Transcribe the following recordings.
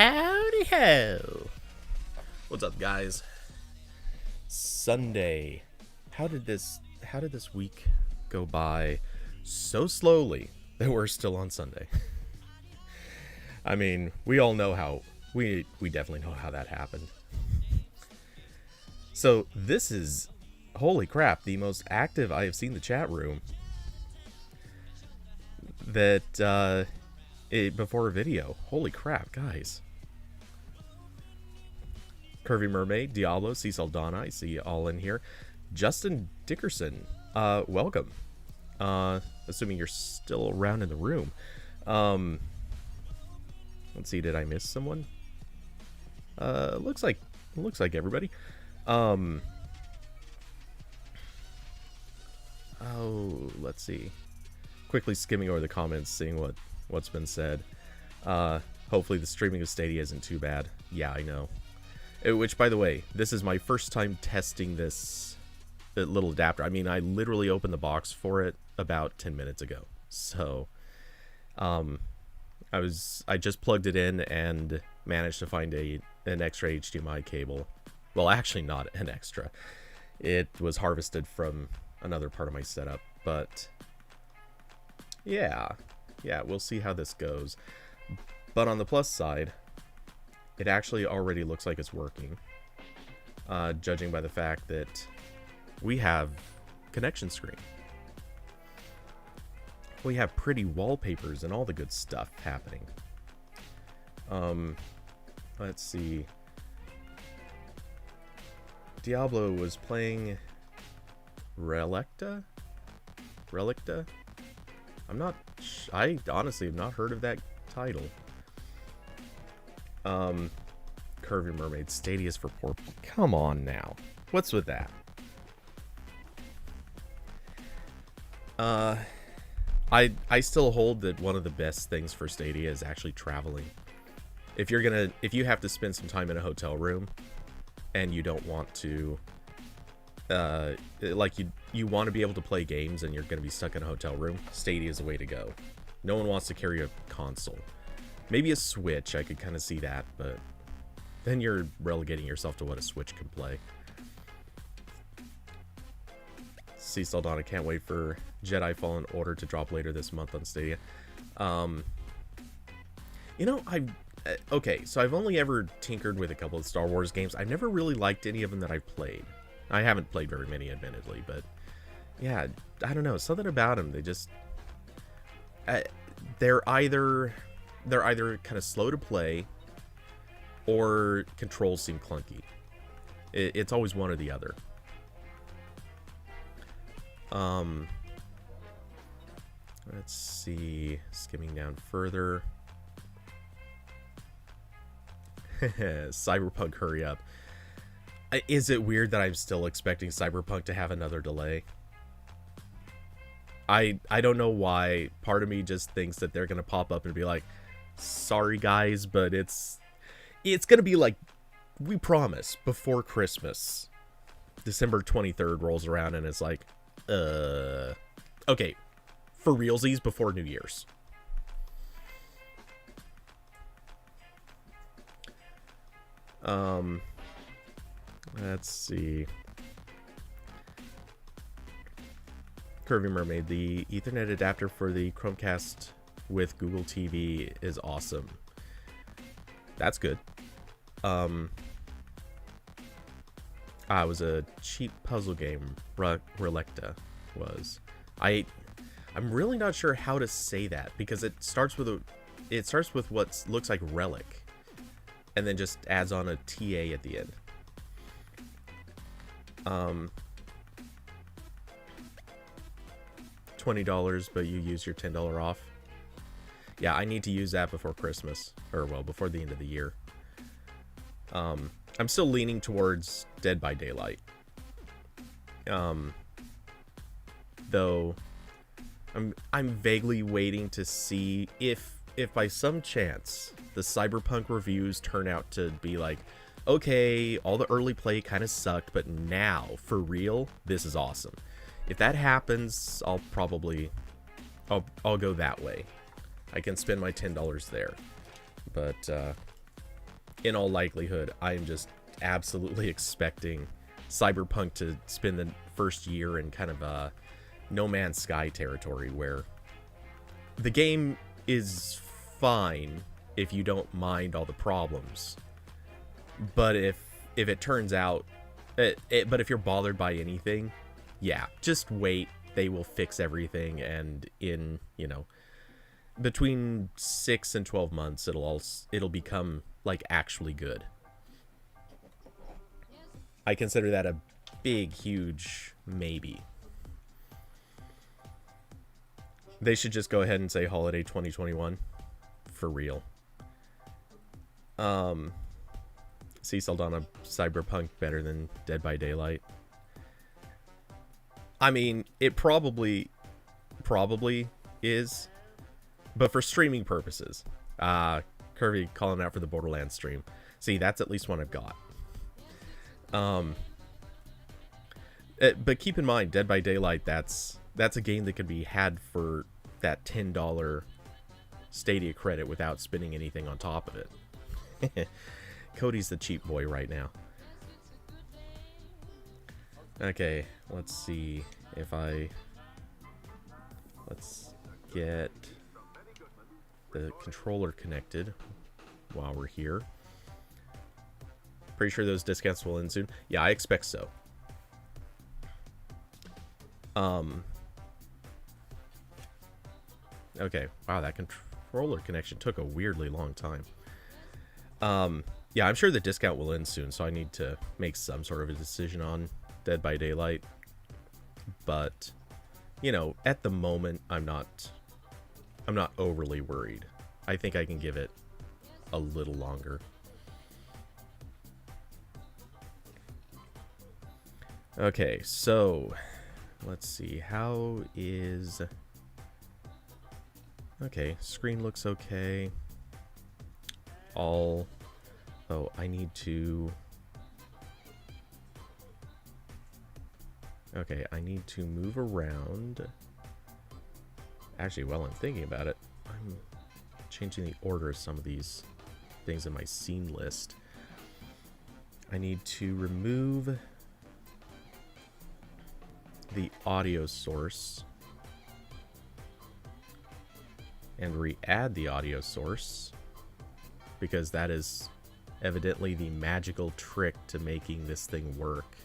Howdy ho! What's up, guys? Sunday. How did this week go by so slowly that we're still on Sunday? I mean, we all know how we definitely know how that happened. So this is, holy crap, the most active I have seen the chat room that before a video. Holy crap, guys. Curvy Mermaid, Diablo, C. Saldana, I see you all in here. Justin Dickerson, welcome. Assuming you're still around in the room. Let's see, did I miss someone? Looks like everybody. Oh, let's see. Quickly skimming over the comments, seeing what's been said. Hopefully the streaming of Stadia isn't too bad. Yeah, I know. Which, by the way, this is my first time testing this little adapter. I mean, I literally opened the box for it about 10 minutes ago. So, I just plugged it in and managed to find an extra HDMI cable. Well, actually not an extra. It was harvested from another part of my setup, but yeah, we'll see how this goes. But on the plus side, it actually already looks like it's working, judging by the fact that we have connection screen. We have pretty wallpapers and all the good stuff happening. Let's see. Diablo was playing Relicta? I honestly have not heard of that title. Curvy Mermaid, Stadia's for poor people. Come on now. What's with that? I still hold that one of the best things for Stadia is actually traveling. If you have to spend some time in a hotel room and you don't want to you want to be able to play games and you're going to be stuck in a hotel room, Stadia is the way to go. No one wants to carry a console. Maybe a Switch, I could kind of see that, but then you're relegating yourself to what a Switch can play. C. Saldana, can't wait for Jedi Fallen Order to drop later this month on Stadia. Okay, so I've only ever tinkered with a couple of Star Wars games. I've never really liked any of them that I've played. I haven't played very many, admittedly, but yeah, I don't know, something about them, they just they're either kind of slow to play or controls seem clunky. It's always one or the other. Let's see, skimming down further. Cyberpunk, hurry up. Is it weird that I'm still expecting Cyberpunk to have another delay? I don't know why. Part of me just thinks that they're gonna pop up and be like, sorry guys, but it's gonna be like, we promise, before Christmas. December 23rd rolls around and it's like, okay, for realsies, before New Year's. Let's see. Curvy Mermaid, the Ethernet adapter for the Chromecast with Google TV is awesome. That's good. It was a cheap puzzle game, Relicta was. I'm really not sure how to say that because it starts with what looks like relic and then just adds on a TA at the end. $20, but you use your $10 off. Yeah, I need to use that before Christmas, or well, before the end of the year. I'm still leaning towards Dead by Daylight. Though I'm vaguely waiting to see if by some chance the Cyberpunk reviews turn out to be like, okay, all the early play kind of sucked, but now, for real, this is awesome. If that happens, I'll go that way. I can spend my $10 there. But in all likelihood, I'm just absolutely expecting Cyberpunk to spend the first year in kind of a No Man's Sky territory where the game is fine if you don't mind all the problems, but if it turns out, but if you're bothered by anything, yeah, just wait. They will fix everything, and in, you know, between 6 and 12 months, it'll become like actually good. I consider that a big, huge maybe. They should just go ahead and say holiday 2021 for real. See, Saldana, Cyberpunk better than Dead by Daylight. I mean, it probably is, but for streaming purposes. Kirby calling out for the Borderlands stream. See, that's at least one I've got. But keep in mind, Dead by Daylight, that's a game that could be had for that $10 Stadia credit without spending anything on top of it. Cody's the cheap boy right now. Okay, let's see if let's get the controller connected while we're here. Pretty sure those discounts will end soon. Yeah, I expect so. Okay, wow, that controller connection took a weirdly long time. Yeah, I'm sure the discount will end soon, so I need to make some sort of a decision on Dead by Daylight. But, you know, at the moment, I'm not overly worried. I think I can give it a little longer. Okay, so let's see. How is... Okay, screen looks okay. Oh, I need to... Okay, I need to move around. Actually, while I'm thinking about it, I'm changing the order of some of these things in my scene list. I need to remove the audio source and re-add the audio source, because that is evidently the magical trick to making this thing work.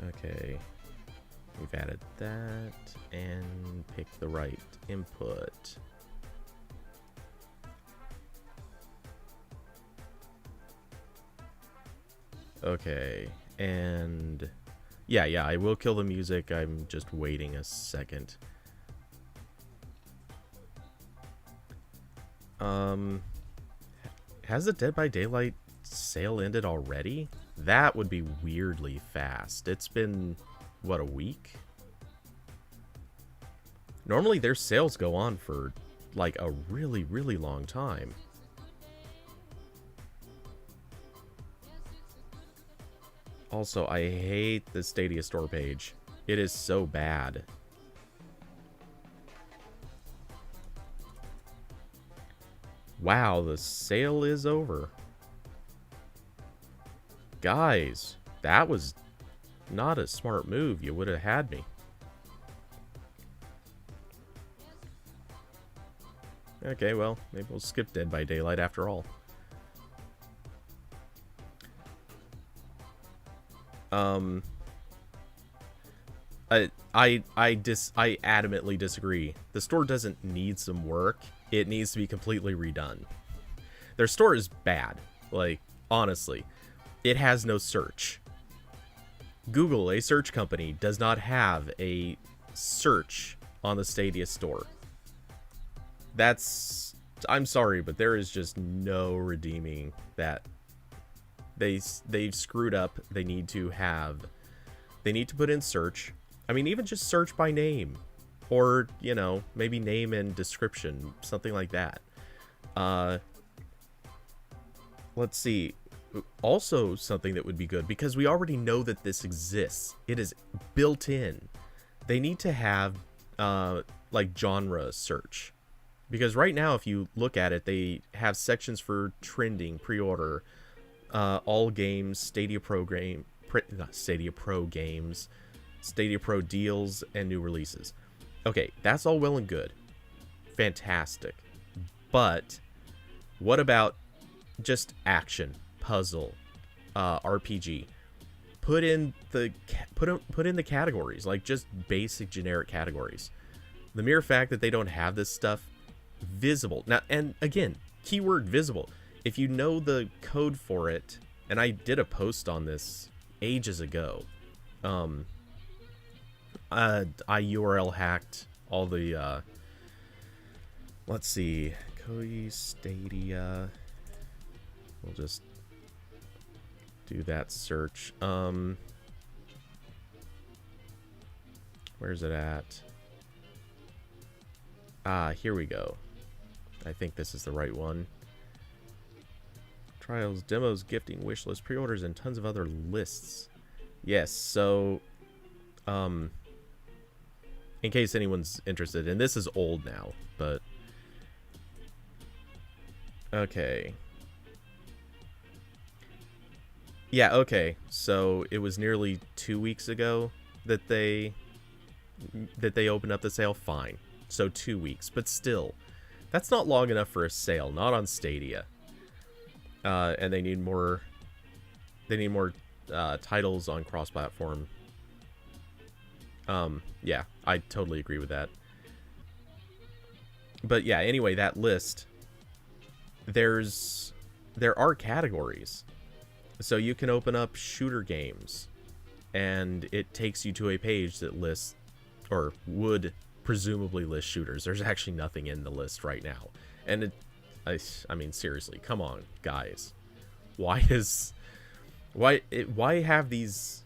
Okay, we've added that and pick the right input. Okay, and yeah, I will kill the music. I'm just waiting a second. Has the Dead by Daylight sale ended already? That would be weirdly fast. It's been, what, a week? Normally their sales go on for like a really, really long time. Also, I hate the Stadia store page. It is so bad. Wow, the sale is over. Guys, that was not a smart move. You would have had me. Okay, well, maybe we'll skip Dead by Daylight after all. I adamantly disagree. The store doesn't need some work. It needs to be completely redone. Their store is bad. Like, honestly. It has no search. Google, a search company, does not have a search on the Stadia store. That's... I'm sorry, but there is just no redeeming that. They've screwed up. They need to put in search. I mean, even just search by name. Or, you know, maybe name and description. Something like that. Let's see. also something that would be good, because we already know that this exists. It is built in. They need to have like genre search, because right now if you look at it, they have sections for trending, pre-order, all games, Stadia Pro not Stadia Pro games, Stadia Pro deals, and new releases. Okay, that's all well and good. Fantastic. But what about just action, puzzle, RPG? Put in the categories, like just basic generic categories. The mere fact that they don't have this stuff visible now, and again, keyword visible. If you know the code for it, and I did a post on this ages ago. I URL hacked all the let's see, Kodi Stadia. We'll just do that search. Where's it at? Here we go. I think this is the right one. Trials, demos, gifting, wishlist, pre-orders, and tons of other lists. Yes, so in case anyone's interested, and this is old now, but okay. Yeah, okay. So it was nearly 2 weeks ago that they opened up the sale. Fine. So 2 weeks, but still, that's not long enough for a sale. Not on Stadia. And they need more. They need more titles on cross-platform. Yeah, I totally agree with that. But yeah, anyway, that list. There are categories. So you can open up shooter games, and it takes you to a page that lists, or would presumably list, shooters. There's actually nothing in the list right now. And I mean, seriously, come on, guys. Why have these...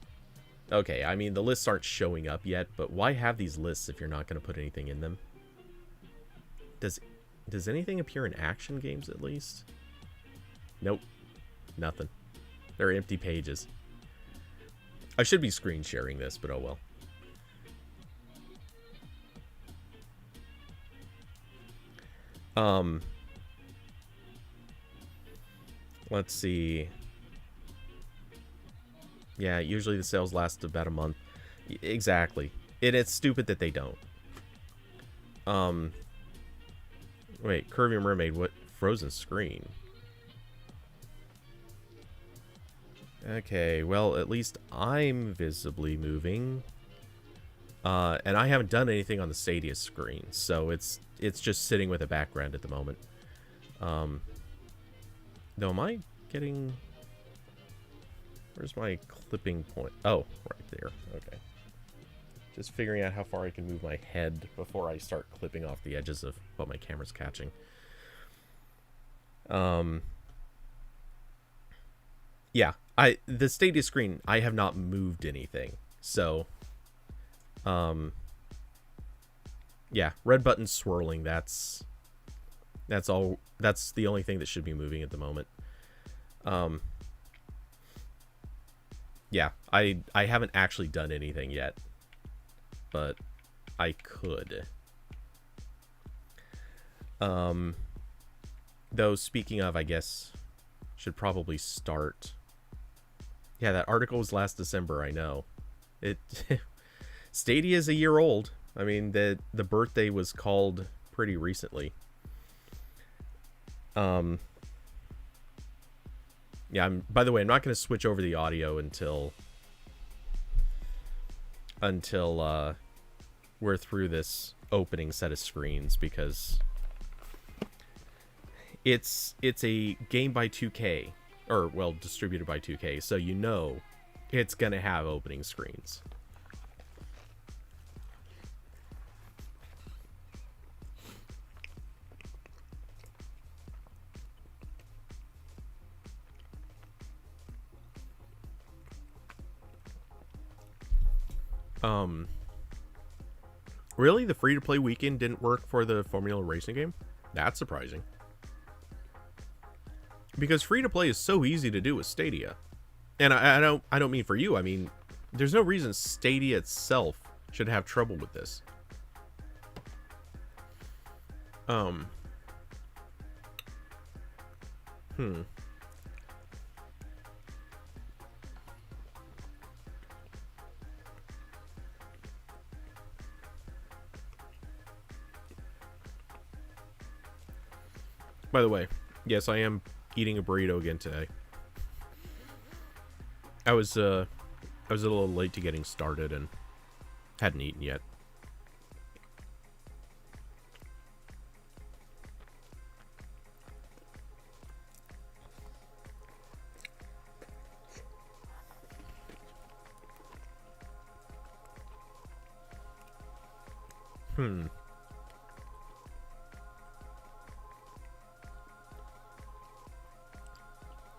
Okay, I mean, the lists aren't showing up yet, but why have these lists if you're not going to put anything in them? Does anything appear in action games, at least? Nope. Nothing. They're empty pages. I should be screen sharing this, but oh well. Let's see. Yeah, usually the sales last about a month. Exactly. It's stupid that they don't. Wait, Curvy Mermaid, what? Frozen screen. Okay, well, at least I'm visibly moving. And I haven't done anything on the Stadia screen, so it's just sitting with a background at the moment. Though, am I getting... Where's my clipping point? Oh, right there. Okay. Just figuring out how far I can move my head before I start clipping off the edges of what my camera's catching. Yeah, the Stadia screen, I have not moved anything. So, yeah, red button swirling, that's all. That's the only thing that should be moving at the moment. Yeah, I haven't actually done anything yet, but I could. Though, speaking of, I guess, should probably start. Yeah, that article was last December, I know. It Stadia is a year old. I mean, the birthday was called pretty recently. Yeah, by the way, I'm not going to switch over the audio until we're through this opening set of screens, because it's a game by 2K, or, well, distributed by 2K, so you know it's going to have opening screens. Really? The free-to-play weekend didn't work for the Formula Racing game? That's surprising. Because free-to-play is so easy to do with Stadia. And I don't mean for you, I mean, there's no reason Stadia itself should have trouble with this. By the way, yes, I am eating a burrito again today. I was a little late to getting started and hadn't eaten yet.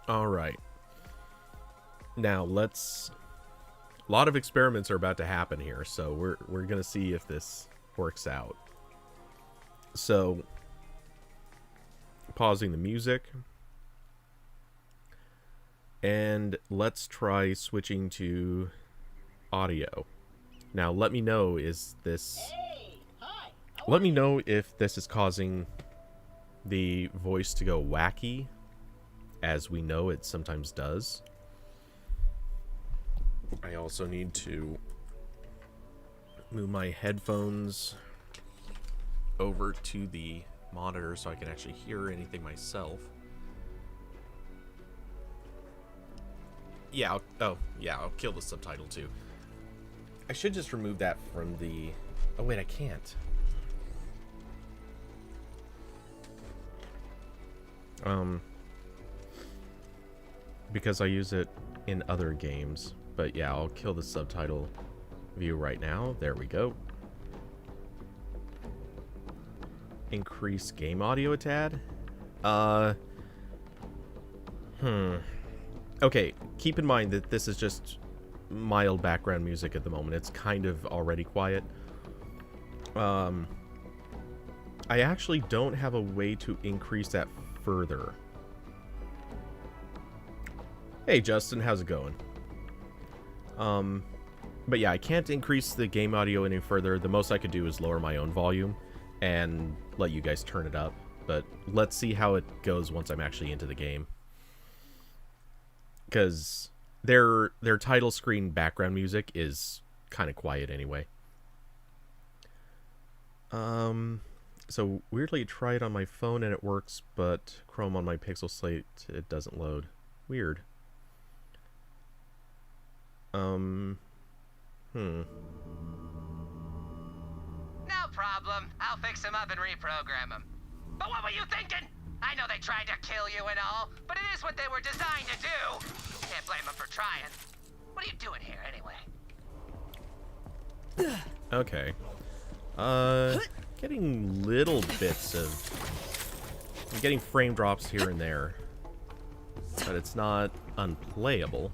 All right. Now a lot of experiments are about to happen here, so we're gonna see if this works out. So, pausing the music, and let's try switching to audio. Now, let me know if this is causing the voice to go wacky, as we know it sometimes does. I also need to move my headphones over to the monitor so I can actually hear anything myself. Yeah, I'll kill the subtitle too. I should just remove that from the... Oh wait, I can't. Because I use it in other games. But yeah, I'll kill the subtitle view right now. There we go. Increase game audio a tad. Okay, keep in mind that this is just mild background music at the moment. It's kind of already quiet. I actually don't have a way to increase that further. Hey Justin, how's it going? But yeah, I can't increase the game audio any further. The most I could do is lower my own volume and let you guys turn it up. But let's see how it goes once I'm actually into the game. Because their title screen background music is kind of quiet anyway. So weirdly, I try it on my phone and it works, but Chrome on my Pixel Slate, it doesn't load. Weird. No problem. I'll fix him up and reprogram him. But what were you thinking? I know they tried to kill you and all, but it is what they were designed to do. Can't blame them for trying. What are you doing here anyway? Okay. Getting little bits of... I'm getting frame drops here and there. But it's not unplayable.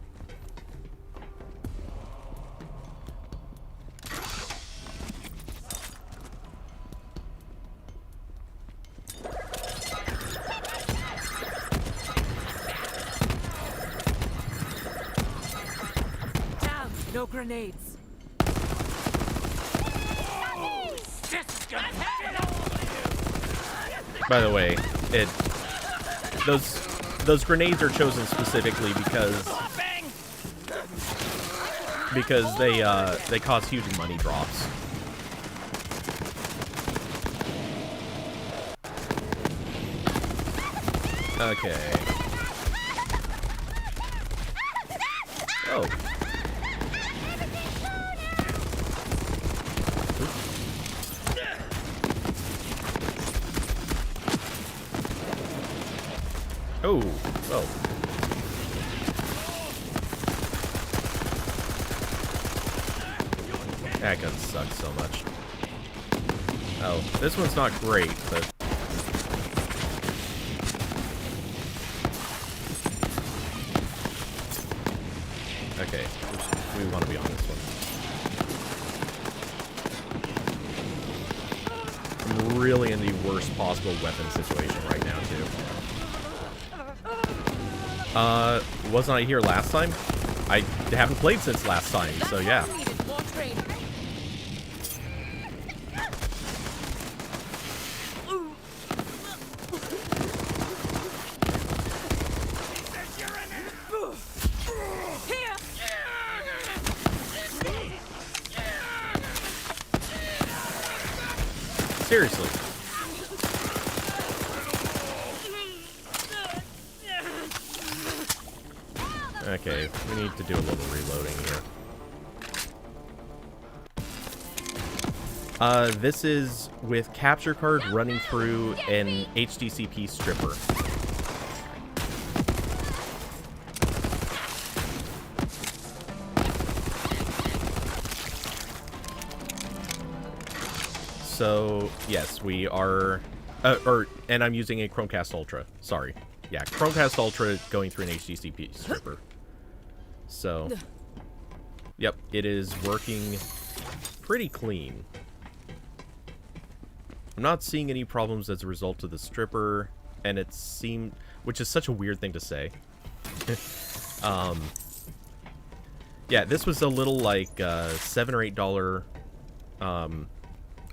No grenades. By the way, those grenades are chosen specifically because they cause huge money drops. Okay. Oh. Oh, oh. That gun sucks so much. Oh, this one's not great, but... Okay, we want to be on this one. I'm really in the worst possible weapon situation right now, too. Wasn't I here last time? I haven't played since last time, so yeah. Needed more training. Here. Seriously. Okay, we need to do a little reloading here. This is with capture card running through an HDCP stripper. So, yes, we are... and I'm using a Chromecast Ultra. Sorry. Yeah, Chromecast Ultra going through an HDCP stripper. So, yep, it is working pretty clean. I'm not seeing any problems as a result of the stripper, and it seemed... which is such a weird thing to say. Yeah, this was a little, like, $7 or $8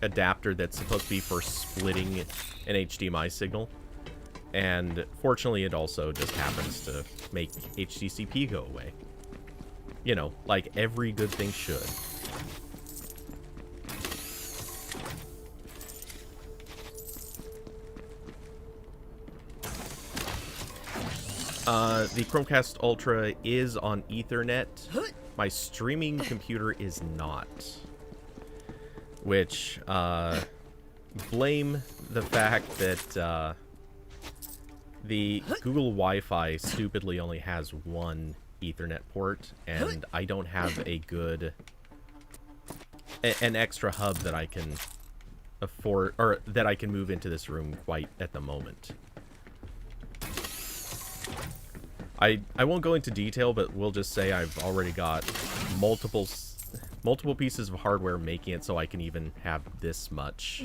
adapter that's supposed to be for splitting an HDMI signal. And fortunately, it also just happens to make HDCP go away. You know, like every good thing should. The Chromecast Ultra is on Ethernet. My streaming computer is not. Which, blame the fact that, the Google Wi-Fi stupidly only has one Ethernet port, and I don't have a good... an extra hub that I can afford, or that I can move into this room quite at the moment. I won't go into detail, but we'll just say I've already got multiple pieces of hardware making it so I can even have this much.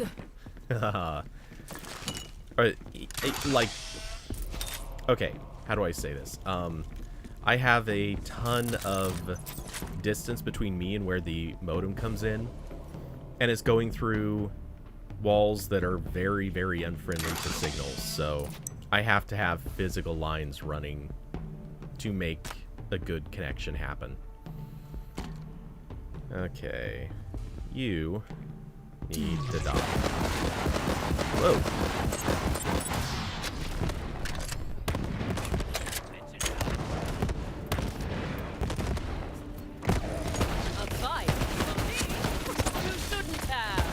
Like, okay, how do I say this? I have a ton of distance between me and where the modem comes in, and it's going through walls that are very, very unfriendly to signals, so I have to have physical lines running to make a good connection happen. Okay, you need to die. Whoa. A fight for me. You shouldn't have.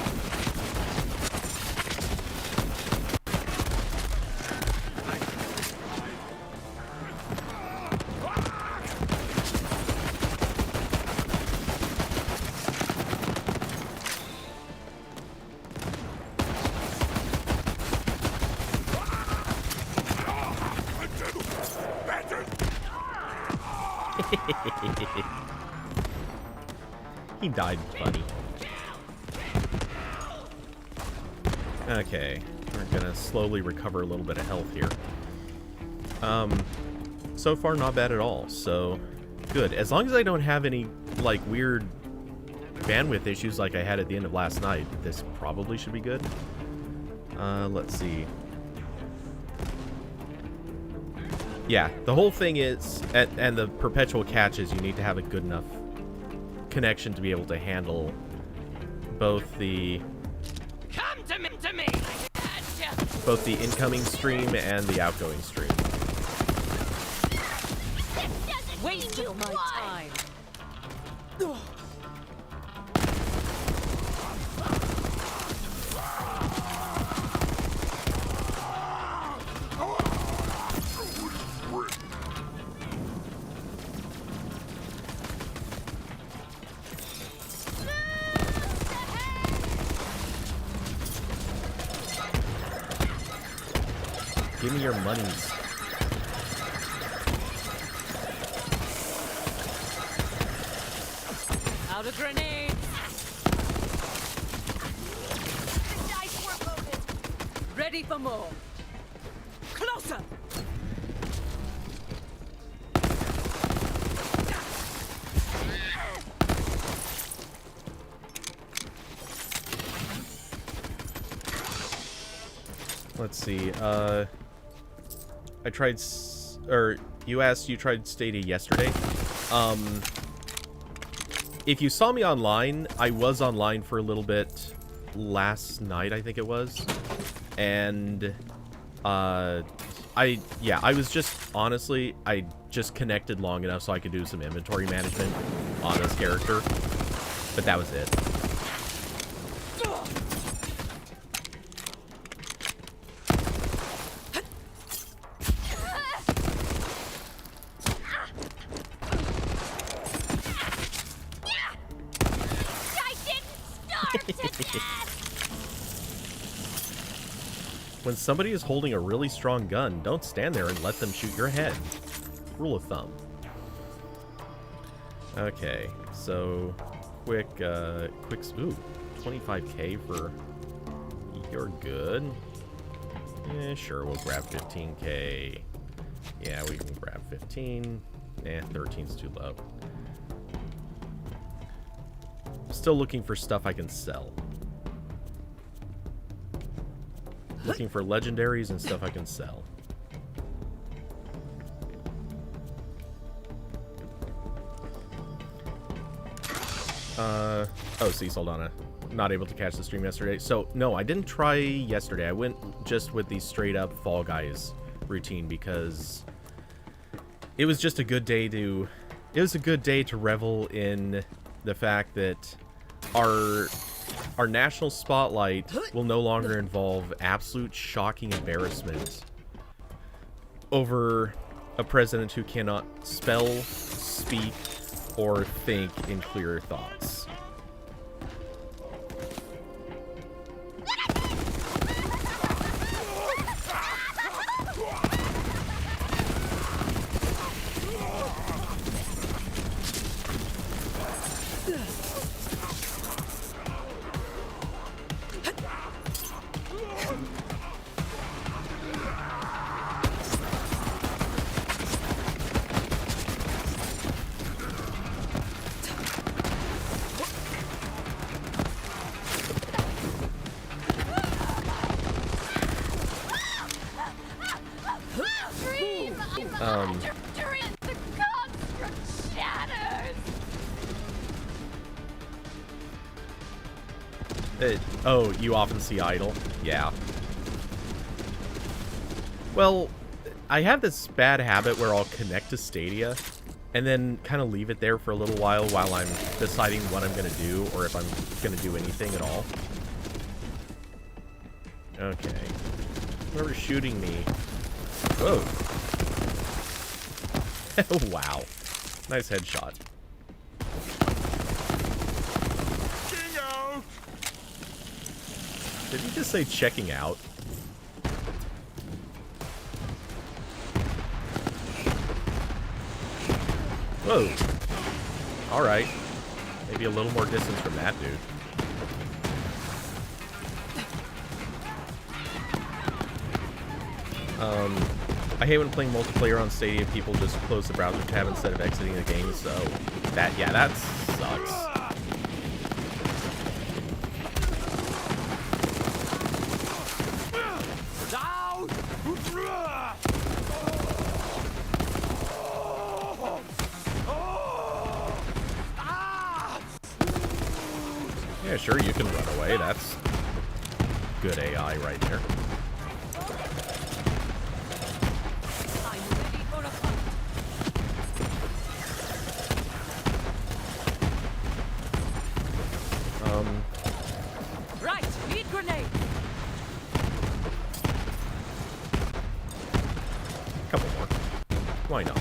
He died funny. Okay, we're gonna slowly recover a little bit of health here. So far not bad at all, so good. As long as I don't have any, like, weird bandwidth issues like I had at the end of last night, this probably should be good. Let's see. Yeah, the whole thing is, and the perpetual catch is you need to have a good enough connection to be able to handle both the both the incoming stream and the outgoing stream. Wasted my time. Give me your monies. Out of grenades. Ready for more. Closer. let's see. I tried, or you asked, you tried Stadia yesterday. If you saw me online, I was online for a little bit last night, I think it was. And, I was just, honestly, I just connected long enough so I could do some inventory management on this character. But that was it. When somebody is holding a really strong gun, don't stand there and let them shoot your head. Rule of thumb. Okay, so quick, ooh, 25k for, you're good. Yeah, sure, we'll grab 15k. Yeah, we can grab 15. 13's too low. Still looking for stuff I can sell. Looking for legendaries and stuff I can sell. Oh, see, Soldana. Not able to catch the stream yesterday. So, no, I didn't try yesterday. I went just with the straight-up Fall Guys routine because it was just a good day to... It was a good day to revel in the fact that our national spotlight will no longer involve absolute shocking embarrassment over a president who cannot spell, speak, or think in clear thoughts. Oh, you often see idle? Yeah. Well, I have this bad habit where I'll connect to Stadia and then kind of leave it there for a little while I'm deciding what I'm going to do or if I'm going to do anything at all. Okay. Whoever's shooting me. Whoa. Wow. Nice headshot. Did he just say checking out? Whoa. Alright. Maybe a little more distance from that dude. I hate when playing multiplayer on Stadia, people just close the browser tab instead of exiting the game, so that, yeah, that sucks. Yeah, sure, you can run away. That's good AI right there. Right, need grenade. Couple more. Why not?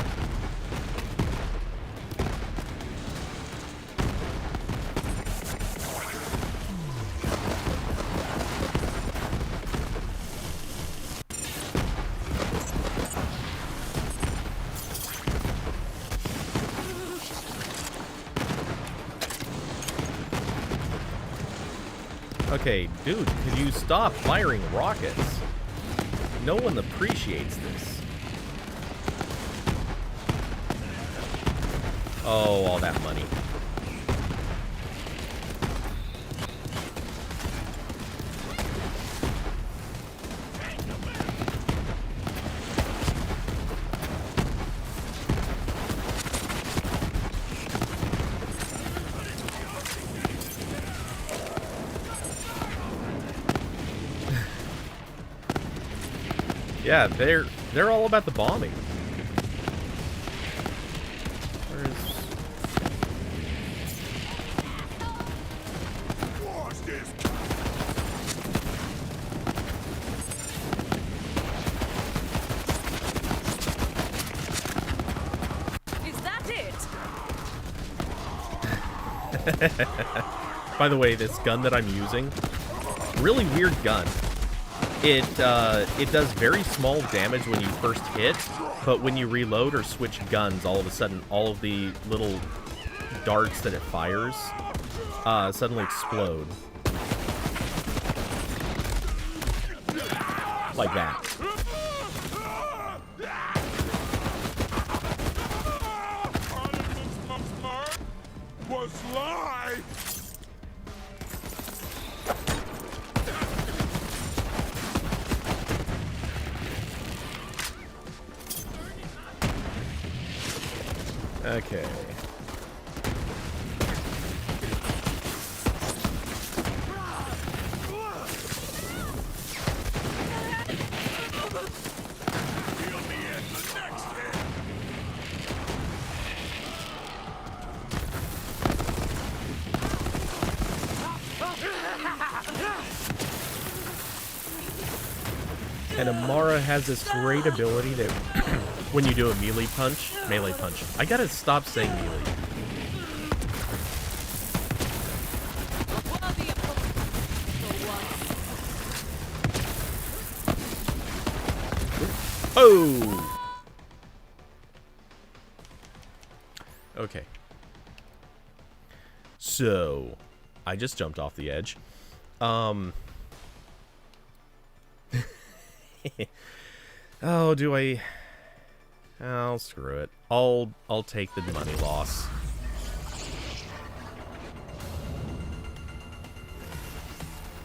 Okay, dude, could you stop firing rockets? No one appreciates this. Oh, all that money. Yeah, they're all about the bombing. Where's... Is that it? By the way, this gun that I'm using, really weird gun. It does very small damage when you first hit, but when you reload or switch guns, all of a sudden, all of the little darts that it fires suddenly explode. Like that. Was lie. Okay. And Amara has this great ability that when you do a melee punch, I gotta stop saying melee. Worthy opponent for once. Oh! Okay. So, I just jumped off the edge. Oh, do I... Oh, screw it. I'll take the money loss.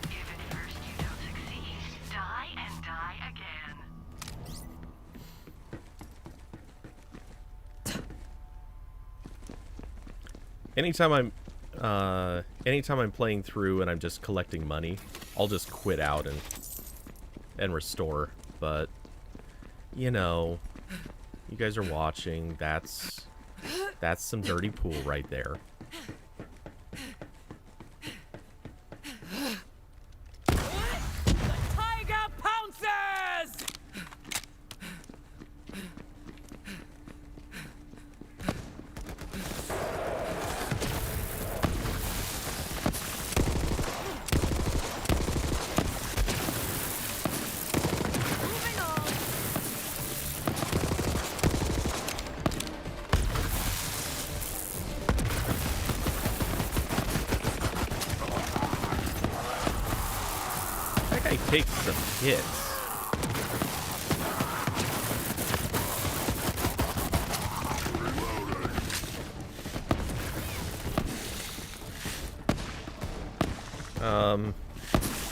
If at first you don't succeed, die and die again. Anytime I'm playing through and I'm just collecting money, I'll just quit out and restore. But you know, you guys are watching. That's some dirty pool right there. Tiger pounces! Moving on. That guy takes some hits.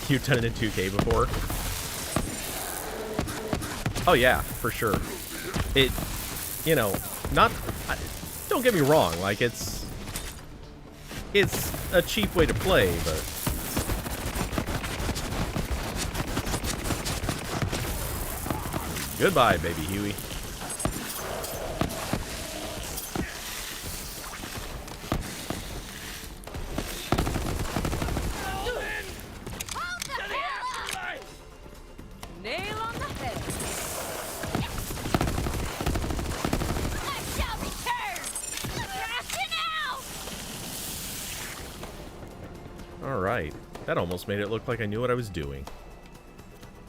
You've done it in 2K before? Oh yeah, for sure. It, you know, don't get me wrong, like it's a cheap way to play, but goodbye, baby Huey. Nail on the head. I shall return! Crashing out! Alright. That almost made it look like I knew what I was doing.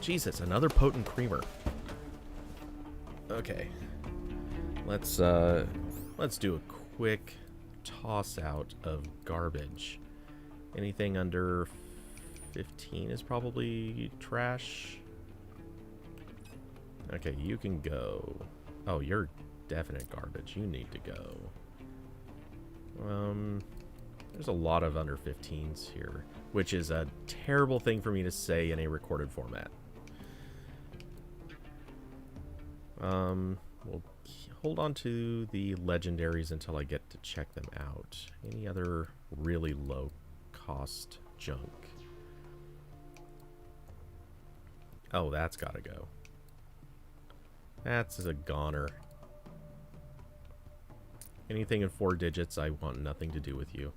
Jesus, another potent creamer. Okay. Let's do a quick toss out of garbage. Anything under 15 is probably trash. Okay, you can go. Oh, you're definite garbage. You need to go. There's a lot of under 15s here, which is a terrible thing for me to say in a recorded format. We'll hold on to the legendaries until I get to check them out. Any other really low cost junk? Oh, that's gotta go. That's a goner. Anything in 4 digits, I want nothing to do with you.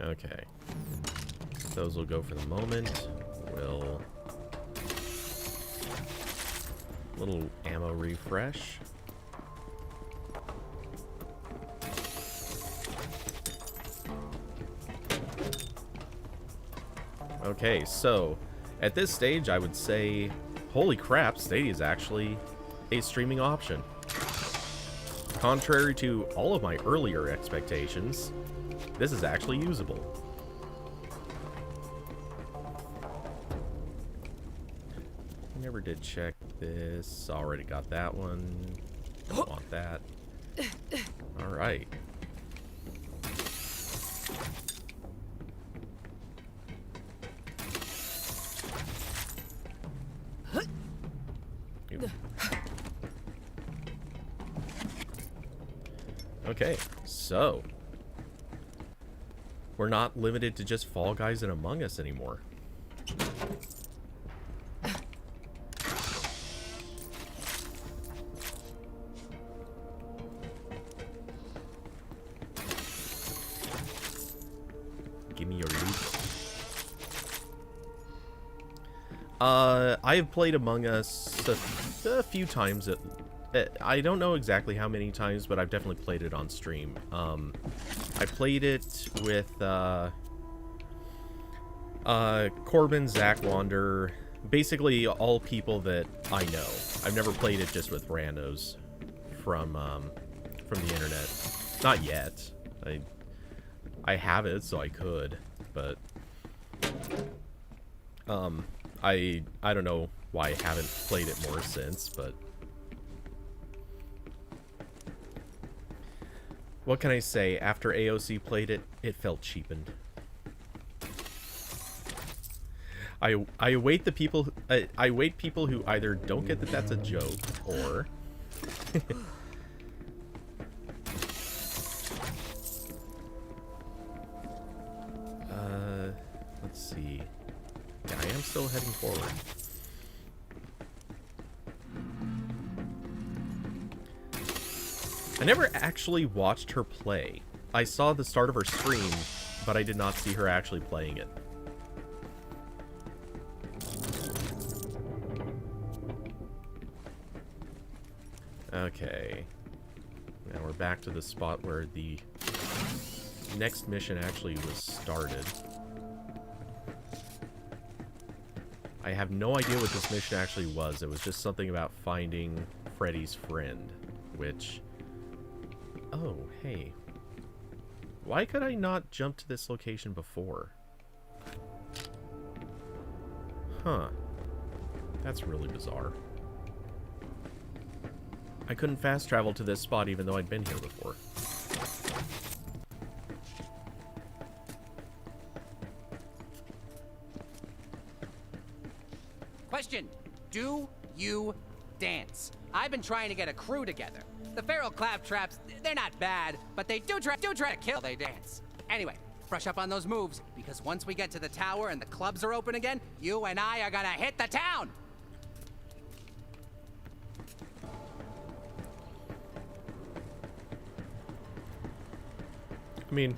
Okay. Those will go for the moment. We'll... little ammo refresh. Okay, so at this stage, I would say, holy crap, Stadia is actually a streaming option. Contrary to all of my earlier expectations, this is actually usable. Never did check this. Already got that one. Don't want that. Alright. Okay, so we're not limited to just Fall Guys and Among Us anymore. Give me your loot. I've played Among Us a few times. I don't know exactly how many times, but I've definitely played it on stream. I played it with Corbin, Zach Wander, basically all people that I know. I've never played it just with randos from the internet. Not yet. I have it, so I could, but I don't know why I haven't played it more since, but what can I say? After AOC played it, it felt cheapened. I await the people. I await people who either don't get that that's a joke, or let's see. Yeah, I am still heading forward. I never actually watched her play. I saw the start of her stream, but I did not see her actually playing it. Okay. Now we're back to the spot where the next mission actually was started. I have no idea what this mission actually was. It was just something about finding Freddy's friend, which... Oh, hey. Why could I not jump to this location before? Huh. That's really bizarre. I couldn't fast travel to this spot even though I'd been here before. Question: do you dance? I've been trying to get a crew together. The feral claptraps, they're not bad, but they do try to kill. They dance. Anyway, brush up on those moves, because once we get to the tower and the clubs are open again, you and I are gonna hit the town. I mean,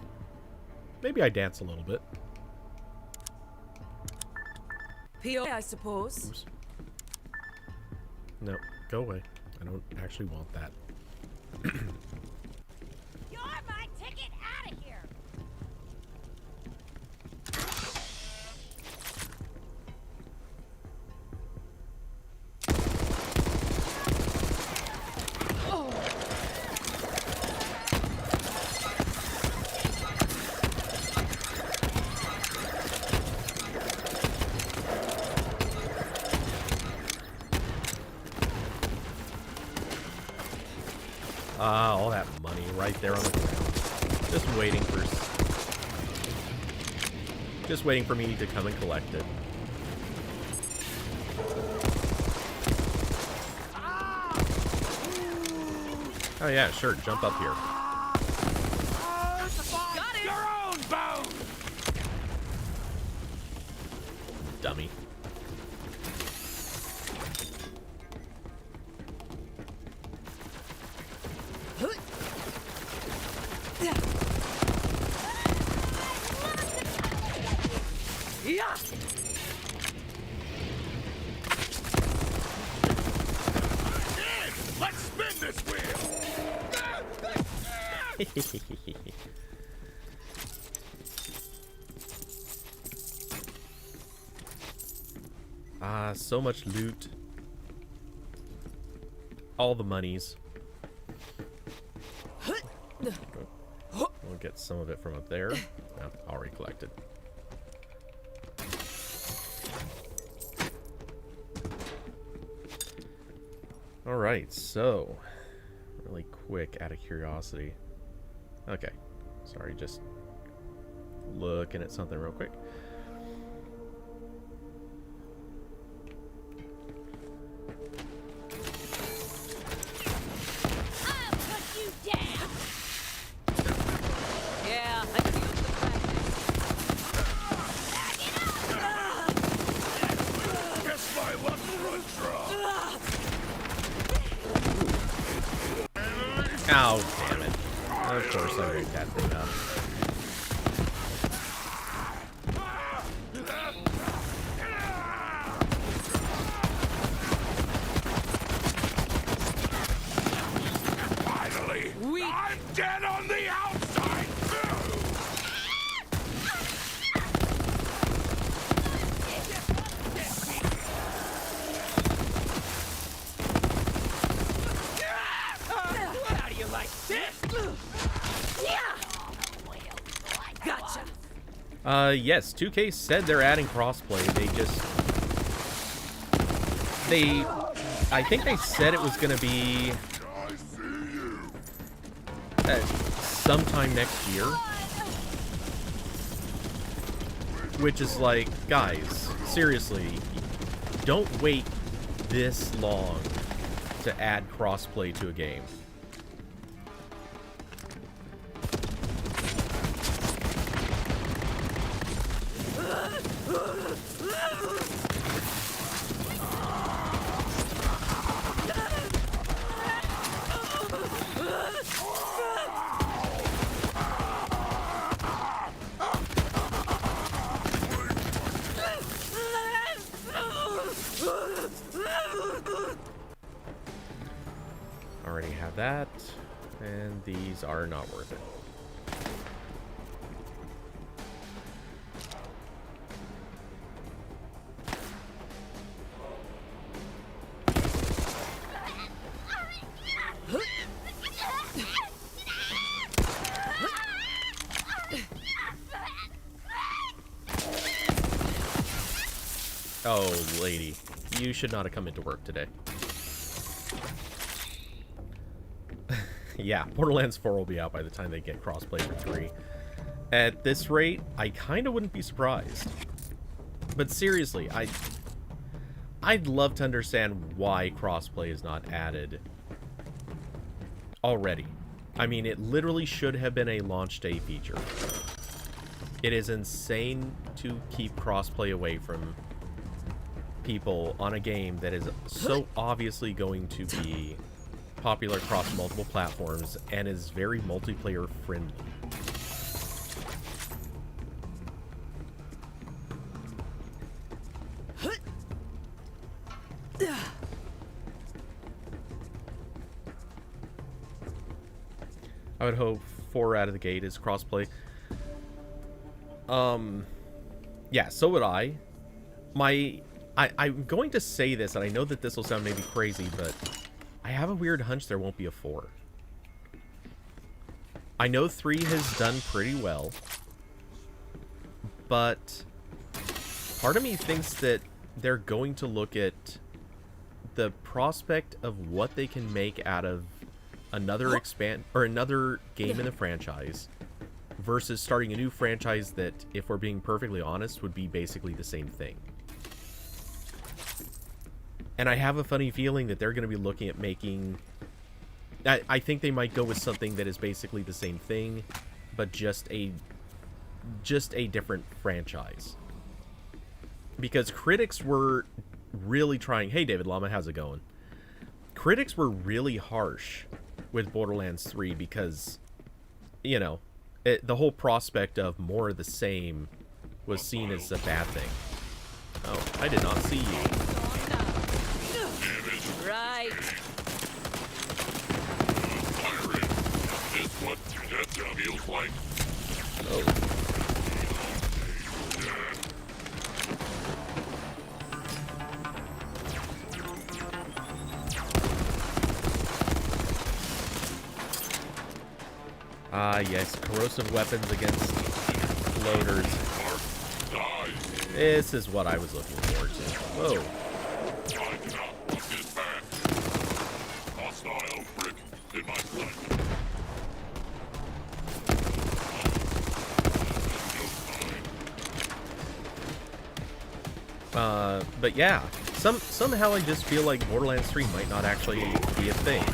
maybe I dance a little bit. PO, I suppose. Oops. No, go away. I don't actually want that. You're my ticket out of here. All that money right there on the ground. Just waiting for me to come and collect it. Oh yeah, sure, jump up here. Got it! Your own bone! Let's spin this wheel! Ah, so much loot. All the monies. We'll get some of it from up there. No, already collected. Alright, so really quick, out of curiosity. Okay. Sorry, just looking at something real quick. I'll put you down! Yeah, I can use the practice. Guess my luck run draw. Ow, damn it. Of course I rigged that thing up. Finally, I'm dead on the outside too. How do you like this? Gotcha. Yes, 2K said they're adding crossplay. I think they said it was gonna be I see you. sometime next year. Which is like, guys, seriously, don't wait this long to add crossplay to a game. Already have that, and these are not worth it. Oh, lady, you should not have come into work today. Yeah, Borderlands 4 will be out by the time they get crossplay for 3. At this rate, I kind of wouldn't be surprised. But seriously, I'd love to understand why crossplay is not added already. I mean, it literally should have been a launch day feature. It is insane to keep crossplay away from people on a game that is so obviously going to be popular across multiple platforms and is very multiplayer friendly. I would hope 4 out of the gate is crossplay. Yeah, so would I. I'm going to say this, and I know that this will sound maybe crazy, but I have a weird hunch there won't be a 4. I know 3 has done pretty well, but part of me thinks that they're going to look at the prospect of what they can make out of another another game in the franchise versus starting a new franchise that, if we're being perfectly honest, would be basically the same thing. And I have a funny feeling that they're going to be looking at making... I think they might go with something that is basically the same thing, but just a different franchise. Because critics were really trying... Hey, David Llama, how's it going? Critics were really harsh with Borderlands 3 because, you know, the whole prospect of more of the same was seen as a bad thing. Oh, I did not see you. Right. Firing. Is what death feels like. Oh. Ah, yes, corrosive weapons against floaters. This is what I was looking forward to. Whoa. Hostile brick in my sight. But yeah, somehow I just feel like Borderlands 3 might not actually be a thing.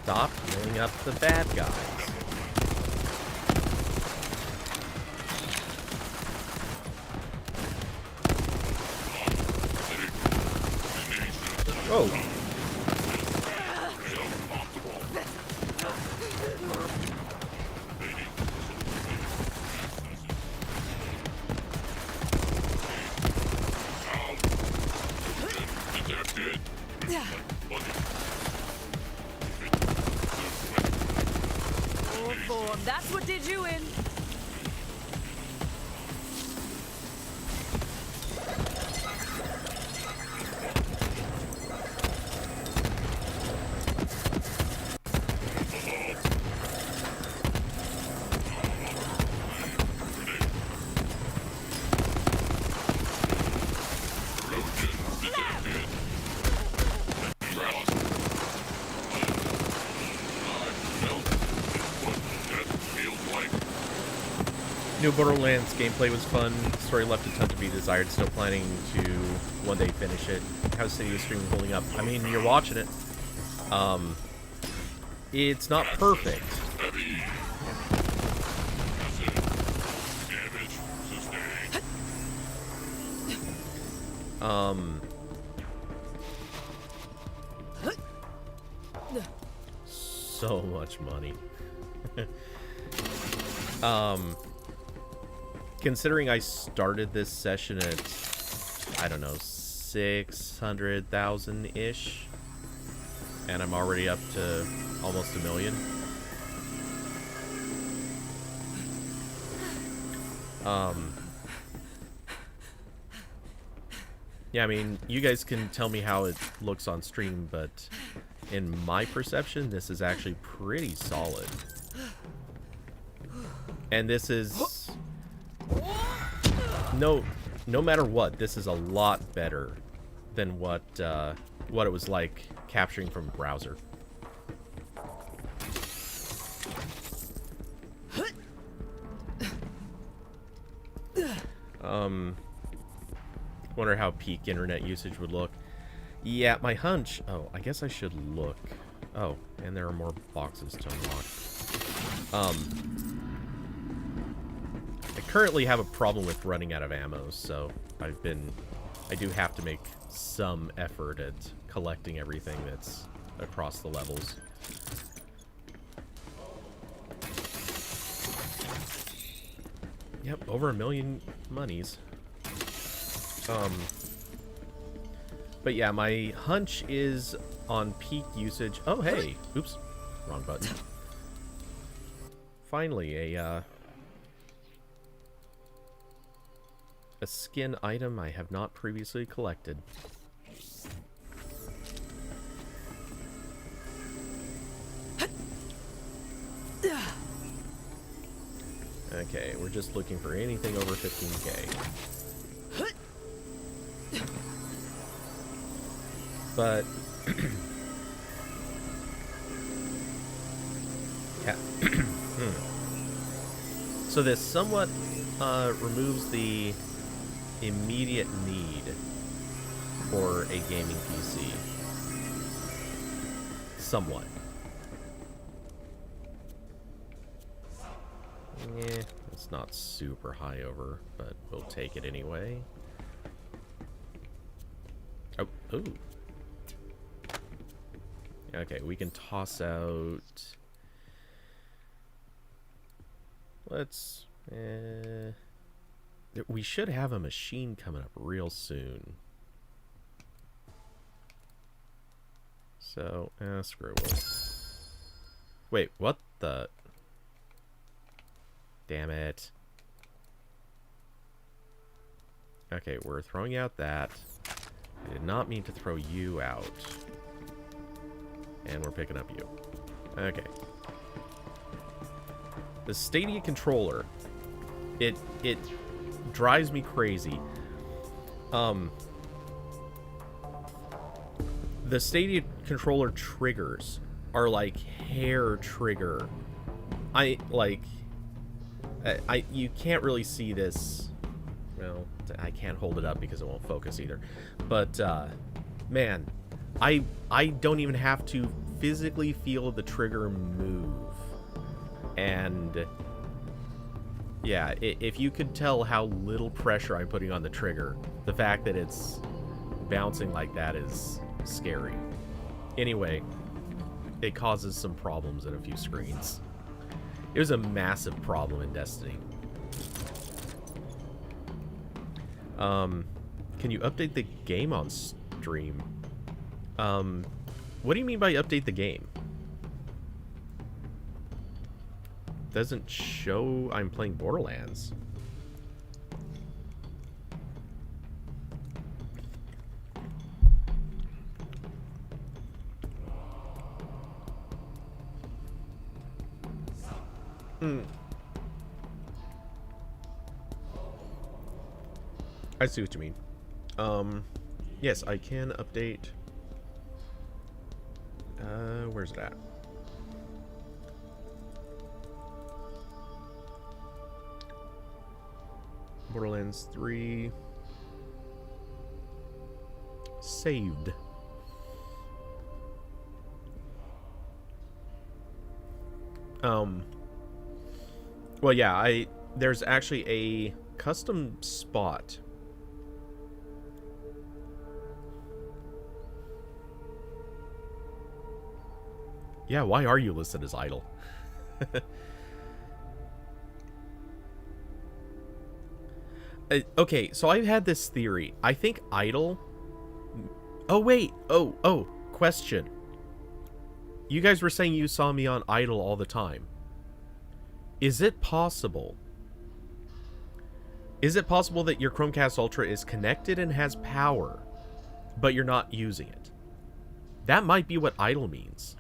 Stop blowing up the bad guys. Oh. That's what did you in. New Borderlands gameplay was fun. Story left a ton to be desired. Still planning to one day finish it. How's Stadia streaming holding up? I mean, you're watching it. It's not perfect. So much money. Considering I started this session at, I don't know, 600,000-ish, and I'm already up to almost 1 million. Yeah, I mean, you guys can tell me how it looks on stream, but in my perception, this is actually pretty solid. And this is... No matter what, this is a lot better than what it was like capturing from browser. Wonder how peak internet usage would look. Yeah, my hunch... Oh, I guess I should look. Oh, and there are more boxes to unlock. I currently have a problem with running out of ammo, so I do have to make some effort at collecting everything that's across the levels. Yep, over 1 million monies. But yeah, my hunch is on peak usage. Oh, hey. Oops. Wrong button. Finally, a skin item I have not previously collected. Okay, we're just looking for anything over 15k. But So this somewhat removes the immediate need for a gaming PC. Somewhat. Yeah, it's not super high over, but we'll take it anyway. Oh, ooh. Okay, we can toss out... Let's... we should have a machine coming up real soon. So, screw it. Wait, what the... Damn it. Okay, we're throwing out that. I did not mean to throw you out. And we're picking up you. Okay. The Stadia controller. It drives me crazy. The Stadia controller triggers are like hair trigger. You can't really see this. Well, I can't hold it up because it won't focus either. But man, I don't even have to physically feel the trigger move. And yeah, if you could tell how little pressure I'm putting on the trigger, the fact that it's bouncing like that is scary. Anyway, it causes some problems in a few screens. It was a massive problem in Destiny. Can you update the game on stream? What do you mean by update the game? Doesn't show I'm playing Borderlands. I see what you mean. Yes, I can update. Where's it at? Borderlands 3. Saved. Well, yeah, there's actually a custom spot. Yeah, why are you listed as idle? Okay, so I've had this theory. I think idle... Oh, wait. Oh, question. You guys were saying you saw me on idle all the time. Is it possible? Is it possible that your Chromecast Ultra is connected and has power, but you're not using it? That might be what idle means.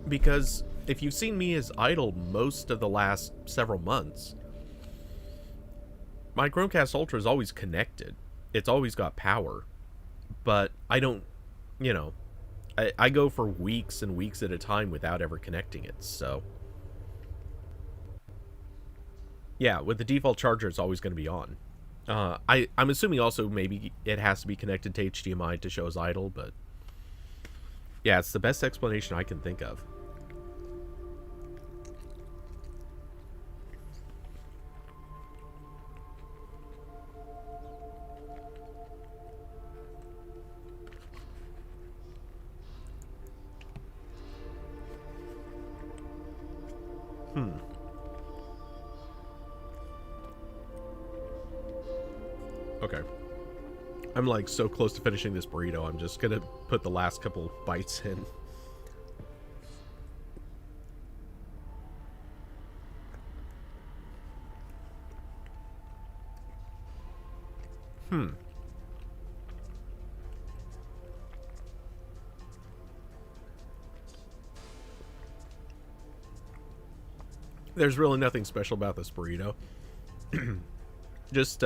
Because if you've seen me as idle most of the last several months, my Chromecast Ultra is always connected. It's always got power. But I don't, I go for weeks and weeks at a time without ever connecting it, so. Yeah, with the default charger, it's always going to be on. I'm assuming also maybe it has to be connected to HDMI to show as idle, but yeah, it's the best explanation I can think of. Okay. I'm like so close to finishing this burrito, I'm just gonna put the last couple bites in. There's really nothing special about this burrito. Just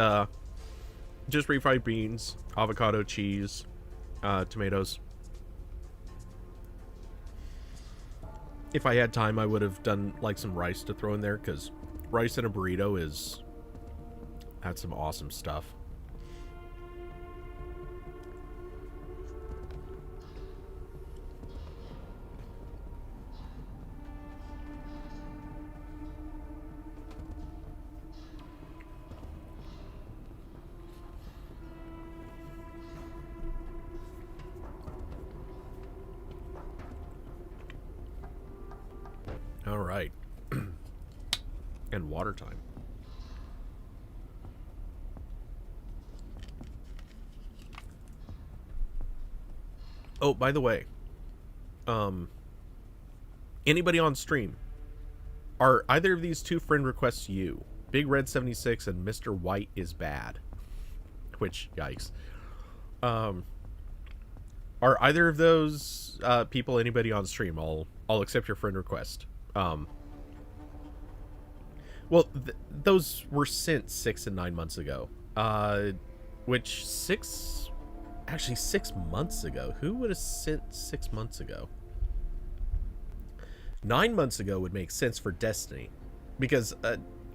refried beans, avocado, cheese, tomatoes. If I had time, I would have done like some rice to throw in there, because rice in a burrito that's some awesome stuff. All right. And water time. Oh, by the way, anybody on stream, are either of these two friend requests you? Big Red 76 and Mr. White is bad. Which, yikes. Are either of those people anybody on stream? I'll accept your friend request. Well, those were sent 6 and 9 months ago. Which 6 months ago. Who would have sent 6 months ago? 9 months ago would make sense for Destiny, because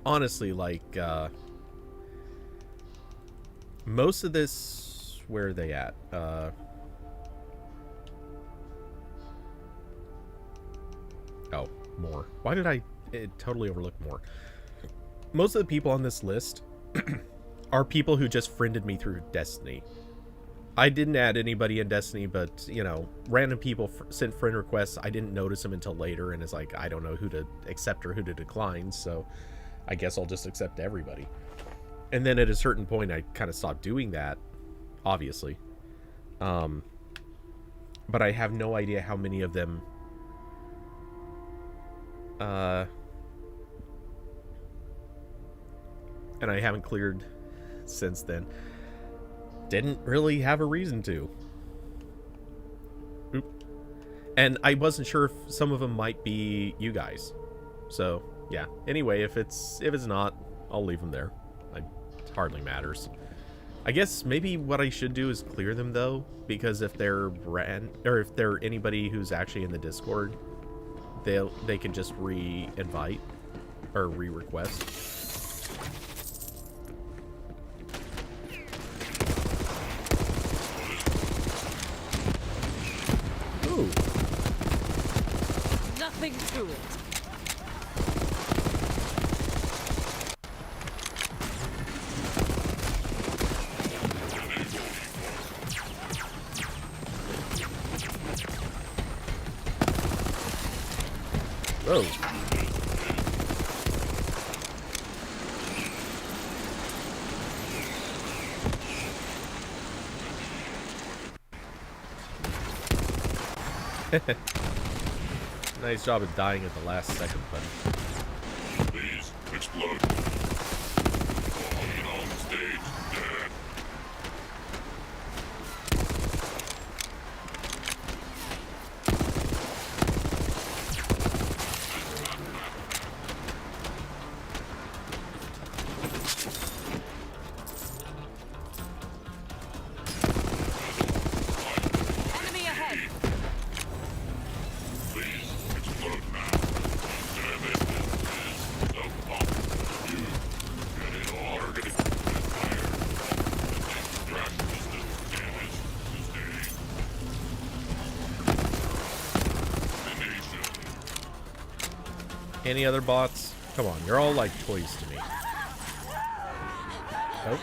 honestly, like most of this, where are they at? Oh, more. Why did I totally overlook more? Most of the people on this list are people who just friended me through Destiny. I didn't add anybody in Destiny, but, you know, random people sent friend requests. I didn't notice them until later, and it's like, I don't know who to accept or who to decline, so I guess I'll just accept everybody. And then at a certain point, I kind of stopped doing that, obviously. But I have no idea how many of them and I haven't cleared since then. Didn't really have a reason to. Oop. And I wasn't sure if some of them might be you guys. So, yeah. Anyway, if it's not, I'll leave them there. It hardly matters. I guess maybe what I should do is clear them, though, because if they're if they're anybody who's actually in the Discord, they can just re-invite or re-request. Ooh. Nothing to it. Whoa. Nice job of dying at the last second, buddy. Please, explode. Falling on stage, dead. Enemy ahead. Please, explode now. Damn it, this is the bomb. You get it all targeted with fire. Extract system damage sustained. Elimination. Any other bots? Come on, you're all like toys to me. Nope.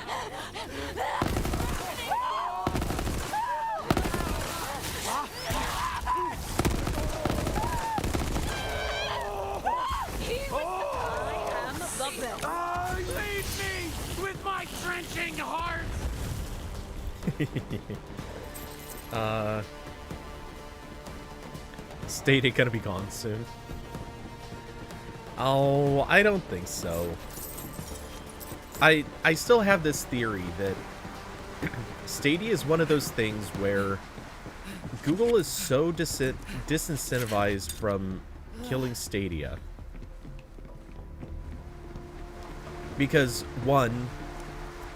I am the best. Leave me with my trenching heart. Stadia gonna be gone soon? Oh, I don't think so. I still have this theory that Stadia is one of those things where Google is so disincentivized from killing Stadia Because, one,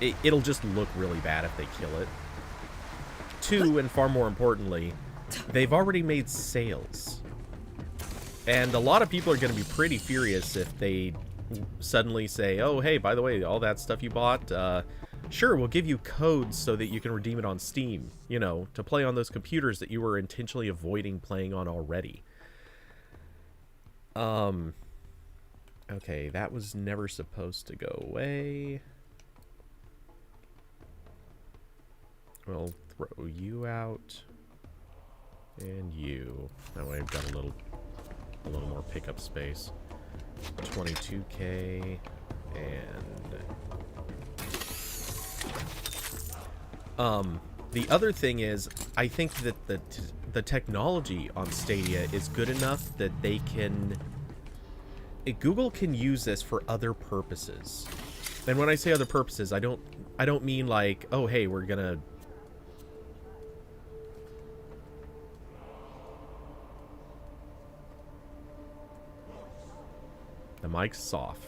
it'll just look really bad if they kill it. Two, and far more importantly, they've already made sales. And a lot of people are going to be pretty furious if they suddenly say, oh, hey, by the way, all that stuff you bought, sure, we'll give you codes so that you can redeem it on Steam, you know, to play on those computers that you were intentionally avoiding playing on already. Okay, that was never supposed to go away. We'll throw you out. And you. That way I've got a little more pickup space. 22k and the other thing is, I think that the technology on Stadia is good enough that they can Google can use this for other purposes. And when I say other purposes, I don't mean like, oh hey, we're gonna the mic's off.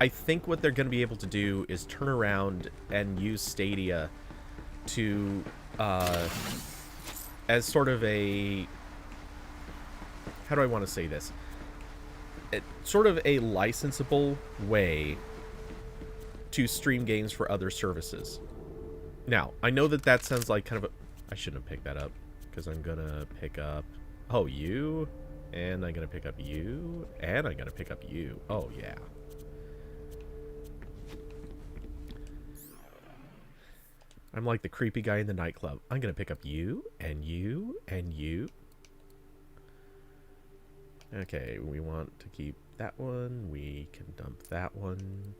I think what they're going to be able to do is turn around and use Stadia to, as sort of a, how do I want to say this? Sort of a licensable way to stream games for other services. Now, I know that that sounds like kind of a, I shouldn't have picked that up, because I'm going to pick up, oh, you, and I'm going to pick up you, and I'm going to pick up you. Oh, yeah. I'm like the creepy guy in the nightclub. I'm going to pick up you, and you, and you. Okay, we want to keep that one. We can dump that one.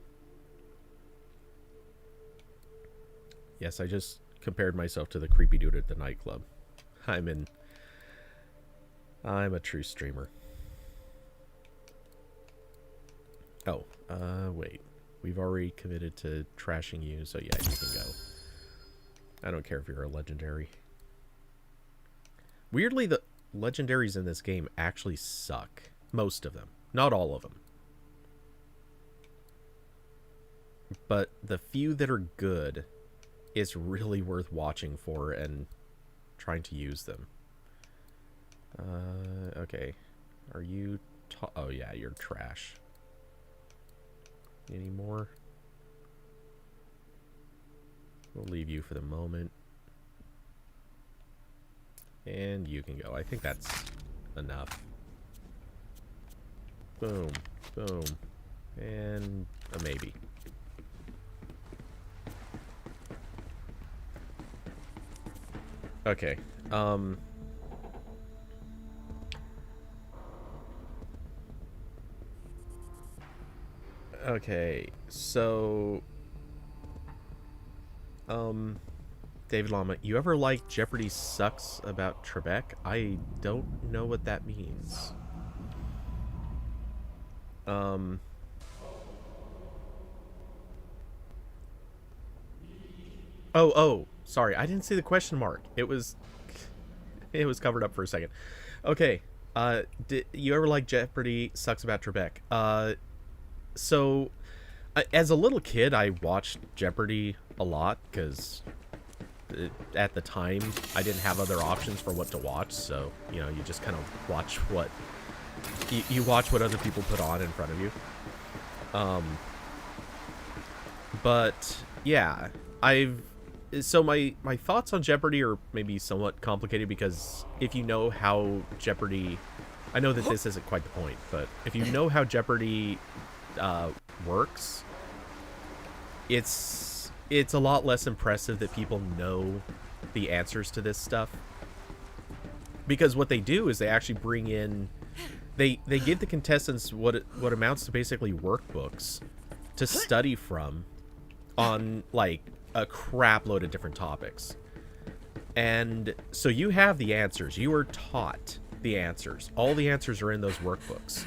Yes, I just compared myself to the creepy dude at the nightclub. I'm a true streamer. Oh, wait. We've already committed to trashing you, so yeah, you can go. I don't care if you're a legendary. Weirdly, the legendaries in this game actually suck. Most of them. Not all of them. But the few that are good is really worth watching for and trying to use them. Okay. Are you... oh, yeah, you're trash. Any more? We'll leave you for the moment. And you can go. I think that's enough. Boom. Boom. And a maybe. Okay. Okay, so David Lama, you ever like Jeopardy sucks about Trebek? I don't know what that means. Oh, sorry, I didn't see the question mark. It was covered up for a second. Okay, did you ever like Jeopardy sucks about Trebek? So, as a little kid, I watched Jeopardy a lot, because at the time, I didn't have other options for what to watch, so, you know, you just kind of watch what... You watch what other people put on in front of you. But, yeah, so my thoughts on Jeopardy are maybe somewhat complicated, because if you know how Jeopardy... I know that this isn't quite the point, but if you know how Jeopardy... works, it's a lot less impressive that people know the answers to this stuff, because what they do is they actually bring in they give the contestants what amounts to basically workbooks to study from on like a crap load of different topics, and so you have the answers, you are taught the answers, all the answers are in those workbooks,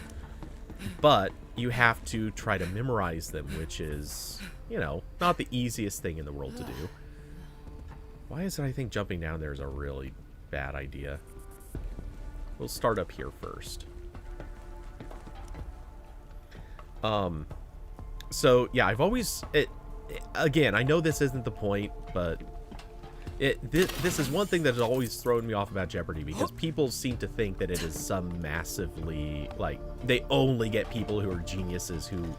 but you have to try to memorize them, which is, you know, not the easiest thing in the world to do. Why is it I think jumping down there is a really bad idea? We'll start up here first. So yeah, I've always again, I know this isn't the point, but this is one thing that has always thrown me off about Jeopardy, because people seem to think that it is some massively, like, they only get people who are geniuses who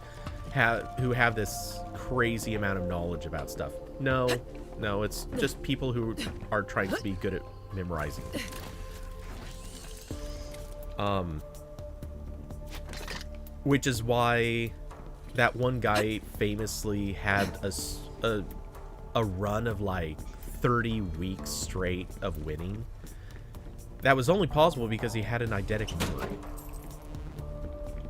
have this crazy amount of knowledge about stuff. No, it's just people who are trying to be good at memorizing. Which is why that one guy famously had a run of like 30 weeks straight of winning. That was only possible because he had an eidetic memory.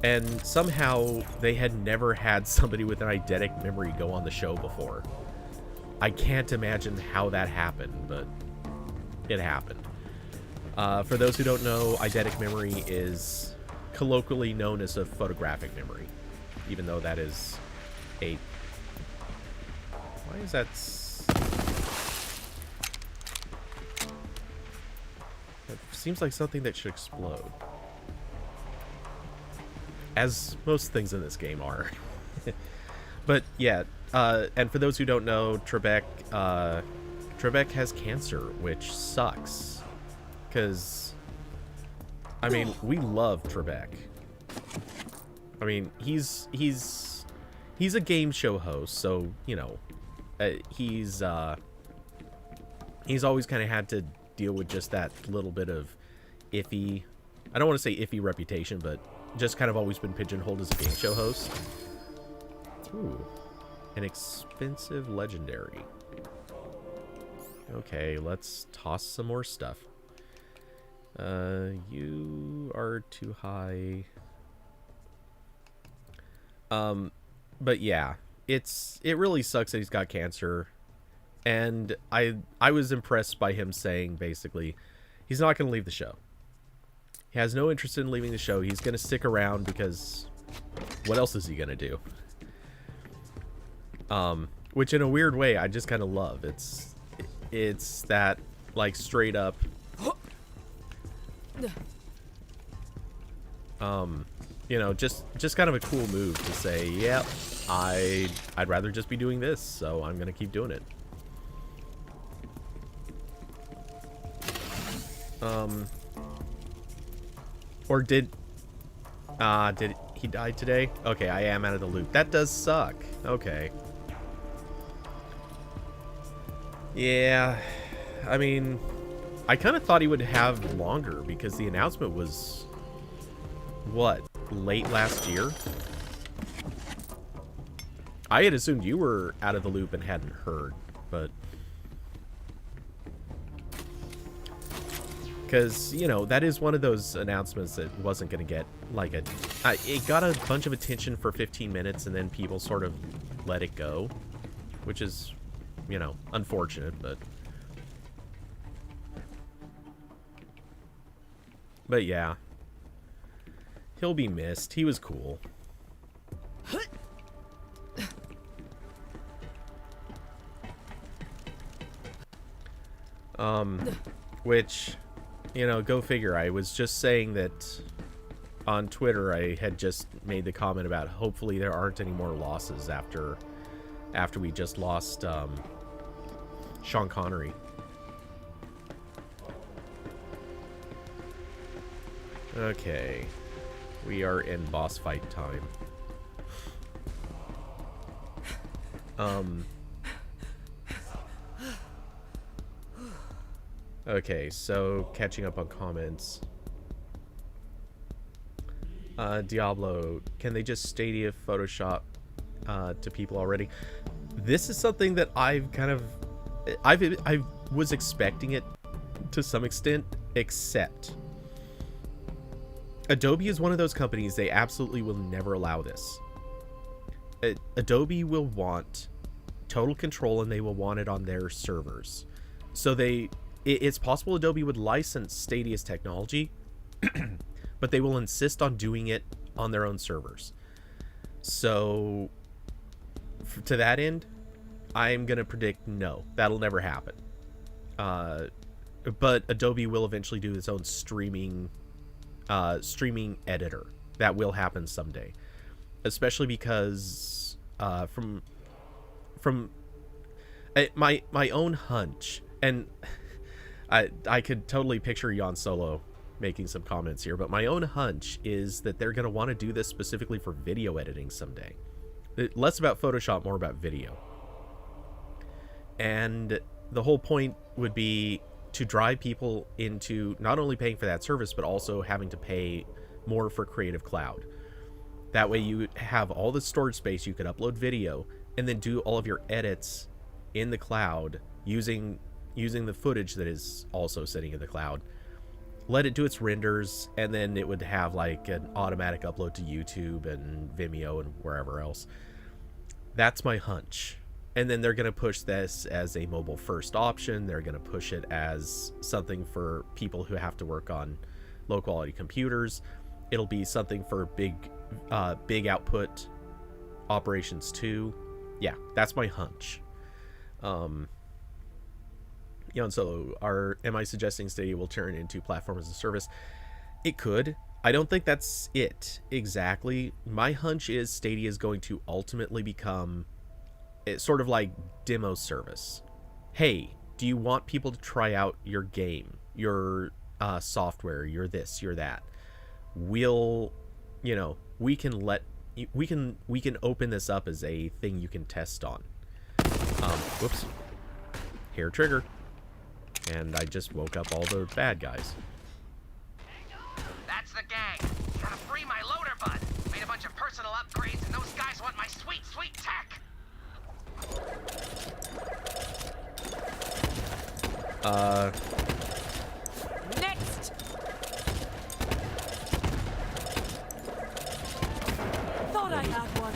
And somehow they had never had somebody with an eidetic memory go on the show before. I can't imagine how that happened, but it happened. For those who don't know, eidetic memory is colloquially known as a photographic memory, even though that is a... Why is that... That seems like something that should explode. As most things in this game are. But yeah, and for those who don't know, Trebek has cancer, which sucks. Because, I mean, we love Trebek. I mean, he's a game show host, so, you know, he's always kind of had to deal with just that little bit of iffy, I don't want to say iffy reputation, but just kind of always been pigeonholed as a game show host. Ooh, an expensive legendary. Okay, let's toss some more stuff. You are too high. But yeah, it really sucks that he's got cancer. And I was impressed by him saying, basically, he's not going to leave the show. He has no interest in leaving the show. He's going to stick around because what else is he going to do? Which in a weird way, I just kind of love. It's that, like, straight up, you know, just kind of a cool move to say, yep, I'd rather just be doing this, so I'm going to keep doing it. Or did he die today? Okay, I am out of the loop. That does suck. Okay. Yeah, I mean, I kind of thought he would have longer because the announcement was, what, late last year? I had assumed you were out of the loop and hadn't heard, but... Because, you know, that is one of those announcements that wasn't going to get, like, it got a bunch of attention for 15 minutes, and then people sort of let it go. Which is, you know, unfortunate, but... But yeah. He'll be missed. He was cool. Which... You know, go figure. I was just saying that on Twitter I had just made the comment about hopefully there aren't any more losses after we just lost Sean Connery. Okay. We are in boss fight time. Okay, so catching up on comments. Diablo, can they just Stadia Photoshop to people already? This is something that I've kind of... I was expecting it to some extent, except... Adobe is one of those companies, they absolutely will never allow this. Adobe will want total control and they will want it on their servers. So it's possible Adobe would license Stadia's technology, but they will insist on doing it on their own servers. So, to that end, I'm going to predict no, that'll never happen. But Adobe will eventually do its own streaming streaming editor. That will happen someday, especially because from my own hunch, and I could totally picture Jan Solo making some comments here, but my own hunch is that they're going to want to do this specifically for video editing someday. Less about Photoshop, more about video. And the whole point would be to drive people into not only paying for that service, but also having to pay more for Creative Cloud. That way you have all the storage space, you could upload video, and then do all of your edits in the cloud using the footage that is also sitting in the cloud. Let it do its renders, and then it would have like an automatic upload to YouTube and Vimeo and wherever else. That's my hunch. And then they're going to push this as a mobile first option. They're going to push it as something for people who have to work on low quality computers. It'll be something for big output operations too. Yeah, that's my hunch. So am I suggesting Stadia will turn into platform as a service? It could. I don't think that's it exactly. My hunch is Stadia is going to ultimately become sort of like demo service. Hey, do you want people to try out your game, your software, your this, your that? We can open this up as a thing you can test on. Whoops. Hair trigger. And I just woke up all the bad guys. That's the gang. Gotta free my loader bud. Made a bunch of personal upgrades, and those guys want my sweet, sweet tech. Next! Thought I had one.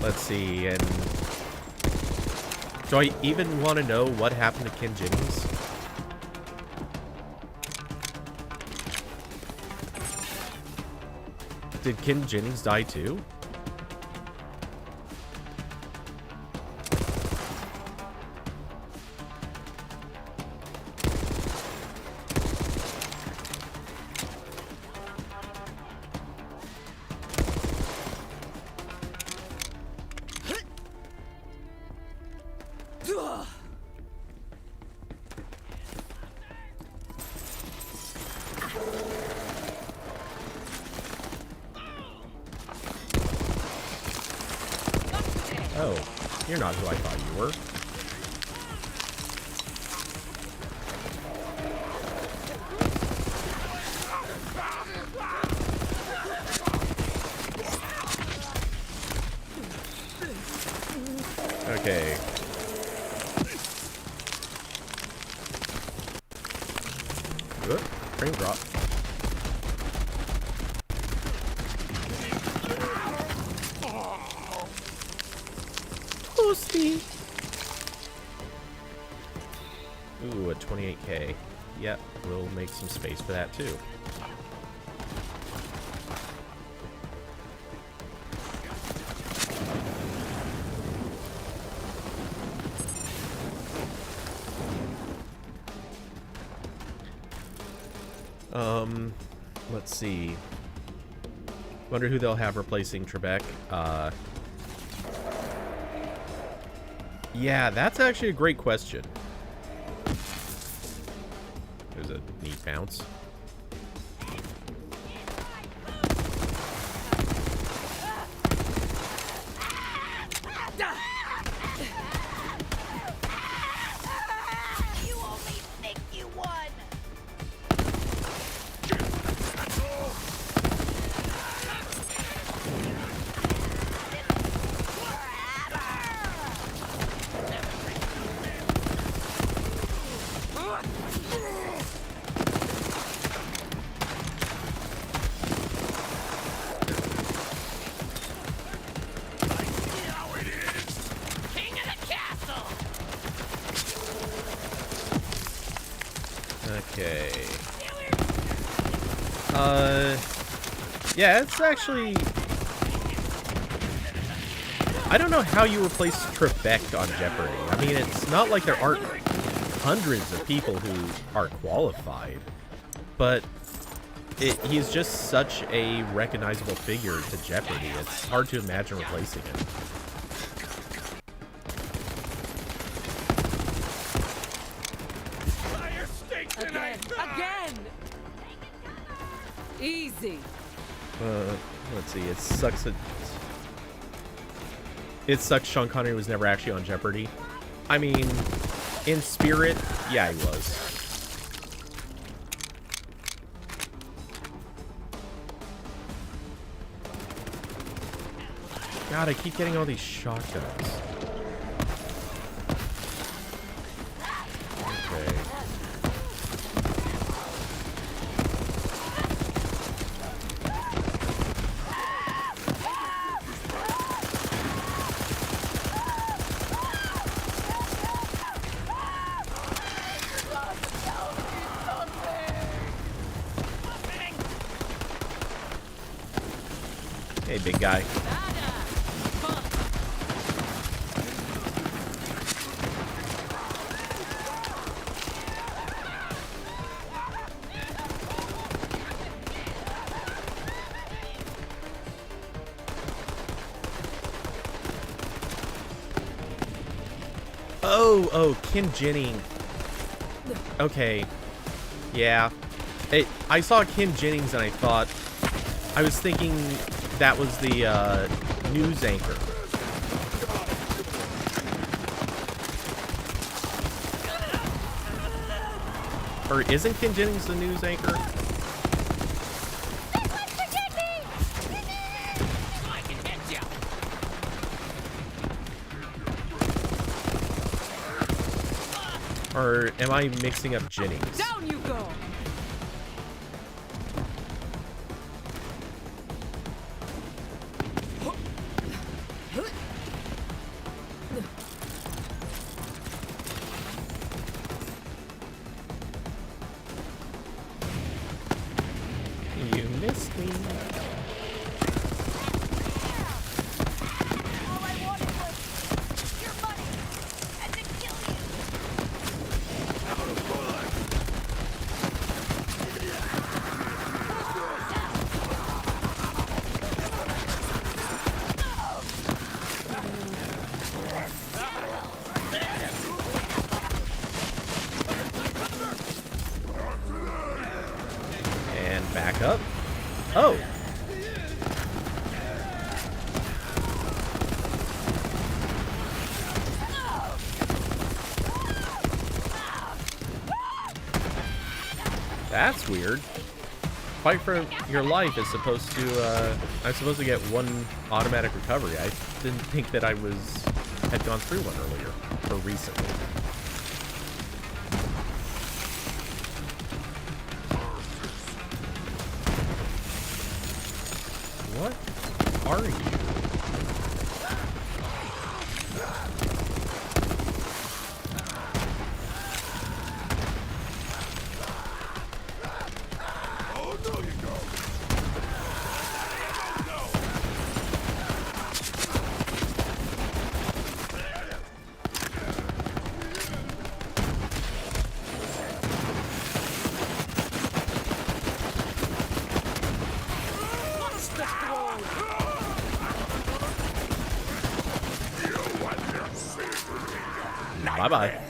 Let's see, and do I even want to know what happened to Ken Jennings? Did Ken Jennings die too? Oh, you're not who I thought you were. Okay. Good. Frame drop. Toasty. Ooh, a 28K. Yep, we'll make some space for that too. Let's see. Wonder who they'll have replacing Trebek. Yeah, that's actually a great question. There's a neat bounce. You only think you won! Okay. Yeah, it's actually... I don't know how you replace Trebek on Jeopardy. I mean, it's not like there aren't hundreds of people who are qualified, but he's just such a recognizable figure to Jeopardy. It's hard to imagine replacing him. Again! Easy. Let's see. It sucks Sean Connery was never actually on Jeopardy. I mean, in spirit, yeah, he was. God, I keep getting all these shotguns. Okay. Hey, big guy. Oh, Kim Jennings. Okay. Yeah. I saw Kim Jennings and I thought... I was thinking that was the news anchor. Or isn't Kim Jennings the news anchor? Or am I mixing up Jennings? Down you go! You missed me. All I wanted was your money and to kill you. And back up. Oh. That's weird. Fight for your life is supposed to, I'm supposed to get one automatic recovery. I didn't think that I had gone through one earlier, or recently. What are you? Bye-bye.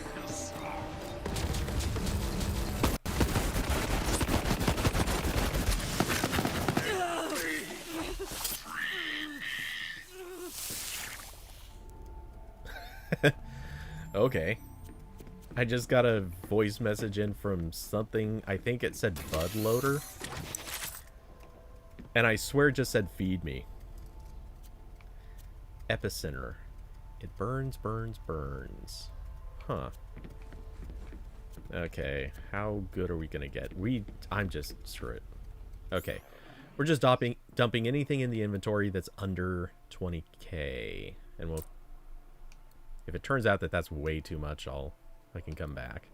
Okay. I just got a voice message in from something, I think it said Bud Loader. And I swear it just said feed me. Epicenter. It burns, burns, burns. Huh. Okay, how good are we gonna get? I'm just, screw it. Okay. We're just dumping anything in the inventory that's under 20k. And we'll... If it turns out that that's way too much, I can come back.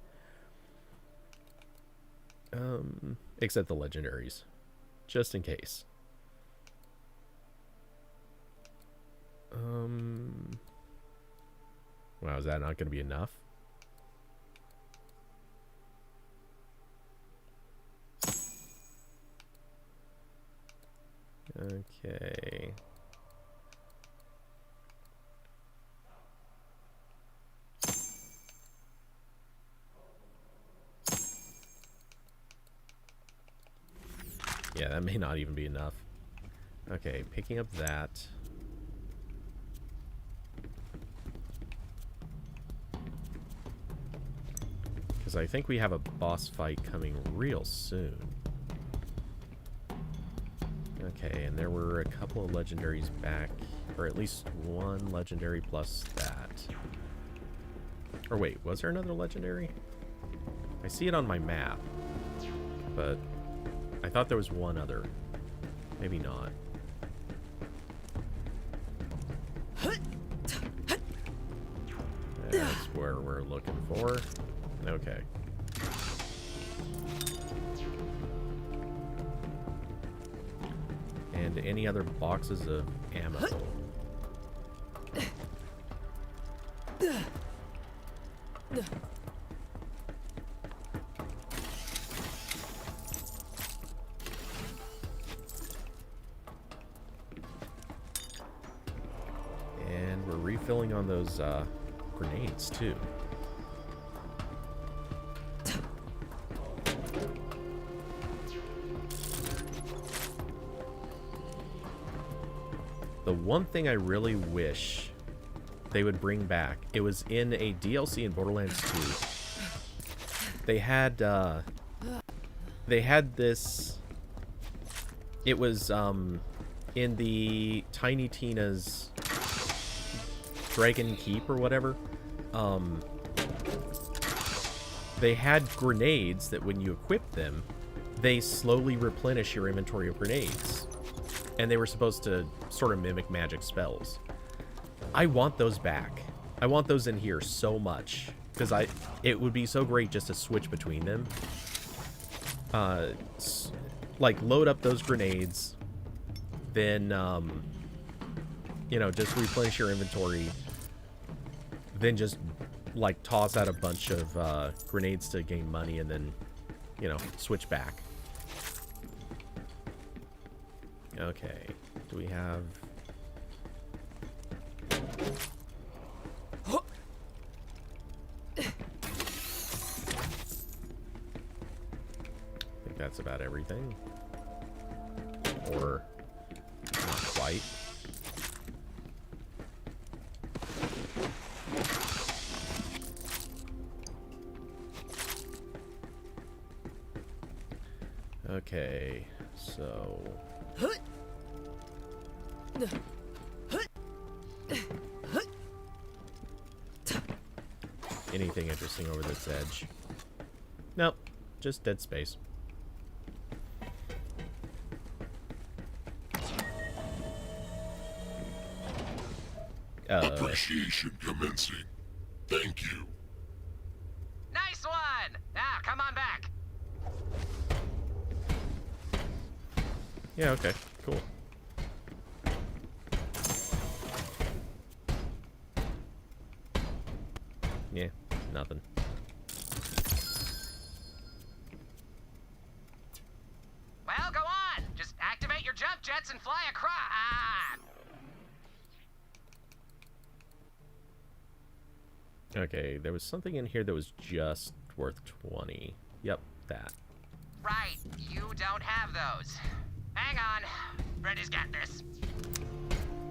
Except the legendaries. Just in case. Wow, is that not going to be enough? Okay. Yeah, that may not even be enough. Okay, picking up that. Because I think we have a boss fight coming real soon. Okay, and there were a couple of legendaries back, or at least one legendary plus that. Or wait, was there another legendary? I see it on my map, but I thought there was one other. Maybe not. That's where we're looking for. Okay. And any other boxes of ammo. And we're refilling on those grenades too. The one thing I really wish they would bring back, it was in a DLC in Borderlands 2. They had this, it was in the Tiny Tina's Dragon Keep or whatever. They had grenades that when you equip them, they slowly replenish your inventory of grenades. And they were supposed to sort of mimic magic spells. I want those back. I want those in here so much. Because it would be so great just to switch between them. Like, load up those grenades. Then, you know, just replenish your inventory. Then just, like, toss out a bunch of grenades to gain money. And then, you know, switch back. Okay, do we have... I think that's about everything. Or not quite. Okay, so... Anything interesting over this edge? Nope, just dead space. Appreciation commencing. Thank you. Nice one! Now, come on back. Yeah, okay, cool. Yeah, nothing. Well, go on. Just activate your jump jets and fly across. Okay, there was something in here that was just worth 20. Yep, that. Right, you don't have those. Hang on. Freddy's got this.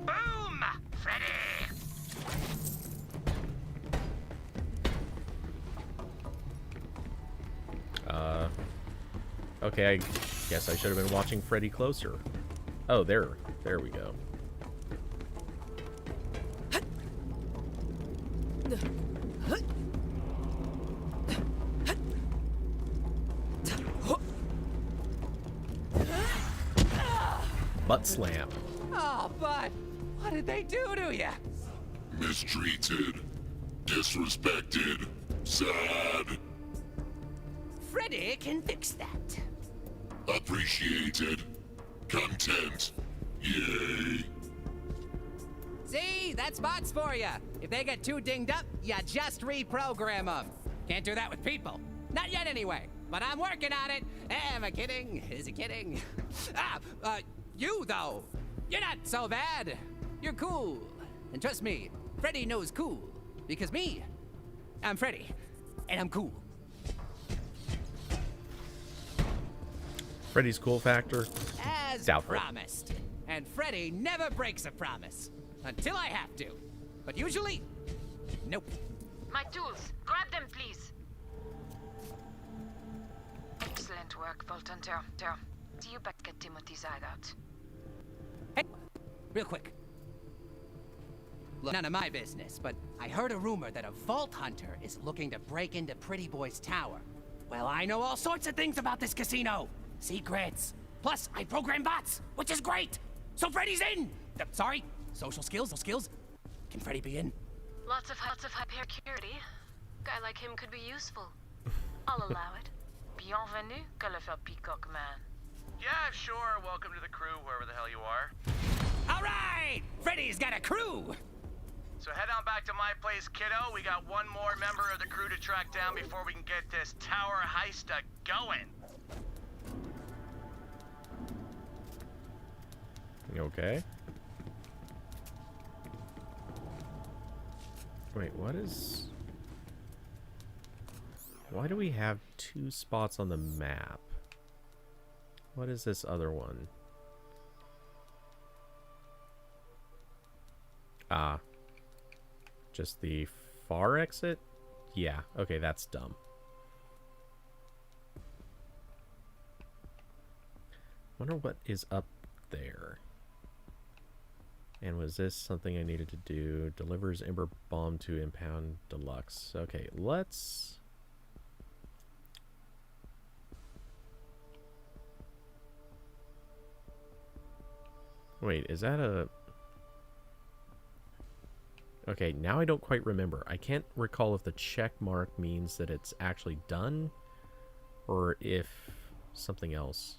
Boom! Freddy! Okay, I guess I should have been watching Freddy closer. Oh, there we go. Butt slam. Oh, bud, what did they do to you? Mistreated. Disrespected. Sad. Freddy can fix that. Appreciated. Content. Yay. See, that's bots for you. If they get too dinged up, you just reprogram them. Can't do that with people. Not yet, anyway. But I'm working on it. Am I kidding? Is he kidding? You, though. You're not so bad. You're cool. And trust me, Freddy knows cool. Because me, I'm Freddy. And I'm cool. Freddy's cool factor? As Doubtful. promised. And Freddy never breaks a promise. Until I have to. But usually, nope. My tools. Grab them, please. Excellent work, Vault Hunter. See you back at Timothy's hideout. Hey, real quick. Look, none of my business, but I heard a rumor that a Vault Hunter is looking to break into Pretty Boy's tower. Well, I know all sorts of things about this casino. Secrets. Plus, I program bots, which is great. So Freddy's in. Sorry, social skills. Can Freddy be in? Lots of high security. Guy like him could be useful. I'll allow it. Bienvenue, que le fait Peacock Man. Yeah, sure. Welcome to the crew, whoever the hell you are. All right, Freddy's got a crew. So head on back to my place, kiddo. We got one more member of the crew to track down before we can get this tower heist going. Okay. Wait, what is... Why do we have 2 spots on the map? What is this other one? Ah. Just the far exit? Yeah, okay, that's dumb. Wonder what is up there. And was this something I needed to do? Delivers Ember Bomb to Impound Deluxe. Okay, let's... Wait, is that a... Okay, now I don't quite remember. I can't recall if the check mark means that it's actually done or if something else.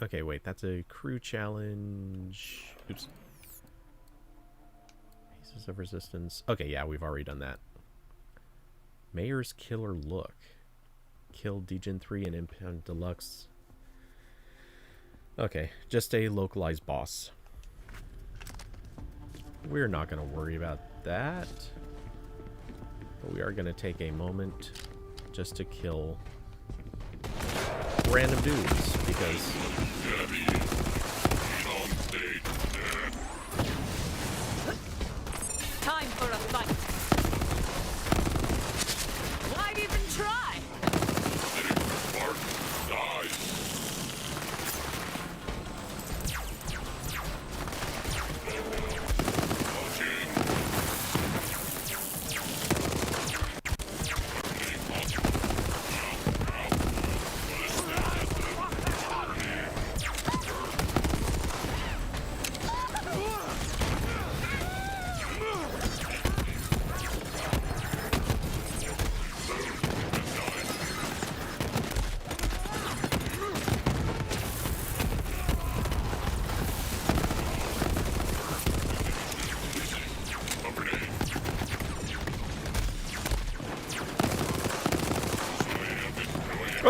Okay, wait, that's a crew challenge. Oops. Pieces of resistance. Okay, yeah, we've already done that. Mayor's Killer Look. Kill Degen 3 and Impound Deluxe. Okay, just a localized boss. We're not going to worry about that. But we are going to take a moment just to kill random dudes, because... Time for a fight. Why even try?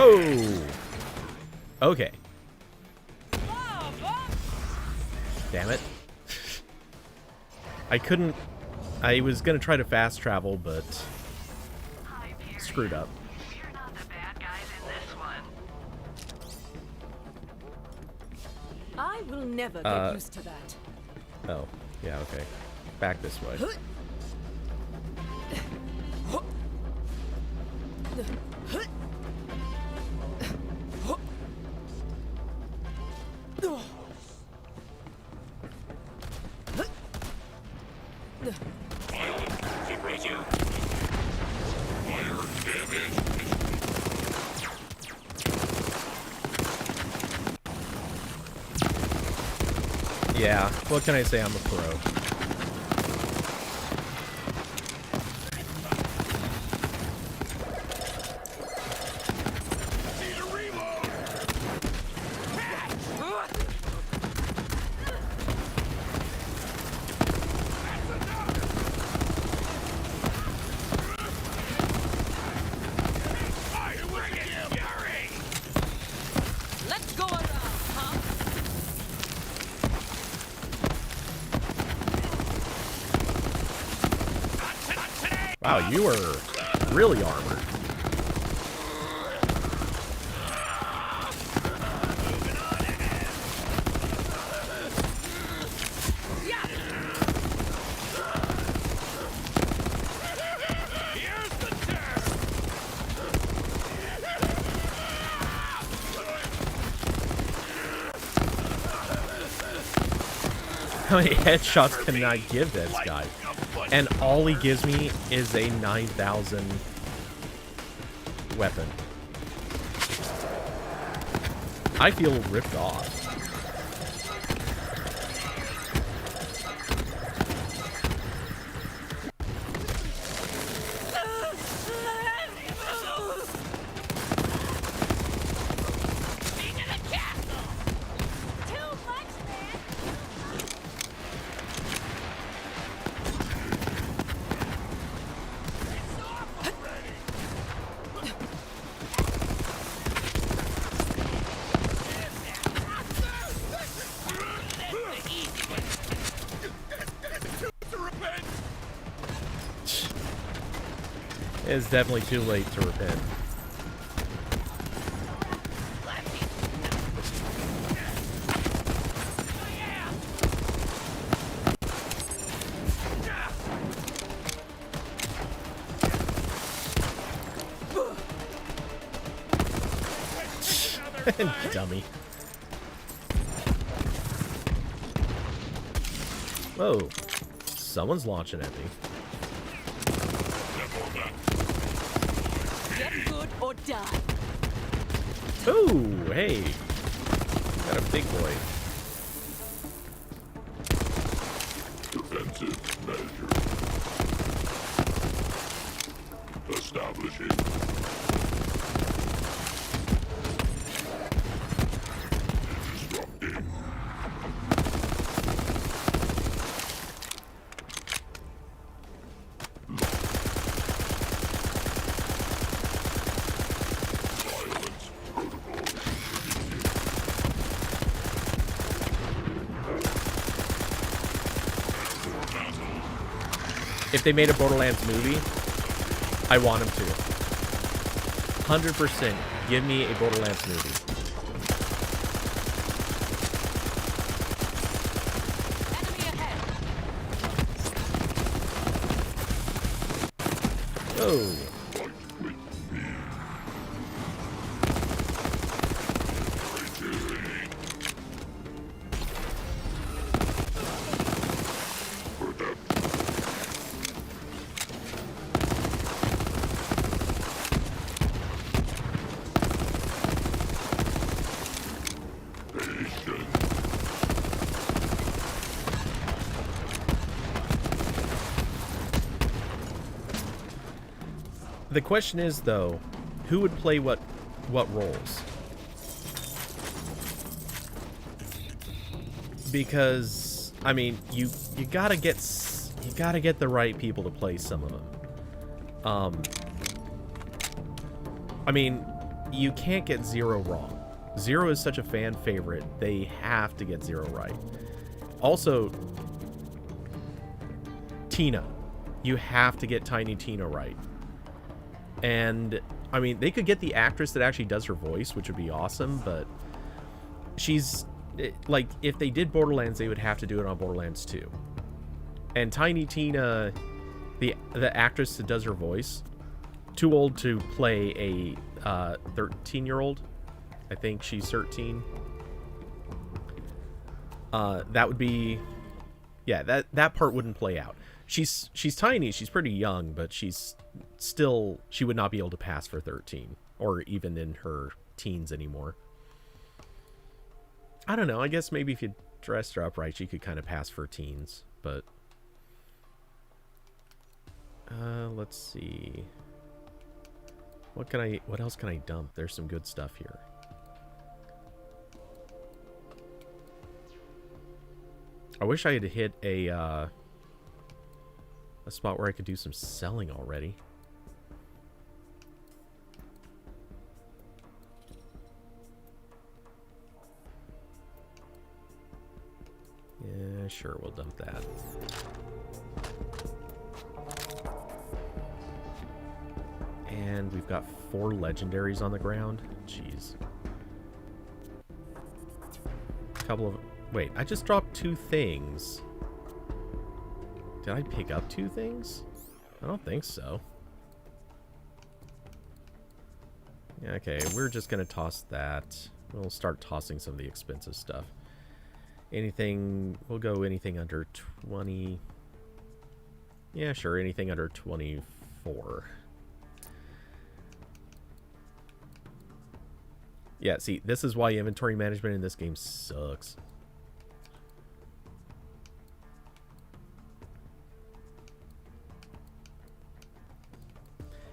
Oh! Okay. Damn it. I couldn't... I was gonna try to fast travel, but... screwed up. We're not the bad guys in this one. I will never get used to that. Oh, yeah, okay. Back this way. Yeah, what can I say? I'm a pro. Let's go around, huh? Wow, you are really armored. How many headshots can I give this guy? And all he gives me is a 9,000 weapon. I feel ripped off. It's definitely too late to repent. Dummy. Whoa. Someone's launching at me. Get good or die. Ooh, hey. Got a big boy. Defensive measure. Establishing. Disrupting. Silence protocol. If they made a Borderlands movie, I want them to. 100% give me a Borderlands movie. Enemy ahead. Oh. Fight with me. The question is, though, who would play what roles? Because I mean, you gotta get the right people to play some of them. I mean, you can't get Zero wrong. Zero is such a fan favorite; they have to get Zero right. Also, Tina, you have to get Tiny Tina right. And I mean, they could get the actress that actually does her voice, which would be awesome, but she's like, if they did Borderlands, they would have to do it on Borderlands 2. And Tiny Tina, the actress that does her voice, too old to play a 13-year-old. I think she's 13. That would be, yeah, that part wouldn't play out. She's tiny, she's pretty young, but she's still, she would not be able to pass for 13 or even in her teens anymore. I don't know, I guess maybe if you dressed her up right, she could kind of pass for teens, but let's see. What else can I dump? There's some good stuff here. I wish I had hit a spot where I could do some selling already. Sure, we'll dump that. And we've got 4 legendaries on the ground. Jeez. Couple of... Wait, I just dropped 2 things. Did I pick up 2 things? I don't think so. Yeah, okay, we're just gonna toss that. We'll start tossing some of the expensive stuff. Anything... We'll go anything under 20... Yeah, sure, anything under 24. Yeah, see, this is why inventory management in this game sucks.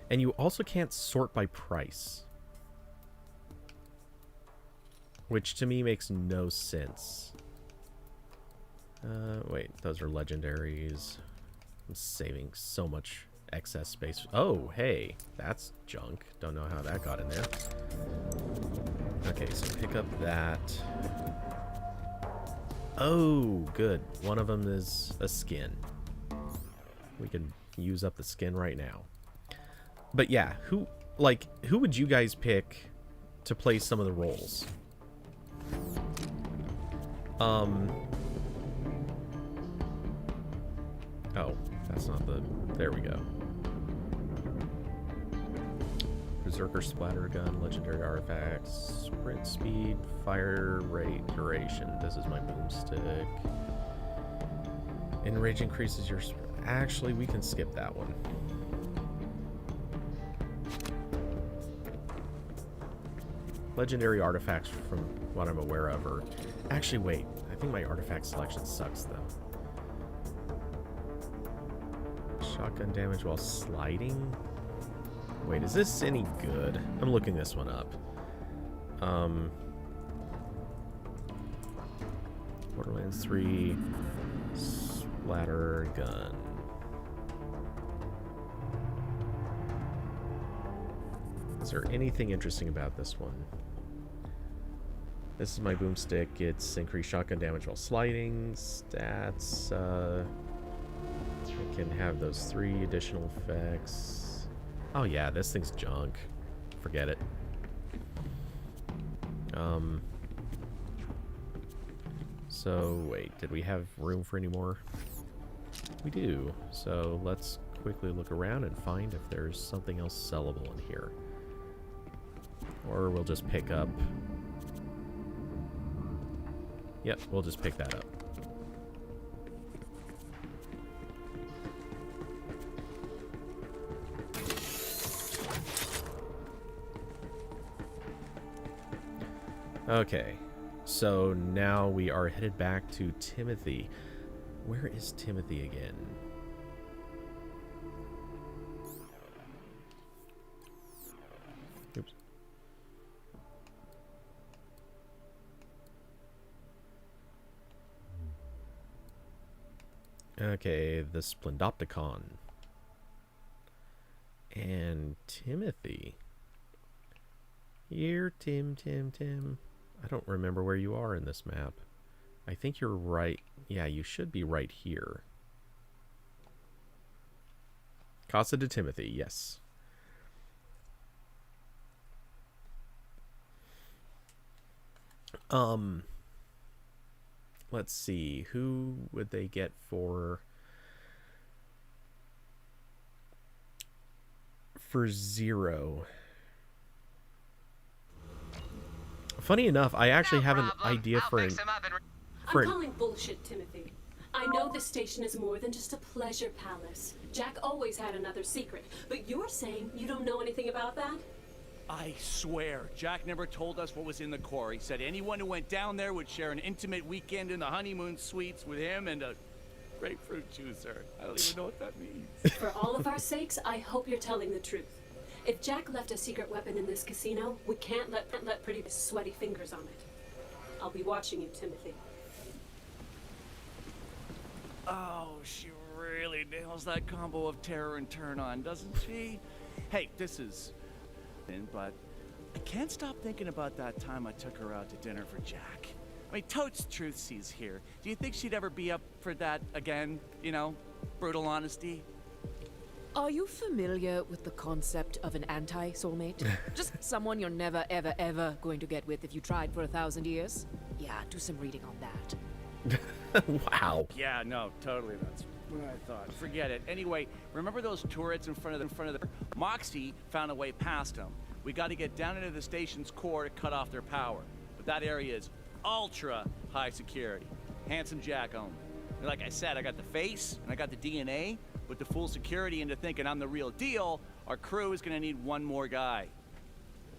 And you also can't sort by price. Which to me makes no sense. Wait, those are legendaries. I'm saving so much excess space. Oh, hey, that's junk. Don't know how that got in there. Okay, so pick up that. Oh, good. One of them is a skin. We can use up the skin right now. But yeah, who would you guys pick to play some of the roles? Oh, that's not the... There we go. Berserker Splatter Gun, Legendary Artifacts, Sprint Speed, Fire Rate, Duration. This is my boomstick. Enrage increases your... Actually, we can skip that one. Legendary artifacts, from what I'm aware of, are... Actually, wait. I think my artifact selection sucks, though. Shotgun damage while sliding? Wait, is this any good? I'm looking this one up. Borderlands 3 Splatter Gun. Is there anything interesting about this one? This is my boomstick. It's increased shotgun damage while sliding. Stats. I can have those 3 additional effects. Oh yeah, this thing's junk. Forget it. So wait, did we have room for any more? We do. So let's quickly look around and find if there's something else sellable in here. Or we'll just pick up... Yep, we'll just pick that up. Okay, so now we are headed back to Timothy. Where is Timothy again? Oops. Okay, the Splendopticon. And Timothy. Here, Tim. I don't remember where you are in this map. I think you're right. Yeah, you should be right here. Casa de Timothy, yes. Let's see. Who would they get for Zero? Funny enough, I actually have an idea for an... I'm calling bullshit, Timothy. I know this station is more than just a pleasure palace. Jack always had another secret, but you're saying you don't know anything about that? I swear, Jack never told us what was in the core. He said anyone who went down there would share an intimate weekend in the honeymoon suites with him and a grapefruit juicer. I don't even know what that means. For all of our sakes, I hope you're telling the truth. If Jack left a secret weapon in this casino, we can't let pretty sweaty fingers on it. I'll be watching you, Timothy. Oh, she really nails that combo of terror and turn on, doesn't she? Hey, this is... But I can't stop thinking about that time I took her out to dinner for Jack. I mean, totes truthsies here. Do you think she'd ever be up for that again? You know, brutal honesty? Are you familiar with the concept of an anti-soulmate? Just someone you're never, ever, ever going to get with if you tried for 1,000 years? Yeah, do some reading on that. Wow. Yeah, no, totally. That's what I thought. Forget it. Anyway, remember those turrets in front of the... Moxie found a way past them. We got to get down into the station's core to cut off their power. But that area is ultra high security. Handsome Jack only. And like I said, I got the face and I got the DNA, but to fool security into thinking I'm the real deal, our crew is going to need one more guy.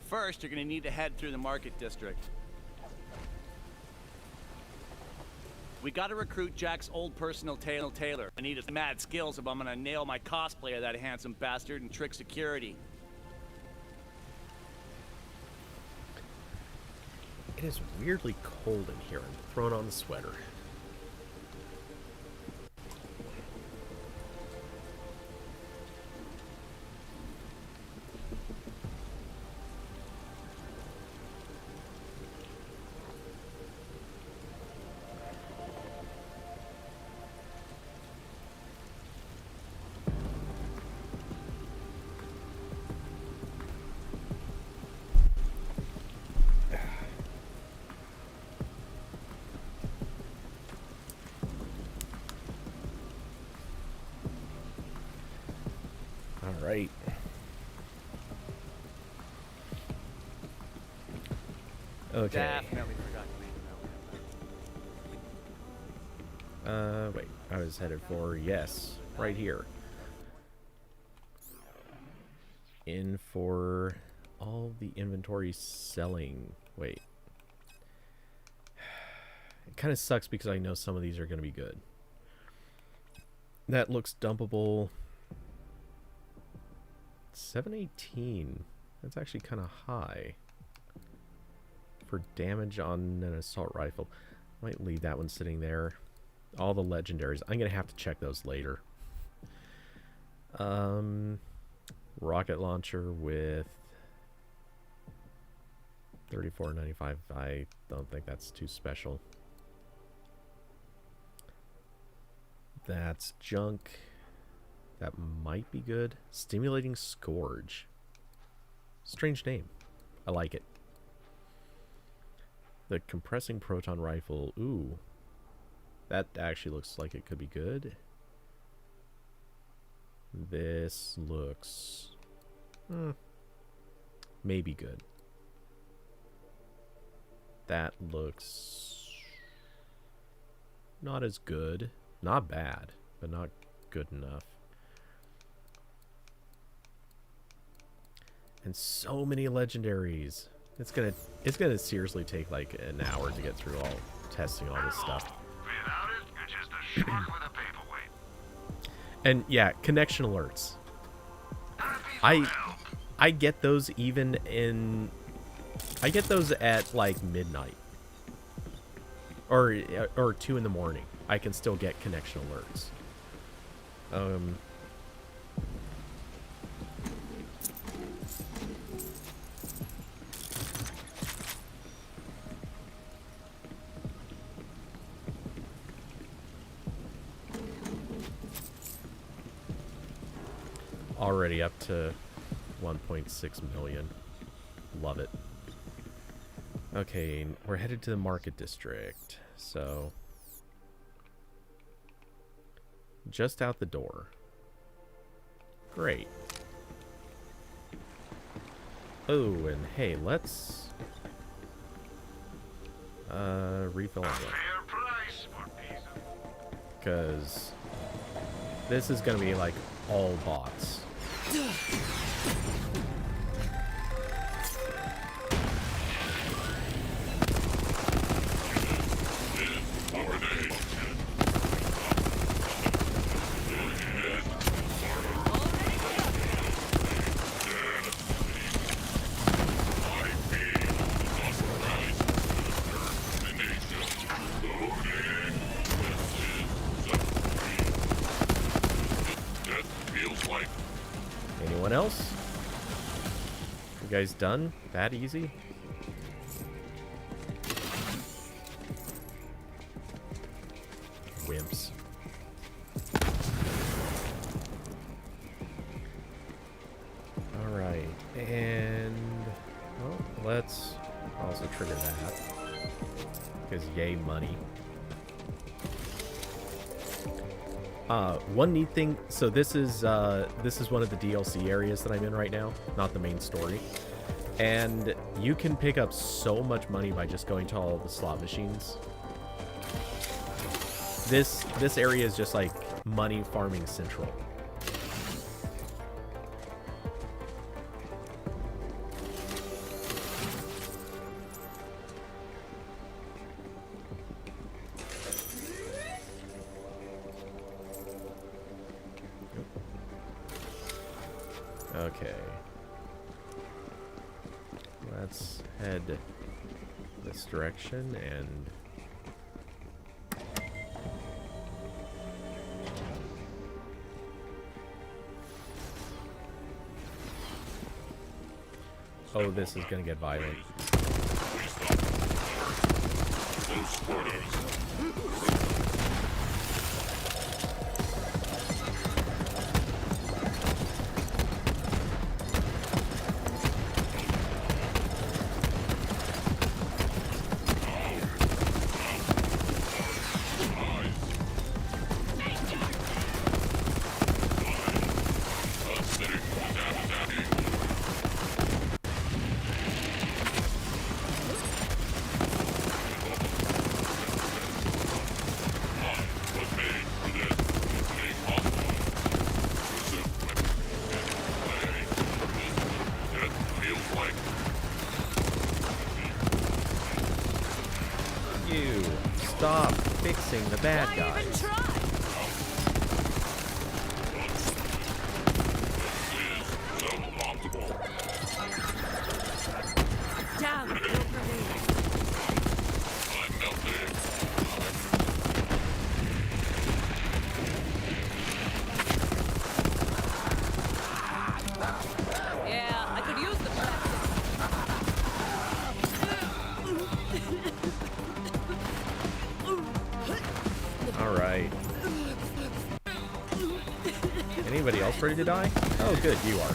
First, you're going to need to head through the market district. We got to recruit Jack's old personal tailor. I need his mad skills if I'm going to nail my cosplay of that handsome bastard and trick security. It is weirdly cold in here. I'm throwing on the sweater. Right. Okay. Definitely forgot to make a note. Wait. I was headed for, yes, right here. In for all the inventory selling. Wait. It kind of sucks because I know some of these are going to be good. That looks dumpable. 718. That's actually kind of high for damage on an assault rifle. Might leave that one sitting there. All the legendaries. I'm gonna have to check those later. Rocket launcher with 34.95. I don't think that's too special. That's junk. That might be good. Stimulating Scourge. Strange name. I like it. The Compressing Proton Rifle. Ooh. That actually looks like it could be good. This looks... maybe good. That looks... not as good. Not bad, but not good enough. And so many legendaries. It's gonna seriously take like an hour to get through all testing all this stuff. Without it, you're just a schmuck with a paperweight. And yeah, connection alerts. I get those even in... I get those at like midnight. Or 2 in the morning. I can still get connection alerts. Already up to 1.6 million. Love it. Okay, we're headed to the market district. So, just out the door. Great. Oh, and hey, let's refill on Fair price for piece of... because this is gonna be like all bots. Anyone else? You guys done? That easy? Wimps. Alright, and... well, let's also trigger that. Because yay, money. One neat thing, so this is one of the DLC areas that I'm in right now, not the main story. And you can pick up so much money by just going to all the slot machines. This area is just like money farming central. Okay. Let's head this direction and... oh, this is gonna get violent. You stop fixing the bad guys. Yeah, I could use the Alright. Anybody else ready to die? Oh, good, you are.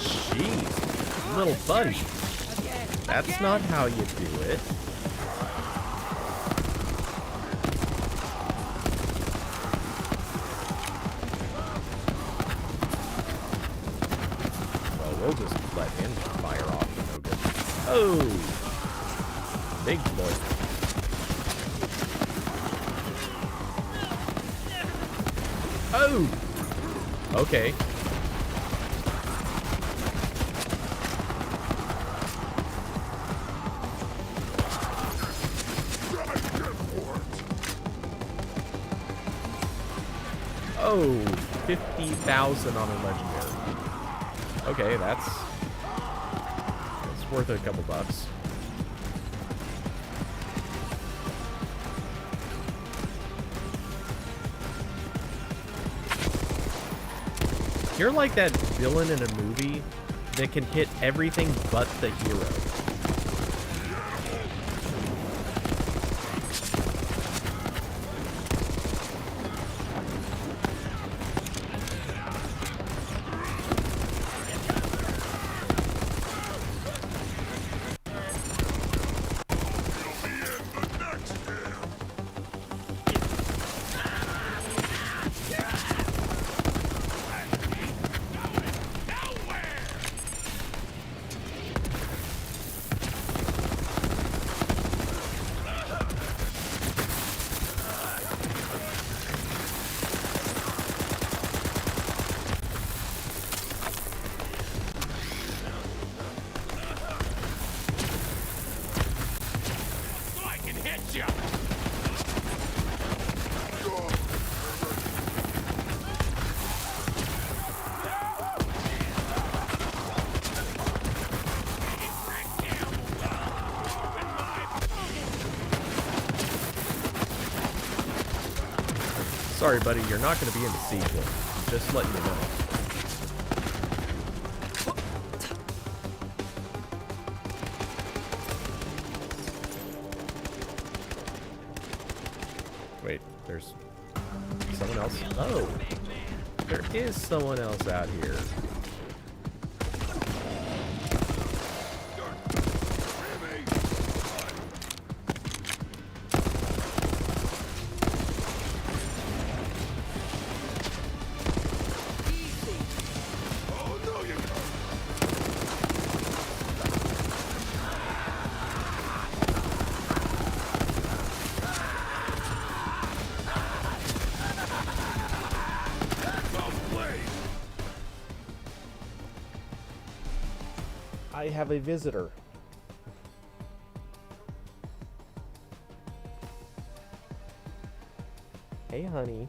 Jeez, little buddy. That's not how you do it. Well, we'll just let him fire off. No good. Oh! Big boy. Oh! Okay. Oh, 50,000 on a legendary. Okay, that's worth a couple bucks. You're like that villain in a movie that can hit everything but the hero. Sorry, buddy, you're not going to be in the sequel. Just letting you know. There's someone else. Oh, there is someone else out here. I have a visitor. Hey, honey.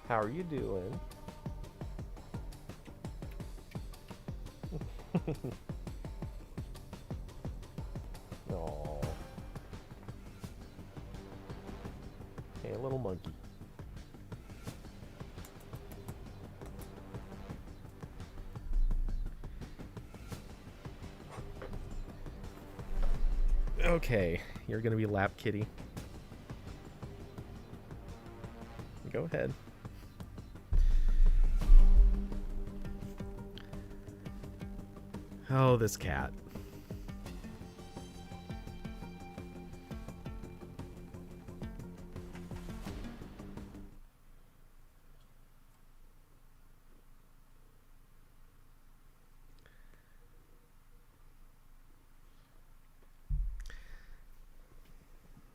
How are you doing? Aww. Hey, little monkey. Okay, you're gonna be lap kitty. Go ahead. Oh, this cat.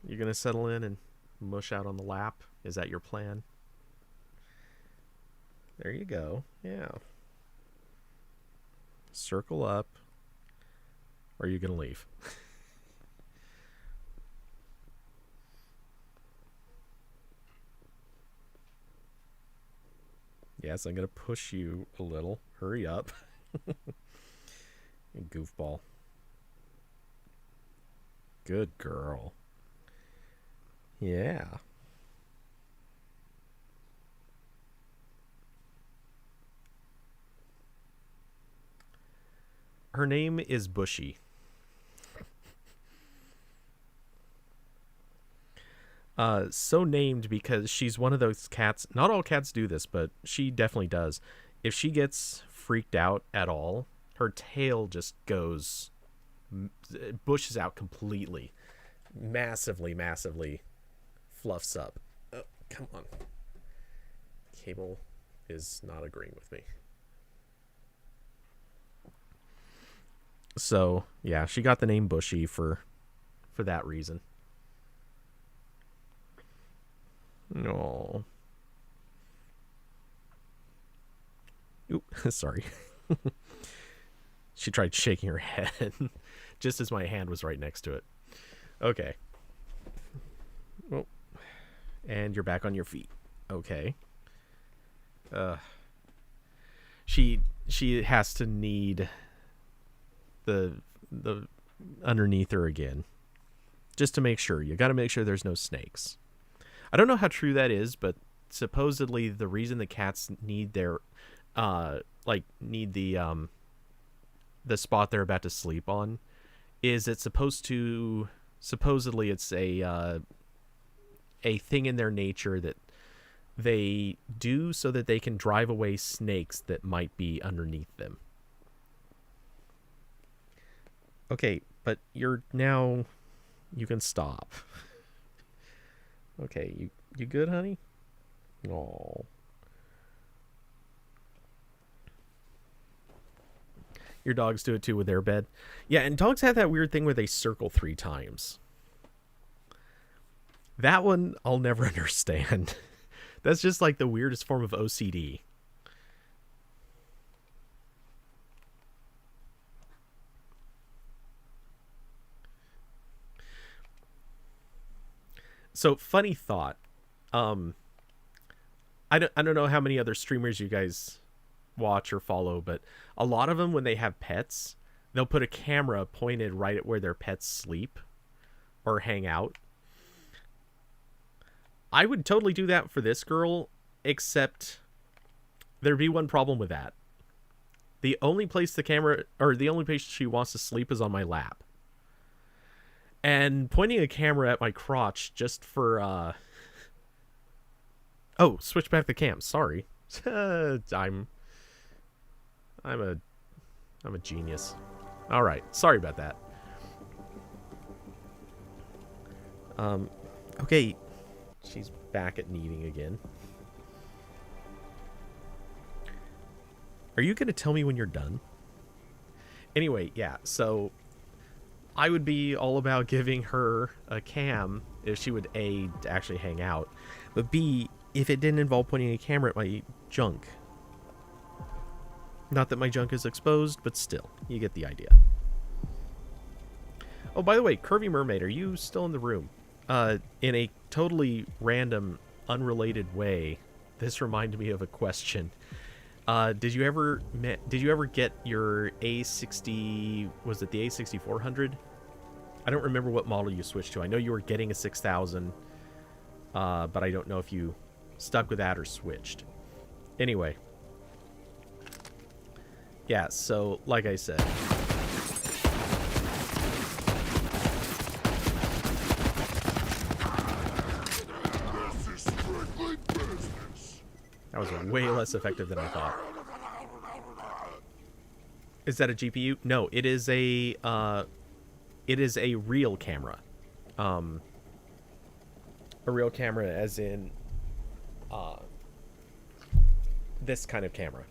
You're gonna settle in and mush out on the lap? Is that your plan? There you go. Yeah. Circle up. Or are you gonna leave? Yes, I'm gonna push you a little. Hurry up. You goofball. Good girl. Yeah. Her name is Bushy. So named because she's one of those cats. Not all cats do this, but she definitely does. If she gets freaked out at all, her tail just goes, bushes out completely. Massively fluffs up. Oh, come on. Cable is not agreeing with me. So, yeah, she got the name Bushy for that reason. No. Oop, sorry. She tried shaking her head just as my hand was right next to it. Okay. Well, and you're back on your feet. Okay. She has to need the underneath her again, just to make sure. You got to make sure there's no snakes. I don't know how true that is, but supposedly the reason the cats need their need the spot they're about to sleep on is it's supposedly it's a thing in their nature that they do so that they can drive away snakes that might be underneath them. Okay, but you can stop. Okay, you good, honey? Aww. Your dogs do it too with their bed. Yeah, and dogs have that weird thing where they circle 3 times. That one I'll never understand. That's just like the weirdest form of OCD. So, funny thought. I don't know how many other streamers you guys watch or follow, but a lot of them, when they have pets, they'll put a camera pointed right at where their pets sleep or hang out. I would totally do that for this girl, except there'd be one problem with that. The only place she wants to sleep is on my lap. and pointing a camera at my crotch just for oh, switch back the cam. Sorry. I'm a genius. All right, sorry about that. Okay, she's back at kneading again. Are you gonna tell me when you're done? Anyway, yeah, so I would be all about giving her a cam if she would A, actually hang out, but B, if it didn't involve pointing a camera at my junk. Not that my junk is exposed, but still, you get the idea. Oh, by the way, Curvy Mermaid, are you still in the room? In a totally random, unrelated way, this reminded me of a question. Did you ever get your A60? Was it the A6400? I don't remember what model you switched to. I know you were getting a 6000, but I don't know if you stuck with that or switched. Anyway, yeah. So, like I said. That was way less effective than I thought. Is that a GPU? No, it is a real camera. A real camera as in this kind of camera.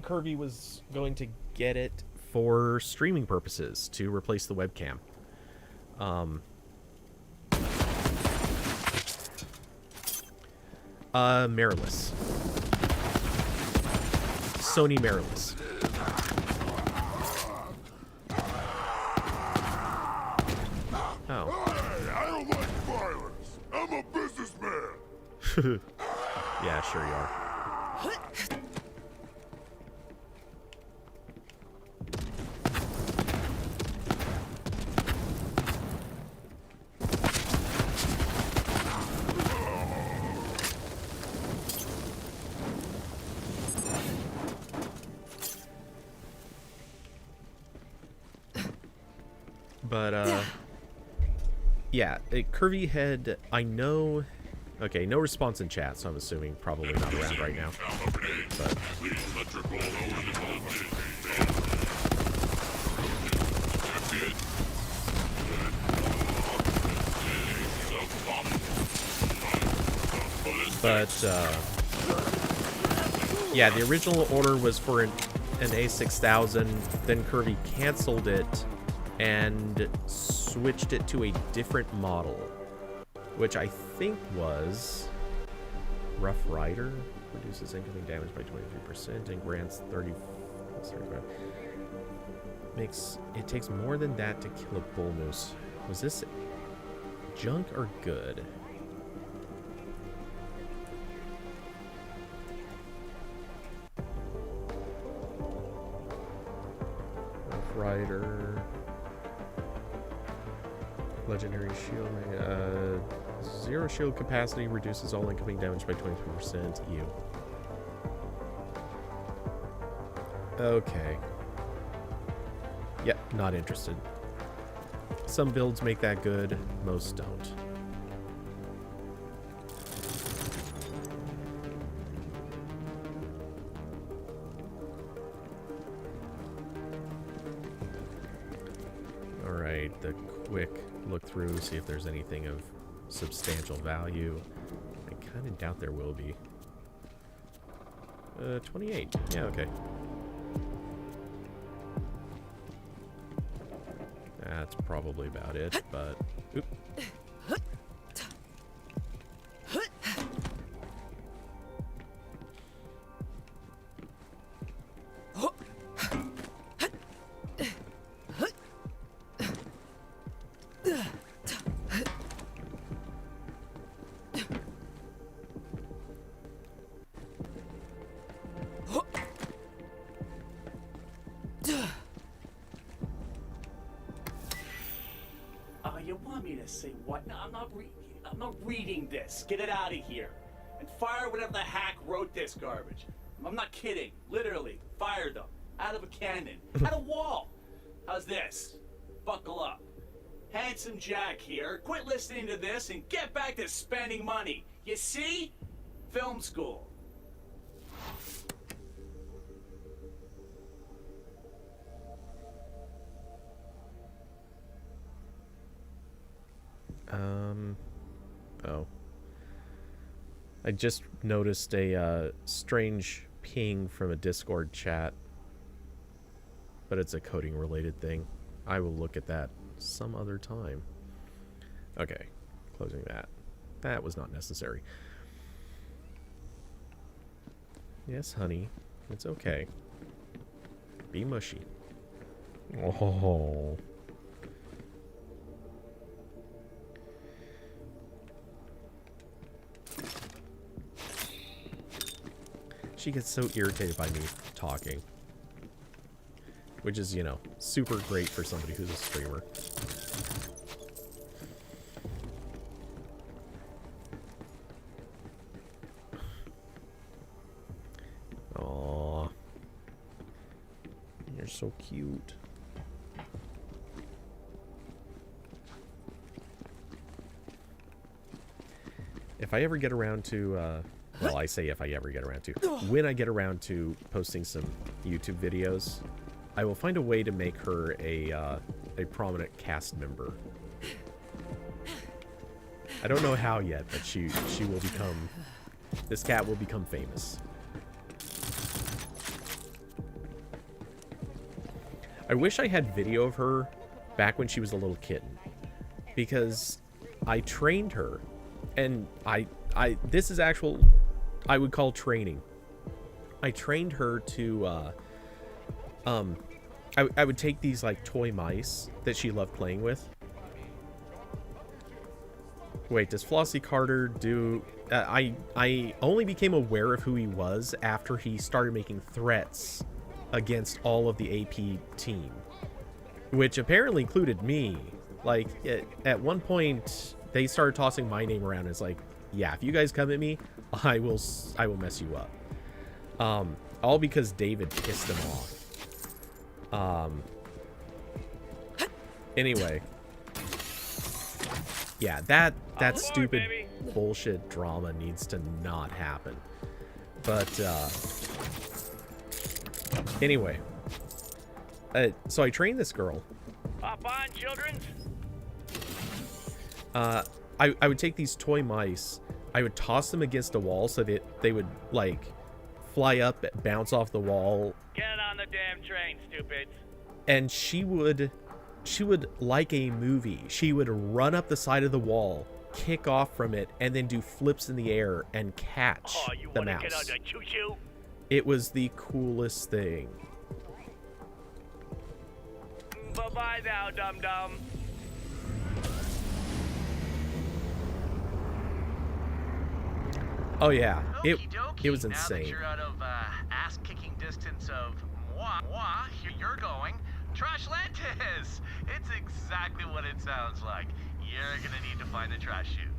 Curvy was going to get it for streaming purposes to replace the webcam. Mirrorless. Sony mirrorless. Oh. Hey, I don't like violence. I'm a businessman. Yeah, sure you are. But, yeah, Curvy Head, I know... Okay, no response in chat, so I'm assuming probably not around right now. But... yeah, the original order was for an A6000, then Curvy canceled it and switched it to a different model, which I think was Rough Rider. Reduces incoming damage by 23% and grants 35. It takes more than that to kill a bull moose. Was this junk or good? Rough Rider. Legendary shield. Zero shield capacity reduces all incoming damage by 23%. Ew. Okay. Yep, not interested. Some builds make that good, most don't. Alright, the quick look through, see if there's anything of substantial value. I kind of doubt there will be. 28. Yeah, okay. That's probably about it, but... Oop. You want me to say what? No, I'm not reading this. Get it out of here. And fire whatever the hack wrote this garbage. I'm not kidding. Literally. Fire them. Out of a cannon. At a wall. How's this? buckle up. Handsome Jack here. Quit listening to this and get back to spending money. You see? Film school. Oh. I just noticed a strange ping from a Discord chat, but it's a coding related thing. I will look at that some other time. Okay, closing that. That was not necessary. Yes, honey, it's okay. Be mushy. Oh. She gets so irritated by me talking. Which is, you know, super great for somebody who's a streamer. Aww. You're so cute. If I ever get around to, well, I say if I ever get around to, when I get around to posting some YouTube videos, I will find a way to make her a prominent cast member. I don't know how yet, but she will become, this cat will become famous. I wish I had video of her back when she was a little kitten, because I trained her, and this is actual, I would call training. I trained her to, I would take these like toy mice that she loved playing with. Wait, does Flossie Carter do, I only became aware of who he was after he started making threats against all of the AP team, which apparently included me. Like, at one point, they started tossing my name around. It's like, yeah, if you guys come at me, I will mess you up. All because David pissed them off. Anyway. Yeah, that stupid bullshit drama needs to not happen. But, anyway. So I trained this girl. Hop on, children. I would take these toy mice, I would toss them against a wall so that they would, like, fly up, bounce off the wall. Get on the damn train, stupids. And she would, like a movie, she would run up the side of the wall, kick off from it, and then do flips in the air and catch the mouse. Get on the choo-choo? It was the coolest thing. Bye-bye now, dum-dum. Oh yeah, it was Now that insane. you're out of ass-kicking distance of moi, here you're going. Trashlantis! It's exactly what it sounds like. You're gonna need to find the trash chute.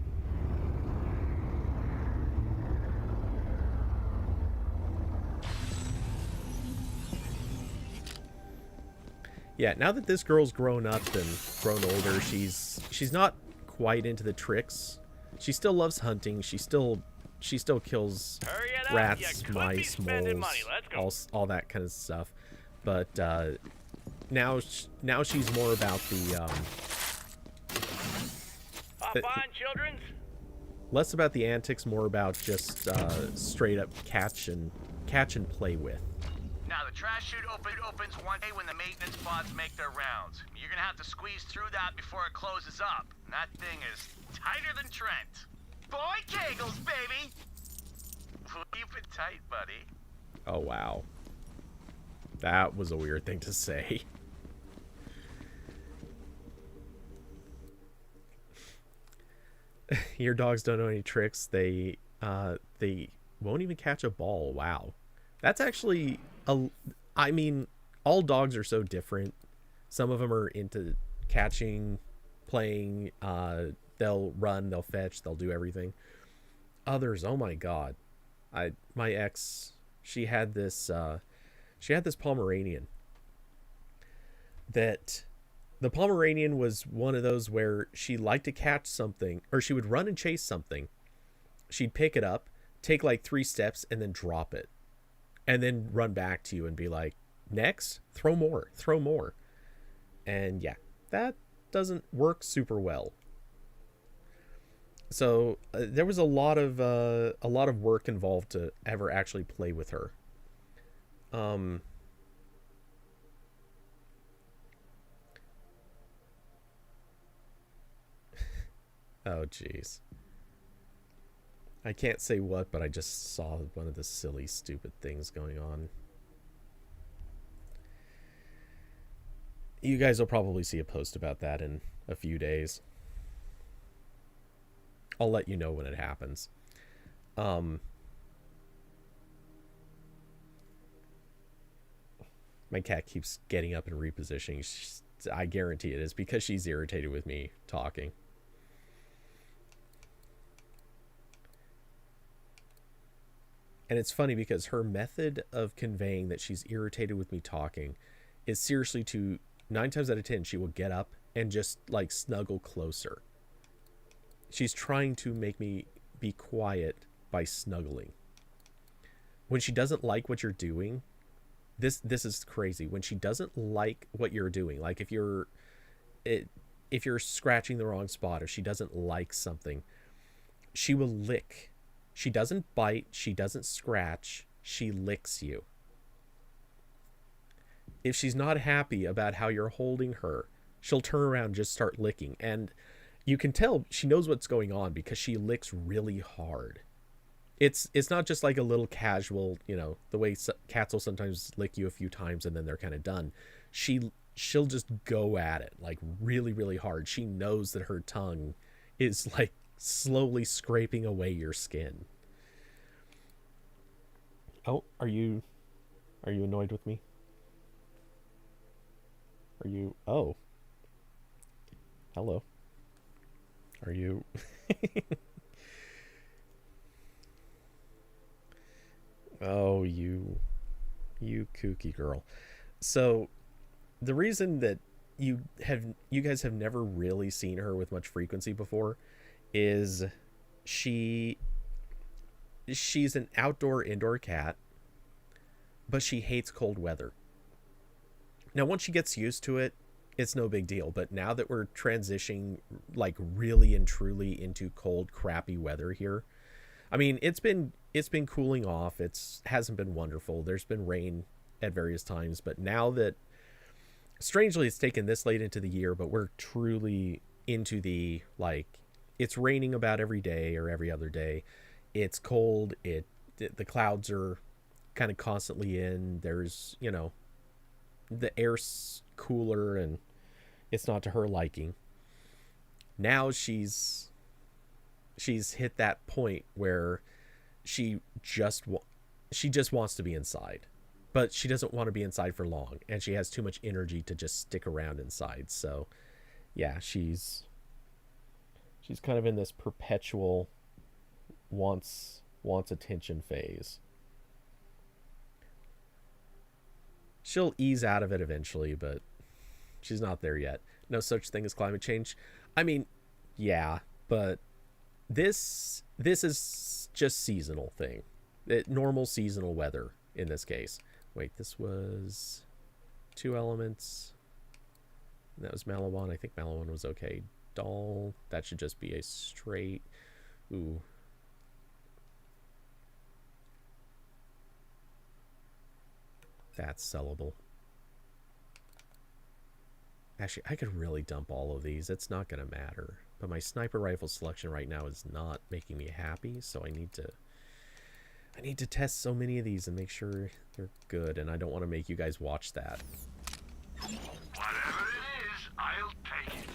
Yeah, now that this girl's grown up and grown older, she's not quite into the tricks. She still loves hunting. She still kills rats, mice, moles, all that kind of stuff. But now she's more about the Hop on, children. less about the antics, more about just straight up catch and play with. Now, the trash chute opens one day when the maintenance pods make their rounds. You're gonna have to squeeze through that before it closes up. And that thing is tighter than Trent. Boy Kegels, baby! Keep it tight, buddy. Oh, wow. That was a weird thing to say. Your dogs don't know any tricks. They won't even catch a ball. Wow. That's actually I mean, all dogs are so different. Some of them are into catching, playing, they'll run, they'll fetch, they'll do everything. Others, oh my god. My ex, she had this Pomeranian that The Pomeranian was one of those where she liked to catch something, or she would run and chase something. She'd pick it up, take like 3 steps, and then drop it. And then run back to you and be like, next, throw more, throw more. And yeah, that doesn't work super well. So there was a lot of work involved to ever actually play with her. Oh jeez. I can't say what, but I just saw one of the silly, stupid things going on. You guys will probably see a post about that in a few days. I'll let you know when it happens. My cat keeps getting up and repositioning. I guarantee it is because she's irritated with me talking. And it's funny because her method of conveying that she's irritated with me talking is seriously to 9 times out of 10, she will get up and just like snuggle closer. She's trying to make me be quiet by snuggling. When she doesn't like what you're doing, this is crazy. When she doesn't like what you're doing, like if you're scratching the wrong spot, or she doesn't like something, she will lick. She doesn't bite, she doesn't scratch, she licks you. If she's not happy about how you're holding her, she'll turn around and just start licking. And you can tell she knows what's going on because she licks really hard. It's not just like a little casual, you know, the way cats will sometimes lick you a few times and then they're kind of done. She'll just go at it like really, really hard. She knows that her tongue is like slowly scraping away your skin. Oh, are you annoyed with me? Are you? Oh. Hello. Are you? Oh, you kooky girl. So the reason that you guys have never really seen her with much frequency before is she's an indoor cat, but she hates cold weather. Now, once she gets used to it, it's no big deal. But now that we're transitioning like really and truly into cold, crappy weather here, I mean, it's been cooling off. Hasn't been wonderful. There's been rain at various times, but now that, strangely, it's taken this late into the year, but we're truly into the, like, it's raining about every day or every other day. It's cold. The clouds are kind of constantly in. There's, you know, the air's cooler and it's not to her liking. Now she's hit that point where she just wants to be inside, but she doesn't want to be inside for long, and she has too much energy to just stick around inside. So yeah, she's kind of in this perpetual wants attention phase. She'll ease out of it eventually, but she's not there yet. No such thing as climate change. I mean, yeah, but this is just seasonal thing. Normal seasonal weather in this case. Wait, this was 2 elements. That was Malawan. I think Malawan was okay. Doll, that should just be a straight. Ooh. That's sellable. Actually, I could really dump all of these. It's not going to matter. But my sniper rifle selection right now is not making me happy, so I need to test so many of these and make sure they're good, and I don't want to make you guys watch that. Whatever it is, I'll take it.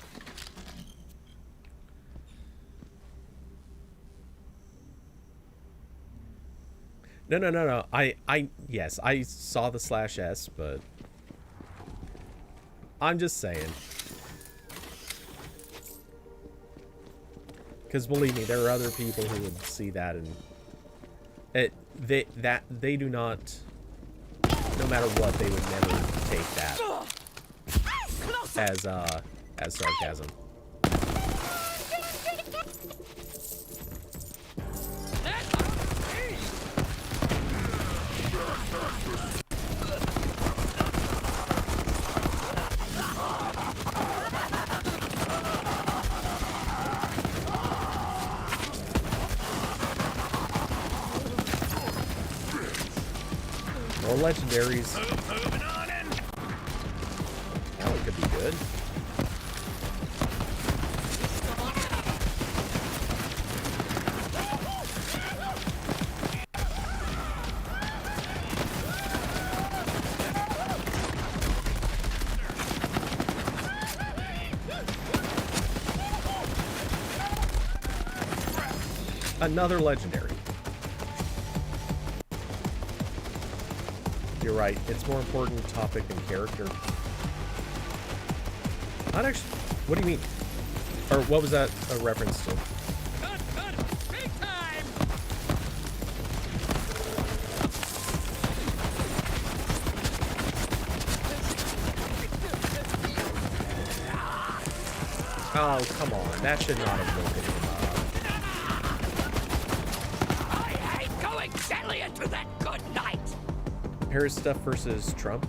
No. Yes, I saw the /S, but I'm just saying. Because believe me, there are other people who would see that and they do not. No matter what, they would never take that. as sarcasm. More legendaries. That one could be good. Another legendary. You're right. It's more important topic than character. Not actually. What do you mean? Or what was that a reference to? Big time! Oh, come on. That should not have woken him up. I hate going gently into that good night! Harris stuff versus Trump.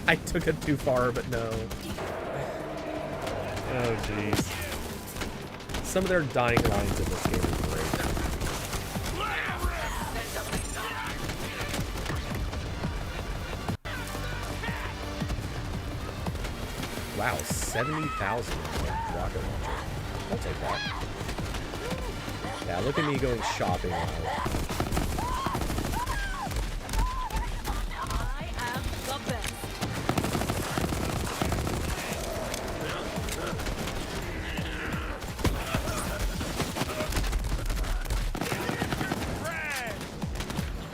I took it too far, but no. Oh, jeez. Some of their dying lines in this game are great. Wow, 70,000 rocket launcher. I'll take that. Yeah, look at me going shopping now. I am the best.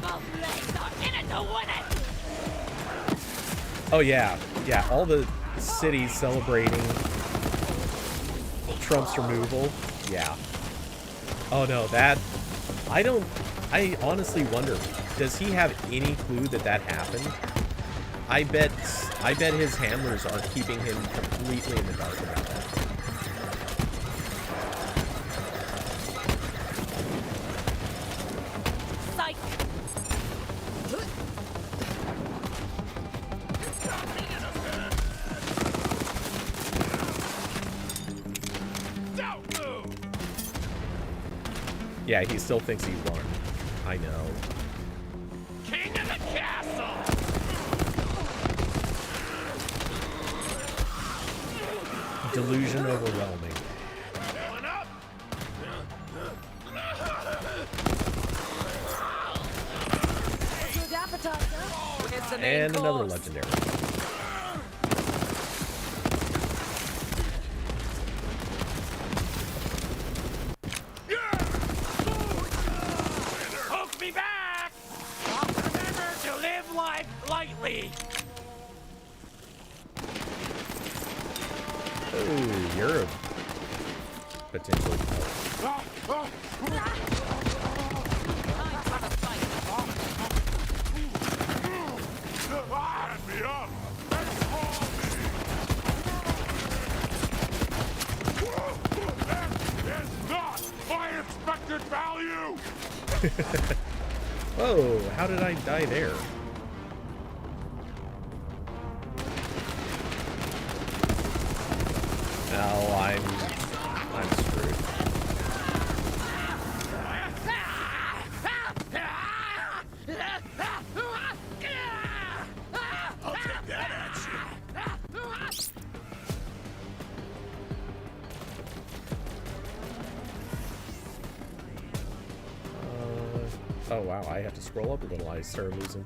Both legs are in it to win it. Oh yeah, yeah, all the cities celebrating Trump's removal. Yeah. Oh no, that... I honestly wonder, does he have any clue that that happened? I bet his handlers are keeping him completely in the dark about that. Psych. Yeah, he still thinks he won. I know. King of the castle! Delusion overwhelming. Good appetizer. It's the main And another course. legendary. Poke me back! Remember to live life lightly. Oh, you're a potentially... Let me up! That is not my expected value! Whoa, how did I die there? No, I'm screwed. I'll take that action. Oh wow, I have to scroll up a little. I started losing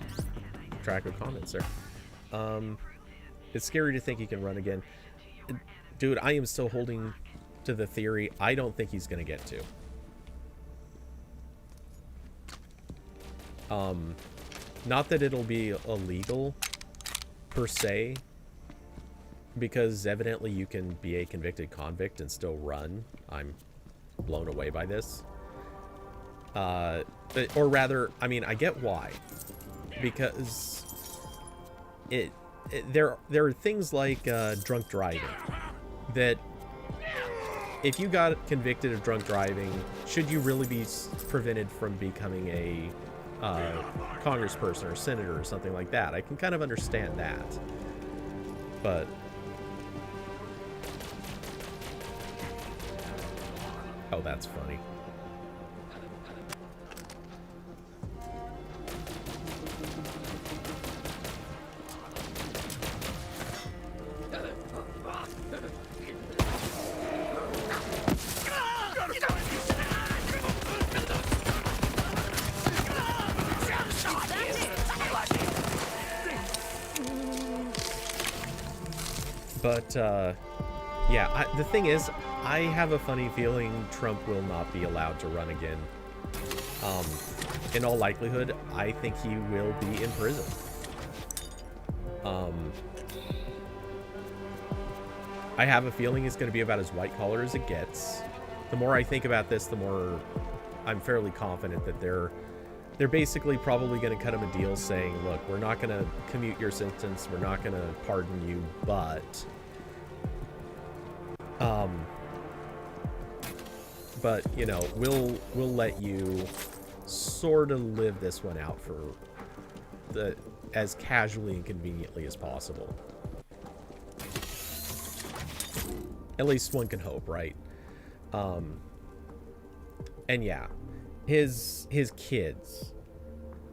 track of comments there. It's scary to think he can run again. Dude, I am still holding to the theory. I don't think he's gonna get to. Not that it'll be illegal per se, because evidently you can be a convicted convict and still run. I'm blown away by this. Or rather, I mean, I get why. Because there are things like drunk driving that if you got convicted of drunk driving, should you really be prevented from becoming a congressperson or senator or something like that? I can kind of understand that. But oh, that's funny. But, yeah, the thing is, I have a funny feeling Trump will not be allowed to run again. In all likelihood, I think he will be in prison. I have a feeling it's going to be about as white collar as it gets. The more I think about this, the more I'm fairly confident that they're basically probably going to cut him a deal saying, look, we're not going to commute your sentence, we're not going to pardon you, but you know, we'll let you sort of live this one out for as casually and conveniently as possible. At least one can hope, right? And yeah, his kids.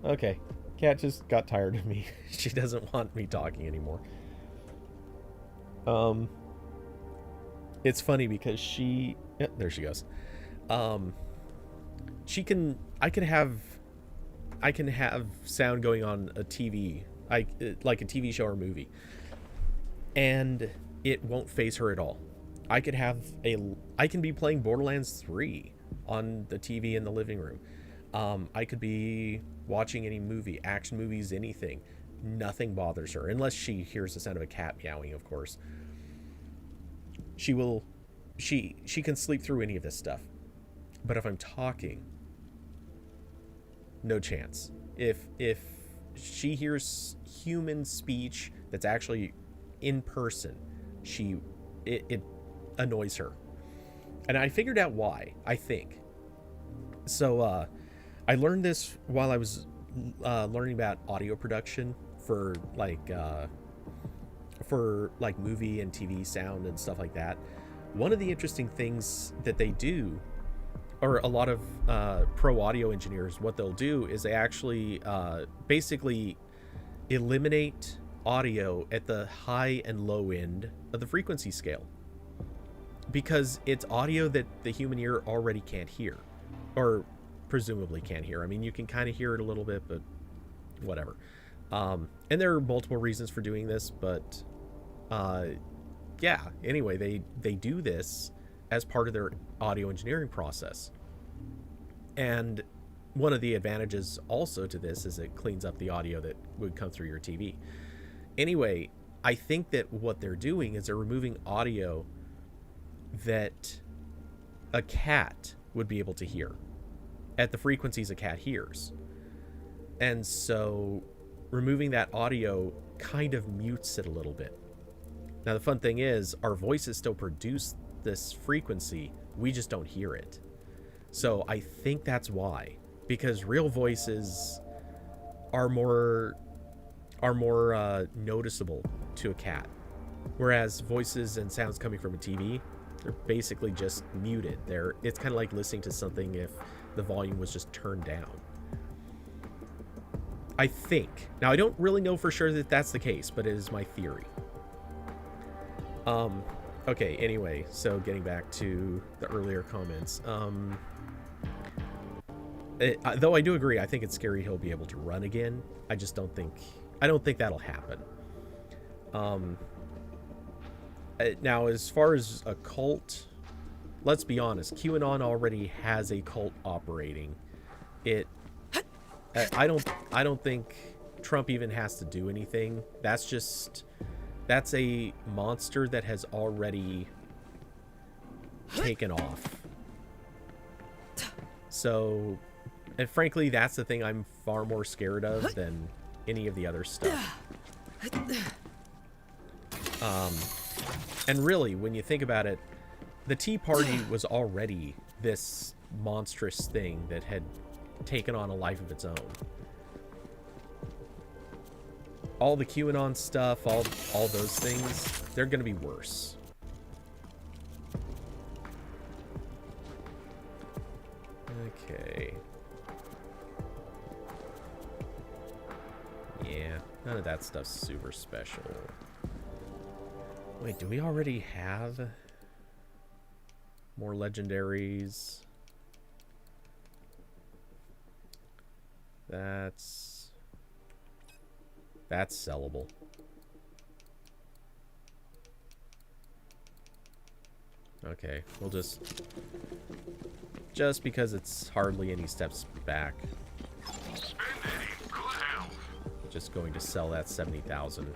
Okay, Cat just got tired of me. She doesn't want me talking anymore. It's funny because she, there she goes. I can have sound going on a TV, like a TV show or movie, and it won't faze her at all. I can be playing Borderlands 3 on the TV in the living room. I could be watching any movie, action movies, anything. Nothing bothers her, unless she hears the sound of a cat meowing, of course. She can sleep through any of this stuff. But if I'm talking, no chance. If she hears human speech that's actually in person, it annoys her. And I figured out why, I think. So I learned this while I was learning about audio production for movie and TV sound and stuff like that. One of the interesting things that they do, or a lot of pro audio engineers, what they'll do is they actually basically eliminate audio at the high and low end of the frequency scale, because it's audio that the human ear already can't hear, or presumably can't hear. I mean, you can kind of hear it a little bit, but whatever. And there are multiple reasons for doing this, but yeah, anyway, they do this as part of their audio engineering process. And one of the advantages also to this is it cleans up the audio that would come through your TV. Anyway, I think that what they're doing is they're removing audio that a cat would be able to hear at the frequencies a cat hears. And so removing that audio kind of mutes it a little bit. Now, the fun thing is, our voices still produce this frequency, we just don't hear it. So I think that's why, because real voices are more noticeable to a cat, whereas voices and sounds coming from a TV, they're basically just muted. It's kind of like listening to something if the volume was just turned down. I think. Now, I don't really know for sure that that's the case, but it is my theory. Okay, anyway, so getting back to the earlier comments. Though I do agree, I think it's scary he'll be able to run again. I don't think that'll happen. Now, as far as a cult, let's be honest, QAnon already has a cult operating. I don't think Trump even has to do anything. That's That's a monster that has already taken off. So, and frankly, that's the thing I'm far more scared of than any of the other stuff. And really, when you think about it, the Tea Party was already this monstrous thing that had taken on a life of its own. All the QAnon stuff, all those things, they're going to be worse. Okay. Yeah, none of that stuff's super special. Wait, do we already have more legendaries? That's sellable. Okay, we'll just because it's hardly any steps back. Just going to sell that 70,000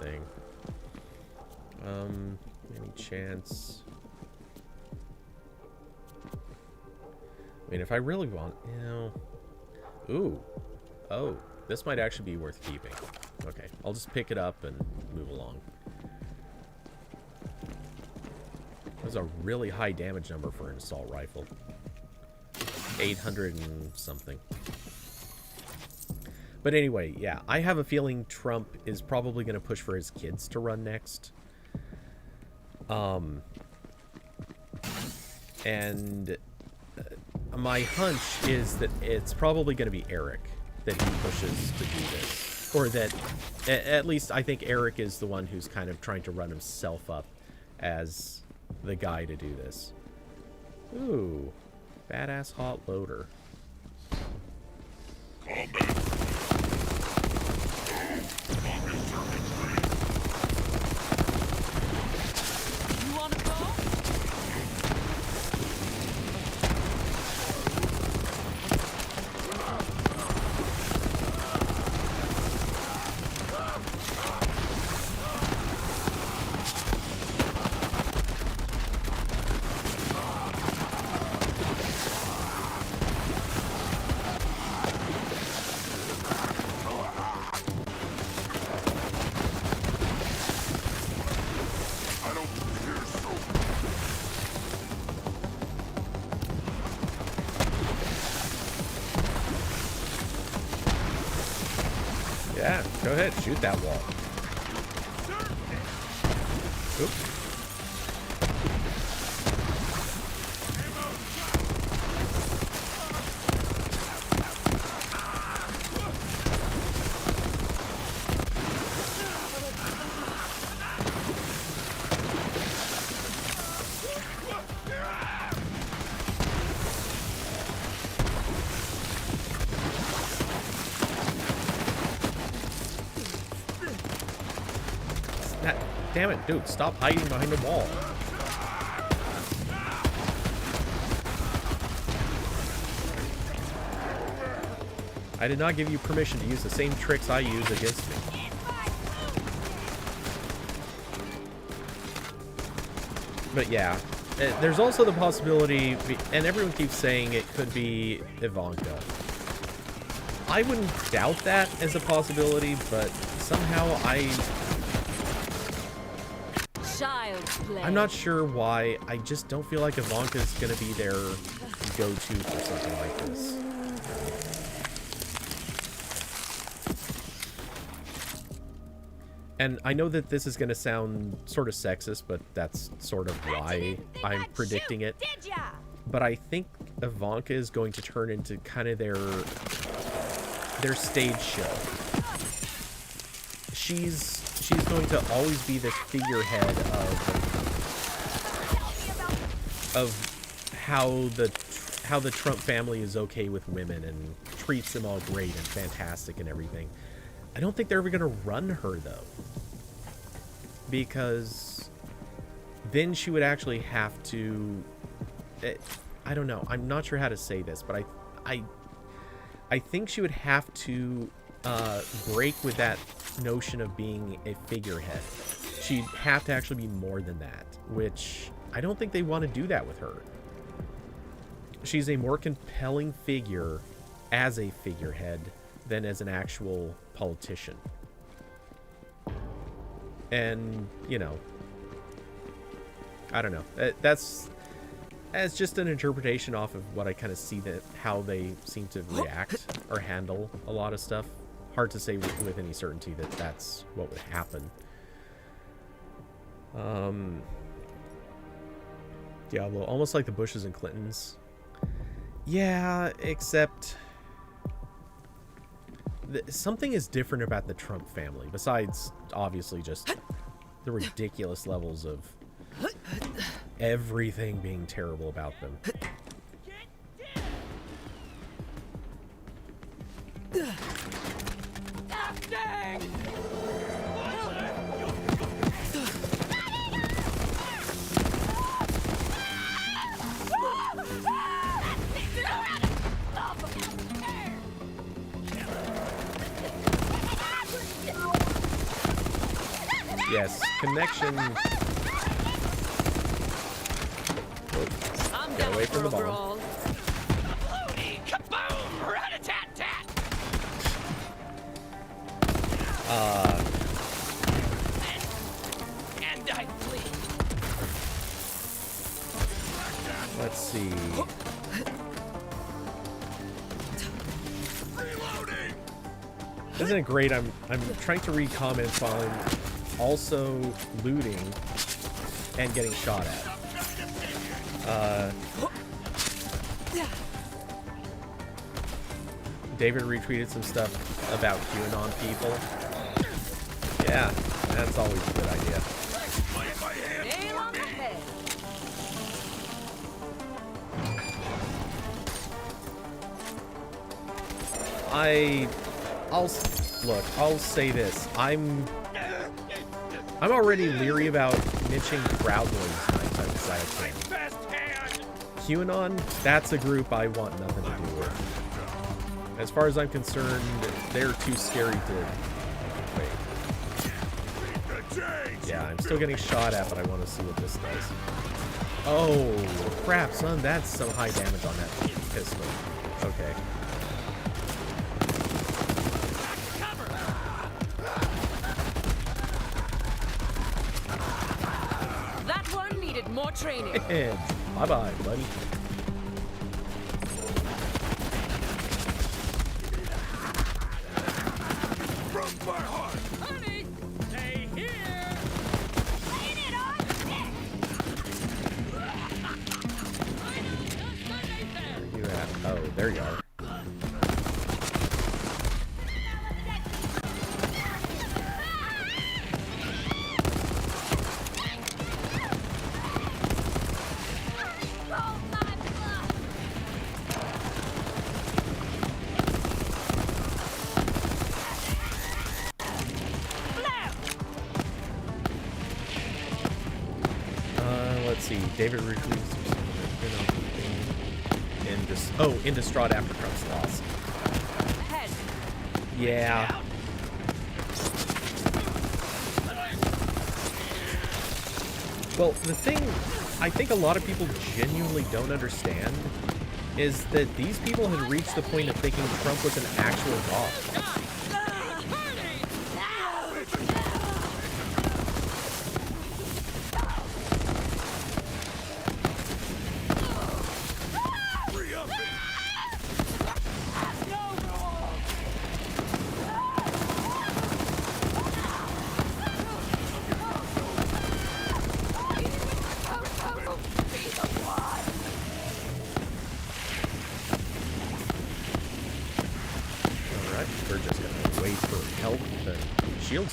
thing. Any chance? I mean, if I really want, you know. Ooh. Oh, this might actually be worth keeping. Okay, I'll just pick it up and move along. That was a really high damage number for an assault rifle. 800 and something. But anyway, yeah, I have a feeling Trump is probably going to push for his kids to run next. And my hunch is that it's probably going to be Eric that he pushes to do this. Or that, at least I think Eric is the one who's kind of trying to run himself up as the guy to do this. Ooh, badass hot loader. Yeah, go ahead, shoot that wall. Oops. Damn it, dude, stop hiding behind the wall. I did not give you permission to use the same tricks I use against me. But yeah, there's also the possibility, and everyone keeps saying it could be Ivanka. I wouldn't doubt that as a possibility, but somehow I'm not sure why. I just don't feel like Ivanka's gonna be their go-to for something like this. And I know that this is gonna sound sort of sexist, but that's sort of why I'm predicting it. But I think Ivanka is going to turn into kind of their stage show. She's going to always be this figurehead of how the Trump family is okay with women and treats them all great and fantastic and everything. I don't think they're ever going to run her though, because then she would actually have to. I don't know. I'm not sure how to say this, but I think she would have to break with that notion of being a figurehead. She'd have to actually be more than that, which I don't think they want to do that with her. She's a more compelling figure as a figurehead than as an actual politician. And, you know, I don't know. That's just an interpretation off of what I kind of see, that how they seem to react or handle a lot of stuff. Hard to say with any certainty that that's what would happen. Diablo, almost like the Bushes and Clintons. Yeah, except something is different about the Trump family, besides obviously just the ridiculous levels of everything being terrible about them. Yes, connection. Get away from the bomb. And I flee. Let's see. Isn't it great? I'm trying to read comments on also looting and getting shot at. David retweeted some stuff about QAnon people. Yeah, that's always a good idea. I'll say this. I'm already leery about niching Proud Boys 9 times out of 10. QAnon, that's a group I want nothing to do with. As far as I'm concerned, they're too scary to... Wait. Yeah, I'm still getting shot at, but I want to see what this does. Oh, crap, son, that's some high damage on that pistol. Okay. That one needed more training. Bye-bye, buddy. There you are. Let's see. David retweets in distraught after Trump's loss. Yeah. Well, the thing I think a lot of people genuinely don't understand is that these people had reached the point of thinking Trump was an actual god.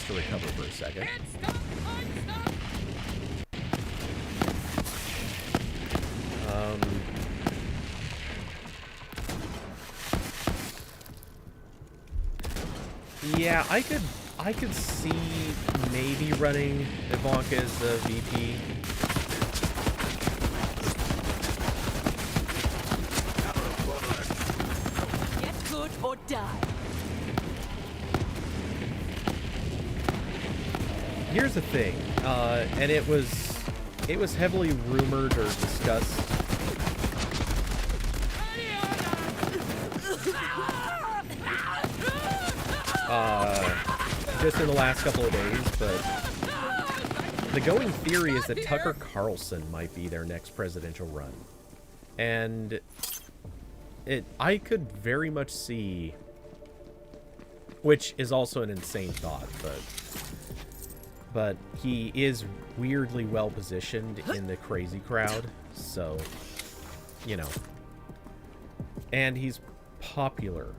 To recover for a second. Yeah, I could see maybe running Ivanka as the VP. Get good or die. here's the thing, and it was heavily rumored or discussed. Just in the last couple of days, but the going theory is that Tucker Carlson might be their next presidential run. And I could very much see, which is also an insane thought, but he is weirdly well positioned in the crazy crowd, so, you know. And he's popular,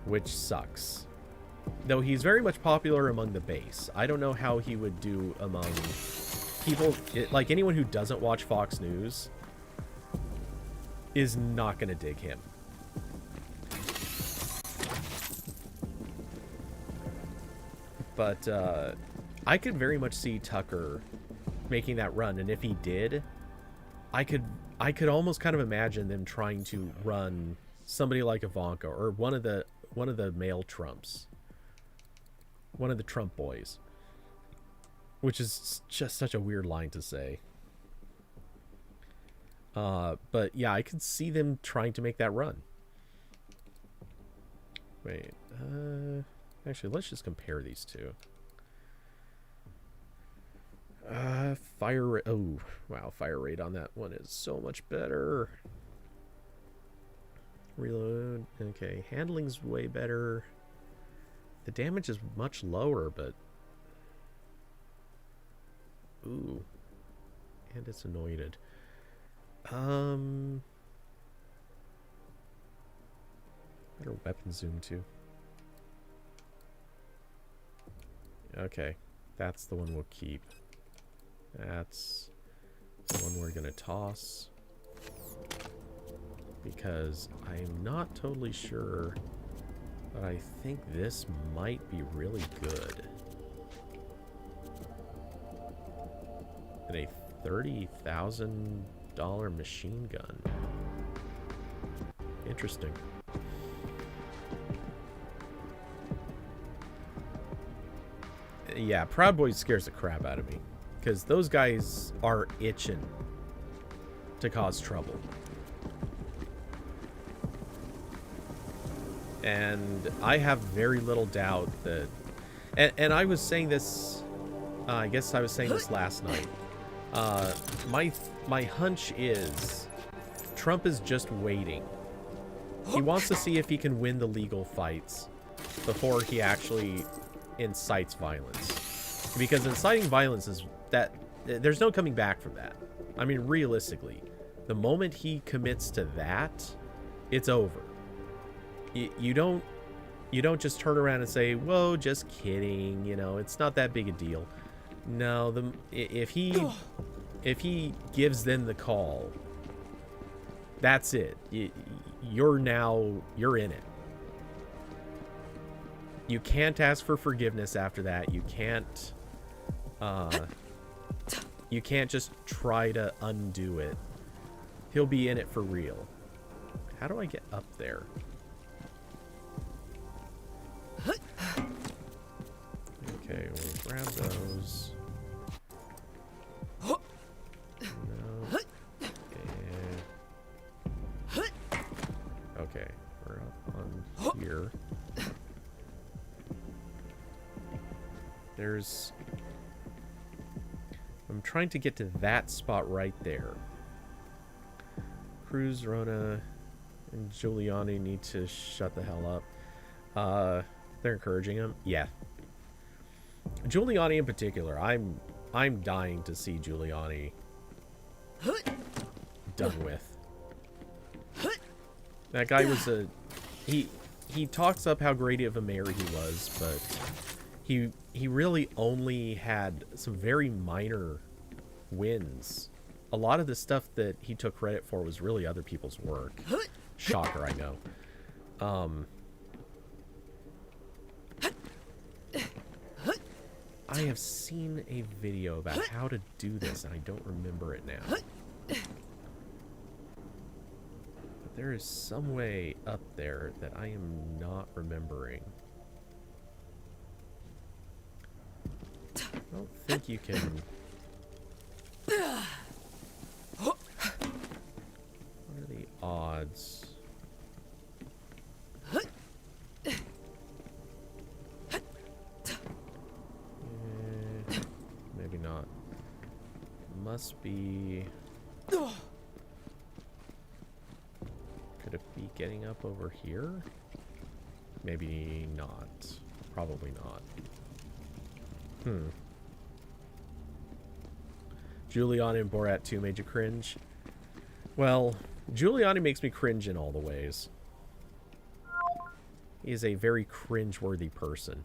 which sucks. Though he's very much popular among the base. I don't know how he would do among people, like anyone who doesn't watch Fox News is not going to dig him. But I could very much see Tucker making that run, and if he did, I could almost kind of imagine them trying to run somebody like Ivanka or one of the male Trumps. One of the Trump boys. Which is just such a weird line to say. But yeah, I could see them trying to make that run. Wait, actually, let's just compare these two. Fire rate, oh, wow, fire rate on that one is so much better. Reload, okay, handling's way better. The damage is much lower, but... Ooh. And it's anointed. Better weapon zoom, too. Okay. That's the one we'll keep. That's the one we're gonna toss. Because I'm not totally sure... But I think this might be really good. And a $30,000 machine gun. Interesting. Yeah, Proud Boys scares the crap out of me. Because those guys are itching to cause trouble. And I have very little doubt that... And I was saying this... I guess I was saying this last night. My hunch is... Trump is just waiting. He wants to see if he can win the legal fights before he actually incites violence. Because inciting violence is... that there's no coming back from that. I mean, realistically. The moment he commits to that, it's over. You don't just turn around and say, whoa, just kidding, you know, it's not that big a deal. No, if he gives them the call, that's it. You're in it. You can't ask for forgiveness after that. You can't just try to undo it. He'll be in it for real. How do I get up there? Okay, we'll grab those. No. Okay, we're up on here. I'm trying to get to that spot right there. Cruz, Rona, and Giuliani need to shut the hell up. They're encouraging him. Yeah. Giuliani in particular. I'm dying to see Giuliani done with. That guy was he talks up how great of a mayor he was, but he really only had some very minor wins. A lot of the stuff that he took credit for was really other people's work. Shocker, I know. I have seen a video about how to do this, and I don't remember it now. But there is some way up there that I am not remembering. Oh, don't think you can... What are the odds? Maybe not. Must be... Could it be getting up over here? Maybe not. Probably not. Giuliani and Borat 2 made you cringe? Well, Giuliani makes me cringe in all the ways. He is a very cringe-worthy person.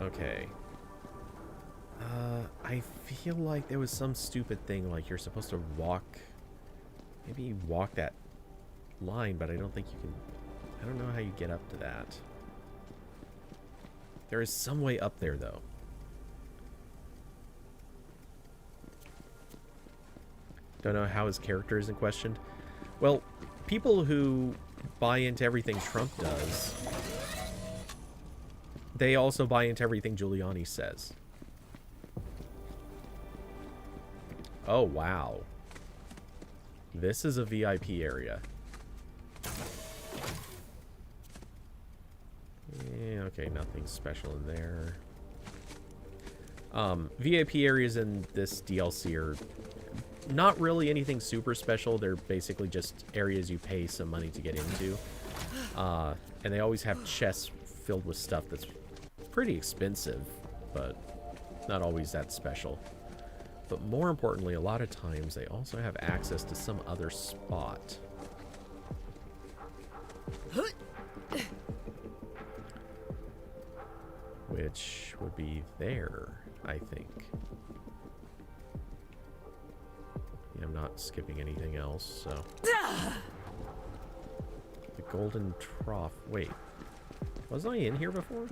Okay. I feel like there was some stupid thing, like you're supposed to walk... Maybe you walk that line, but I don't think you can... I don't know how you get up to that. There is some way up there, though. Don't know how his character isn't questioned. Well, people who buy into everything Trump does, they also buy into everything Giuliani says. Oh, wow. This is a VIP area. Yeah, okay, nothing special in there. VIP areas in this DLC are not really anything super special. They're basically just areas you pay some money to get into. And they always have chests filled with stuff that's pretty expensive, but not always that special. But more importantly, a lot of times they also have access to some other spot. Which would be there, I think. Yeah, I'm not skipping anything else, so... The golden trough. Wait. Wasn't I in here before?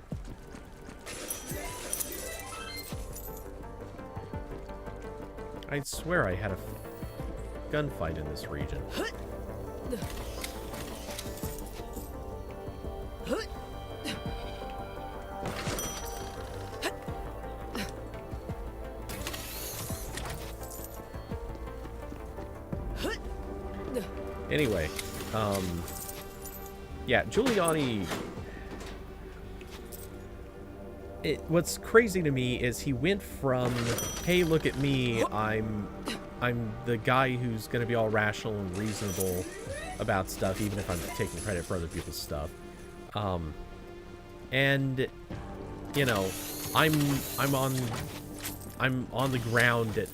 I swear I had a gunfight in this region. Anyway, yeah, Giuliani... what's crazy to me is he went from, hey, look at me, I'm the guy who's going to be all rational and reasonable about stuff, even if I'm taking credit for other people's stuff. And, you know, I'm on the ground at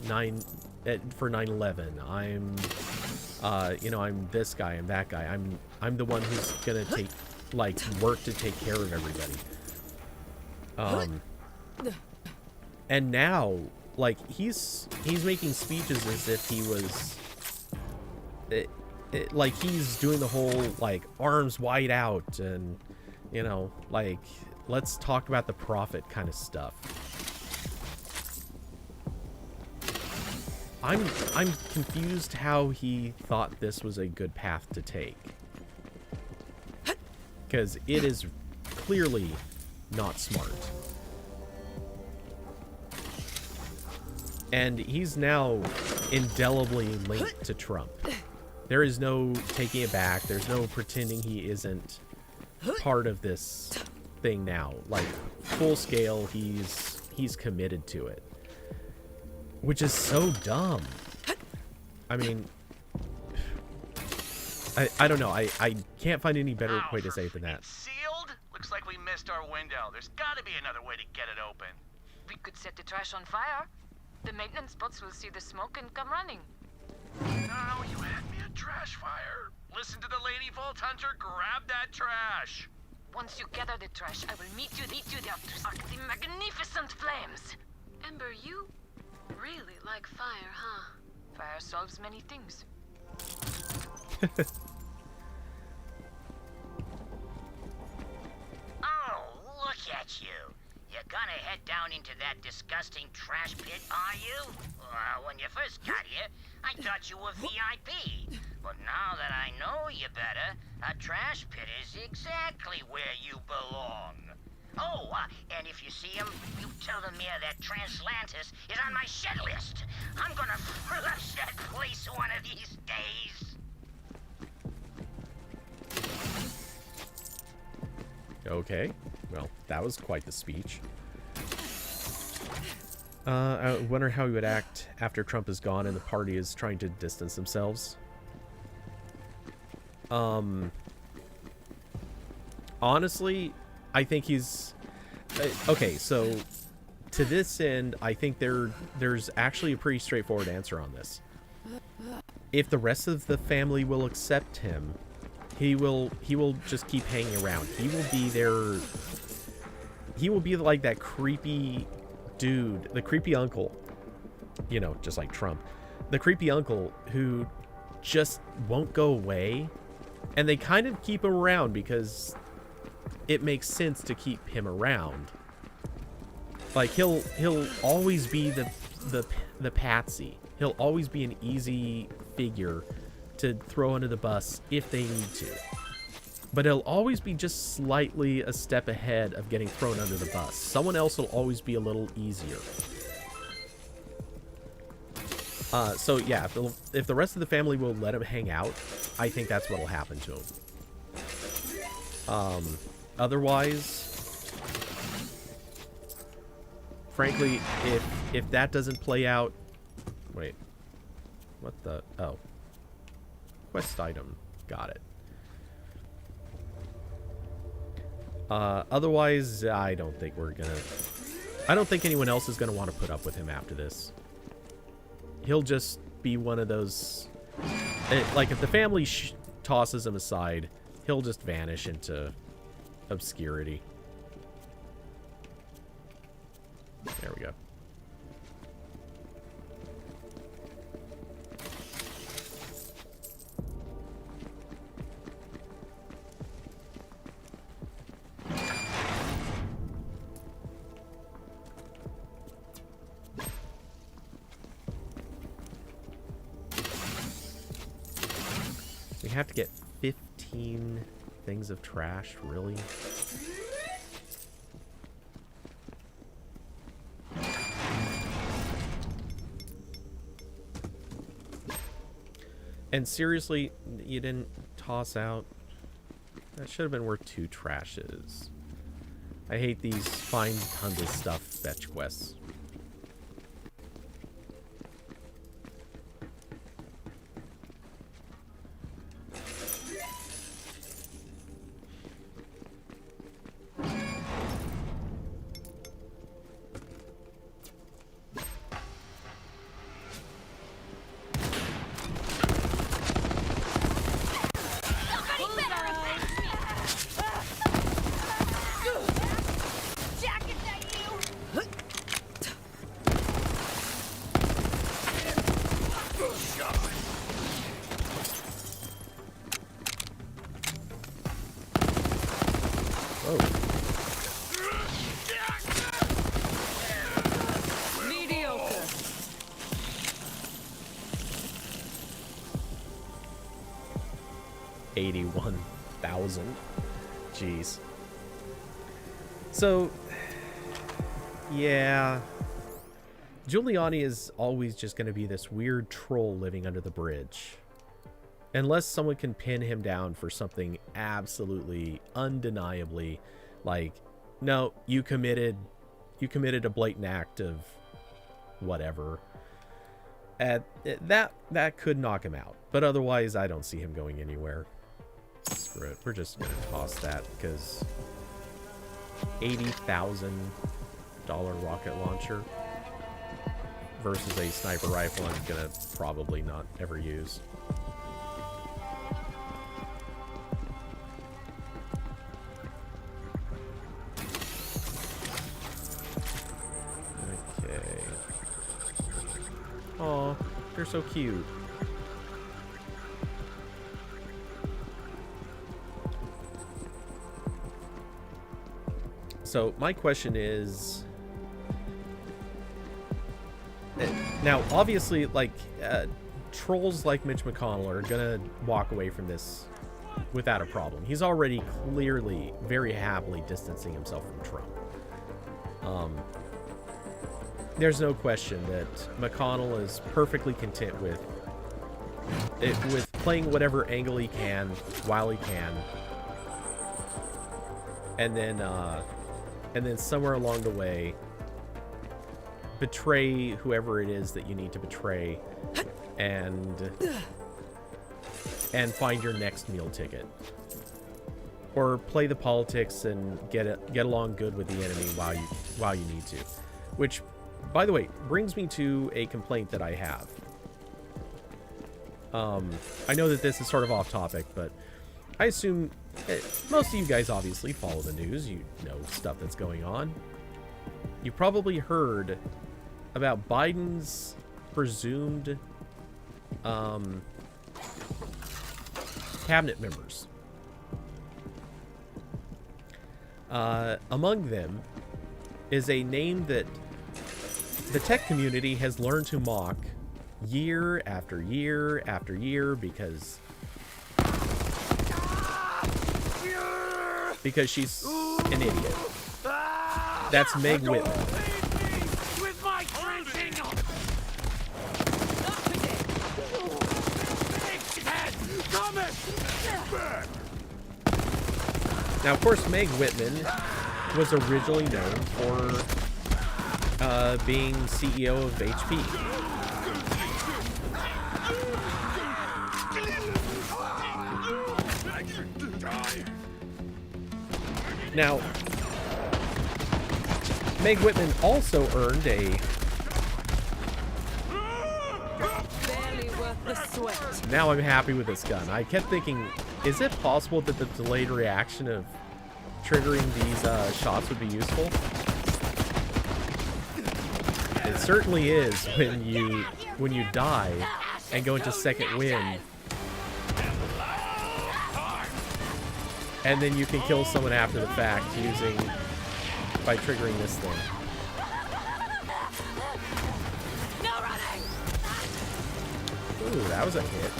for 9/11. You know, I'm this guy, I'm that guy. I'm the one who's gonna work to take care of everybody. And now, like, he's making speeches as if he was, like, he's doing the whole, like, arms wide out and, you know, like, let's talk about the profit kind of stuff. I'm confused how he thought this was a good path to take. Because it is clearly not smart. And he's now indelibly linked to Trump. There is no taking it back. There's no pretending he isn't part of this thing now. Like, full scale, he's committed to it. Which is so dumb. I mean, I don't know. I can't find any better way to say it than that. Sealed? Looks like we missed our window. There's gotta be another way to get it open. We could set the trash on fire. The maintenance bots will see the smoke and come running. No, you had me at trash fire. Listen to the Lady Vault Hunter, grab that trash. Once you gather the trash, I will meet you there to spark the magnificent flames. Ember, you really like fire, huh? Fire solves many things. Oh, look at you. You're gonna head down into that disgusting trash pit, are you? When you first got here, I thought you were VIP. But now that I know you better, a trash pit is exactly where you belong. Oh, and if you see him, you tell the mayor that Translantis is on my shit list. I'm gonna flush that place one of these days. Okay. Well, that was quite the speech. I wonder how he would act after Trump is gone and the party is trying to distance themselves. Honestly, I think he's... okay, so to this end, I think there's actually a pretty straightforward answer on this. If the rest of the family will accept him, he will just keep hanging around. He will be there. He will be like that creepy dude, the creepy uncle, you know, just like Trump, the creepy uncle who just won't go away, and they kind of keep him around because it makes sense to keep him around. Like he'll always be the patsy. He'll always be an easy figure to throw under the bus if they need to. But he'll always be just slightly a step ahead of getting thrown under the bus. Someone else will always be a little easier. So yeah, if the rest of the family will let him hang out, I think that's what will happen to him. Otherwise, frankly, if that doesn't play out... Wait. What the... Oh. Quest item. Got it. Otherwise, I don't think we're gonna... I don't think anyone else is gonna want to put up with him after this. He'll just be one of those... like, if the family tosses him aside, he'll just vanish into obscurity. There we go. We have to get 15 things of trash, really? And seriously, you didn't toss out? That should have been worth 2 trashes. I hate these find tons of stuff fetch quests. Jack, is that you? Mediocre. $81,000. Jeez. So, yeah. Giuliani is always just going to be this weird troll living under the bridge. Unless someone can pin him down for something absolutely, undeniably, like, no, you committed a blatant act of whatever. That could knock him out. But otherwise, I don't see him going anywhere. Screw it. We're just going to toss that because $80,000 rocket launcher versus a sniper rifle I'm going to probably not ever use. Okay. Aw, they're so cute. So my question is, now obviously, like, trolls like Mitch McConnell are gonna walk away from this without a problem. He's already clearly, very happily distancing himself from Trump. There's no question that McConnell is perfectly content with playing whatever angle he can while he can, and then somewhere along the way betray whoever it is that you need to betray, and find your next meal ticket, or play the politics and get along good with the enemy while you need to. Which, by the way, brings me to a complaint that I have. I know that this is sort of off topic, but I assume most of you guys obviously follow the news. You know stuff that's going on. You probably heard about Biden's presumed cabinet members. Among them is a name that the tech community has learned to mock year after year after year because she's an idiot. That's Meg Whitman. With my drinking! Now, of course, Meg Whitman was originally known for being CEO of HP. Now, Meg Whitman also earned a Barely worth the sweat. Now I'm happy with this gun. I kept thinking, is it possible that the delayed reaction of triggering these shots would be useful? It certainly is when you die and go into second wind, and then you can kill someone after the fact by triggering this thing. Ooh, that was a hit.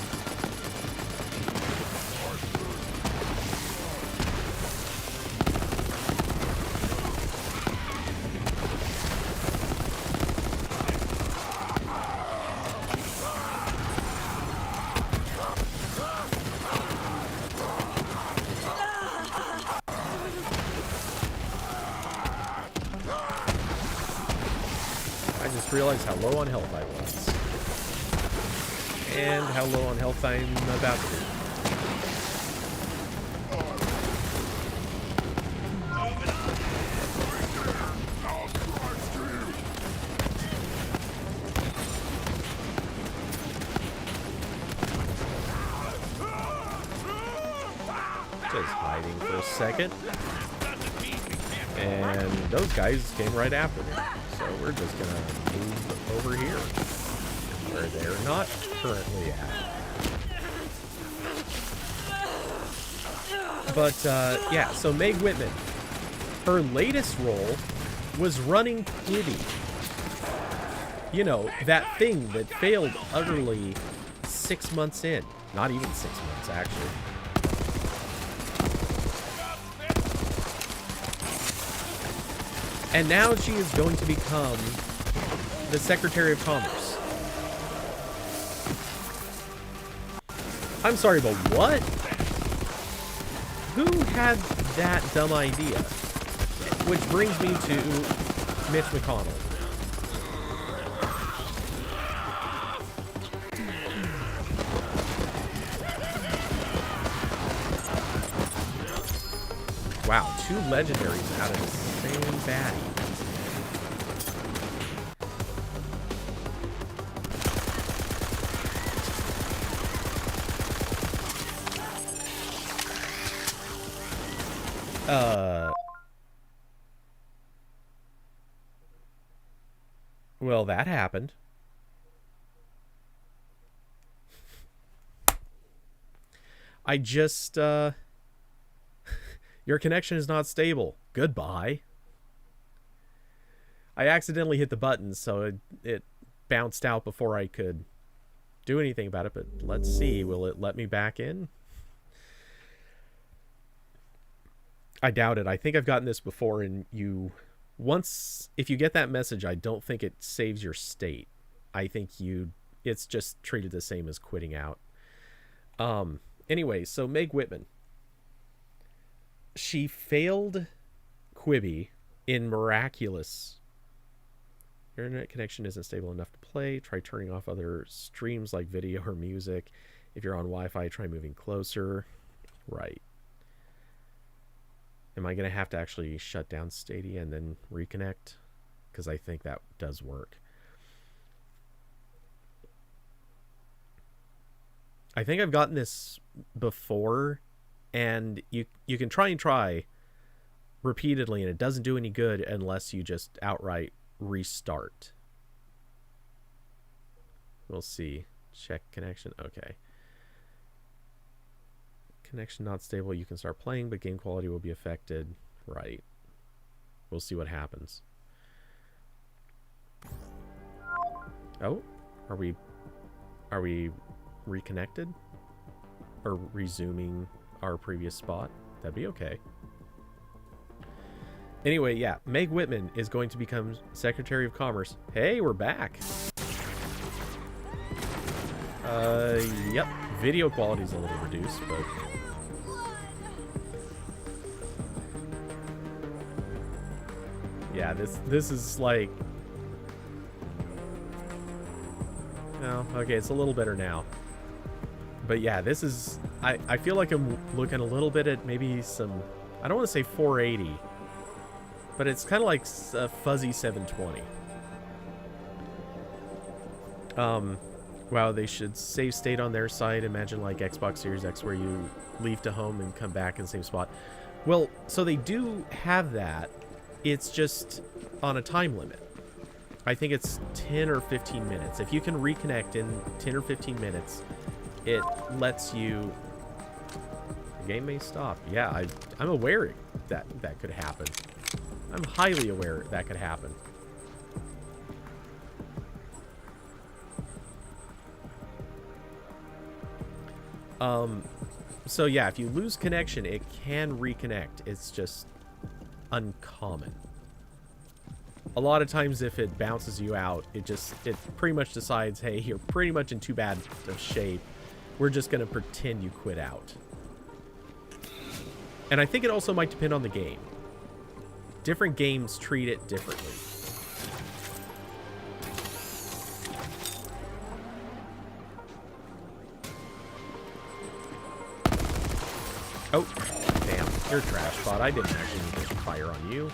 I just realized how low on health I was. And how low on health I'm about to be. Just hiding for a second. And those guys came right after me. So we're just gonna move over here, where they're not currently at. But, yeah, so Meg Whitman, her latest role was running Quibi. You know, that thing that failed utterly 6 months in. Not even 6 months, actually. And now she is going to become the Secretary of Commerce. I'm sorry, but what? Who had that dumb idea? Which brings me to Mitch McConnell. Wow, 2 legendaries out of the same baddie. Well, that happened. I just, your connection is not stable. Goodbye. I accidentally hit the button, so it bounced out before I could do anything about it, but let's see. Will it let me back in? I doubt it. I think I've gotten this before, and if you get that message, I don't think it saves your state. I think it's just treated the same as quitting out. Anyway, so Meg Whitman. She failed Quibi in Miraculous. Your internet connection isn't stable enough to play. Try turning off other streams like video or music. If you're on Wi-Fi, try moving closer. Right. Am I going to have to actually shut down Stadia and then reconnect? Because I think that does work. I think I've gotten this before, and you can try repeatedly, and it doesn't do any good unless you just outright restart. We'll see. Check connection. Okay. Connection not stable. You can start playing, but game quality will be affected. Right. We'll see what happens. Oh, are we reconnected? Or resuming our previous spot? That'd be okay. Anyway, yeah, Meg Whitman is going to become Secretary of Commerce. Hey, we're back. Yep. Video quality is a little reduced, but yeah, this is like, no, okay, it's a little better now. But yeah, this is, I feel like I'm looking a little bit at maybe some, I don't want to say 480, but it's kind of like a fuzzy 720. Wow, they should save state on their side. Imagine like Xbox Series X where you leave to home and come back in the same spot. Well, so they do have that. It's just on a time limit. I think it's 10 or 15 minutes. If you can reconnect in 10 or 15 minutes, it lets you... The game may stop. Yeah, I'm aware that could happen. I'm highly aware that could happen. So yeah, if you lose connection, it can reconnect. It's just uncommon. A lot of times if it bounces you out, it pretty much decides, hey, you're pretty much in too bad of shape. We're just going to pretend you quit out. And I think it also might depend on the game. Different games treat it differently. Oh, damn. You're a trash spot. I didn't actually need to fire on you.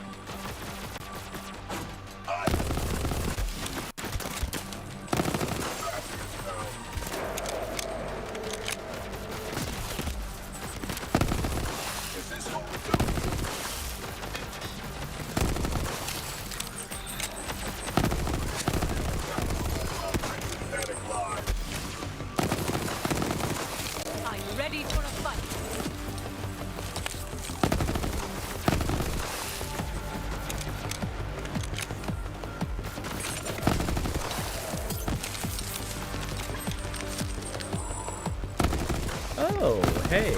Oh, hey.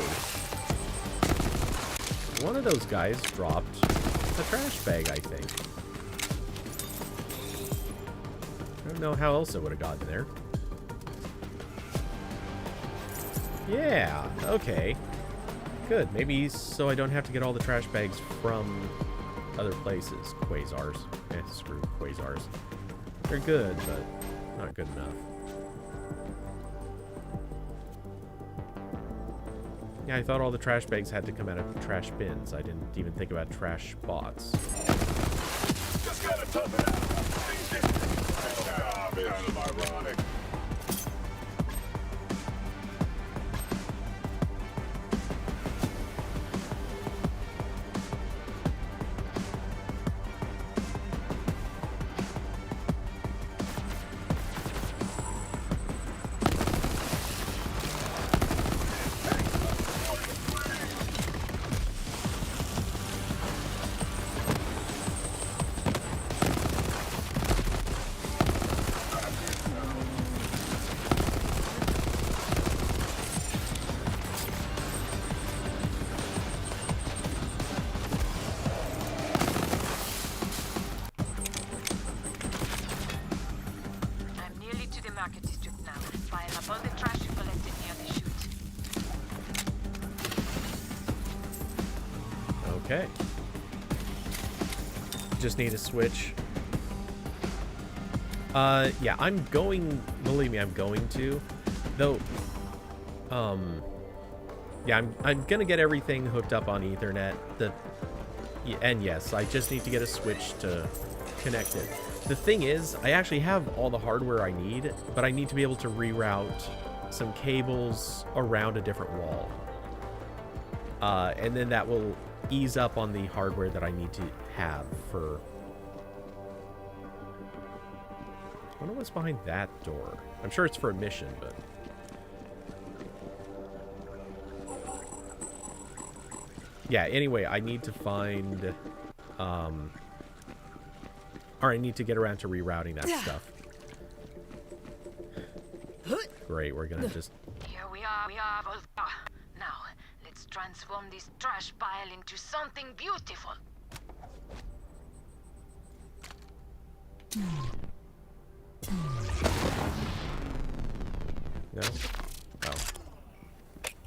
One of those guys dropped a trash bag, I think. I don't know how else it would have gotten there. Yeah, okay. Good. Maybe so I don't have to get all the trash bags from other places. Quasars. Screw quasars. They're good, but not good enough. Yeah, I thought all the trash bags had to come out of trash bins. I didn't even think about trash bots. Just gotta tough it out. Kind of ironic. Okay. Just need a switch. Yeah, I'm going, believe me, I'm going to. Though, yeah, I'm gonna get everything hooked up on Ethernet. And yes, I just need to get a switch to connect it. The thing is, I actually have all the hardware I need, but I need to be able to reroute some cables around a different wall. And then that will ease up on the hardware that I need to have for... I wonder what's behind that door. I'm sure it's for a mission, but... Yeah, anyway, I need to find... or I need to get around to rerouting that stuff. Great, we're gonna just... Here we are, Now, let's transform this trash pile into something beautiful. No? Oh.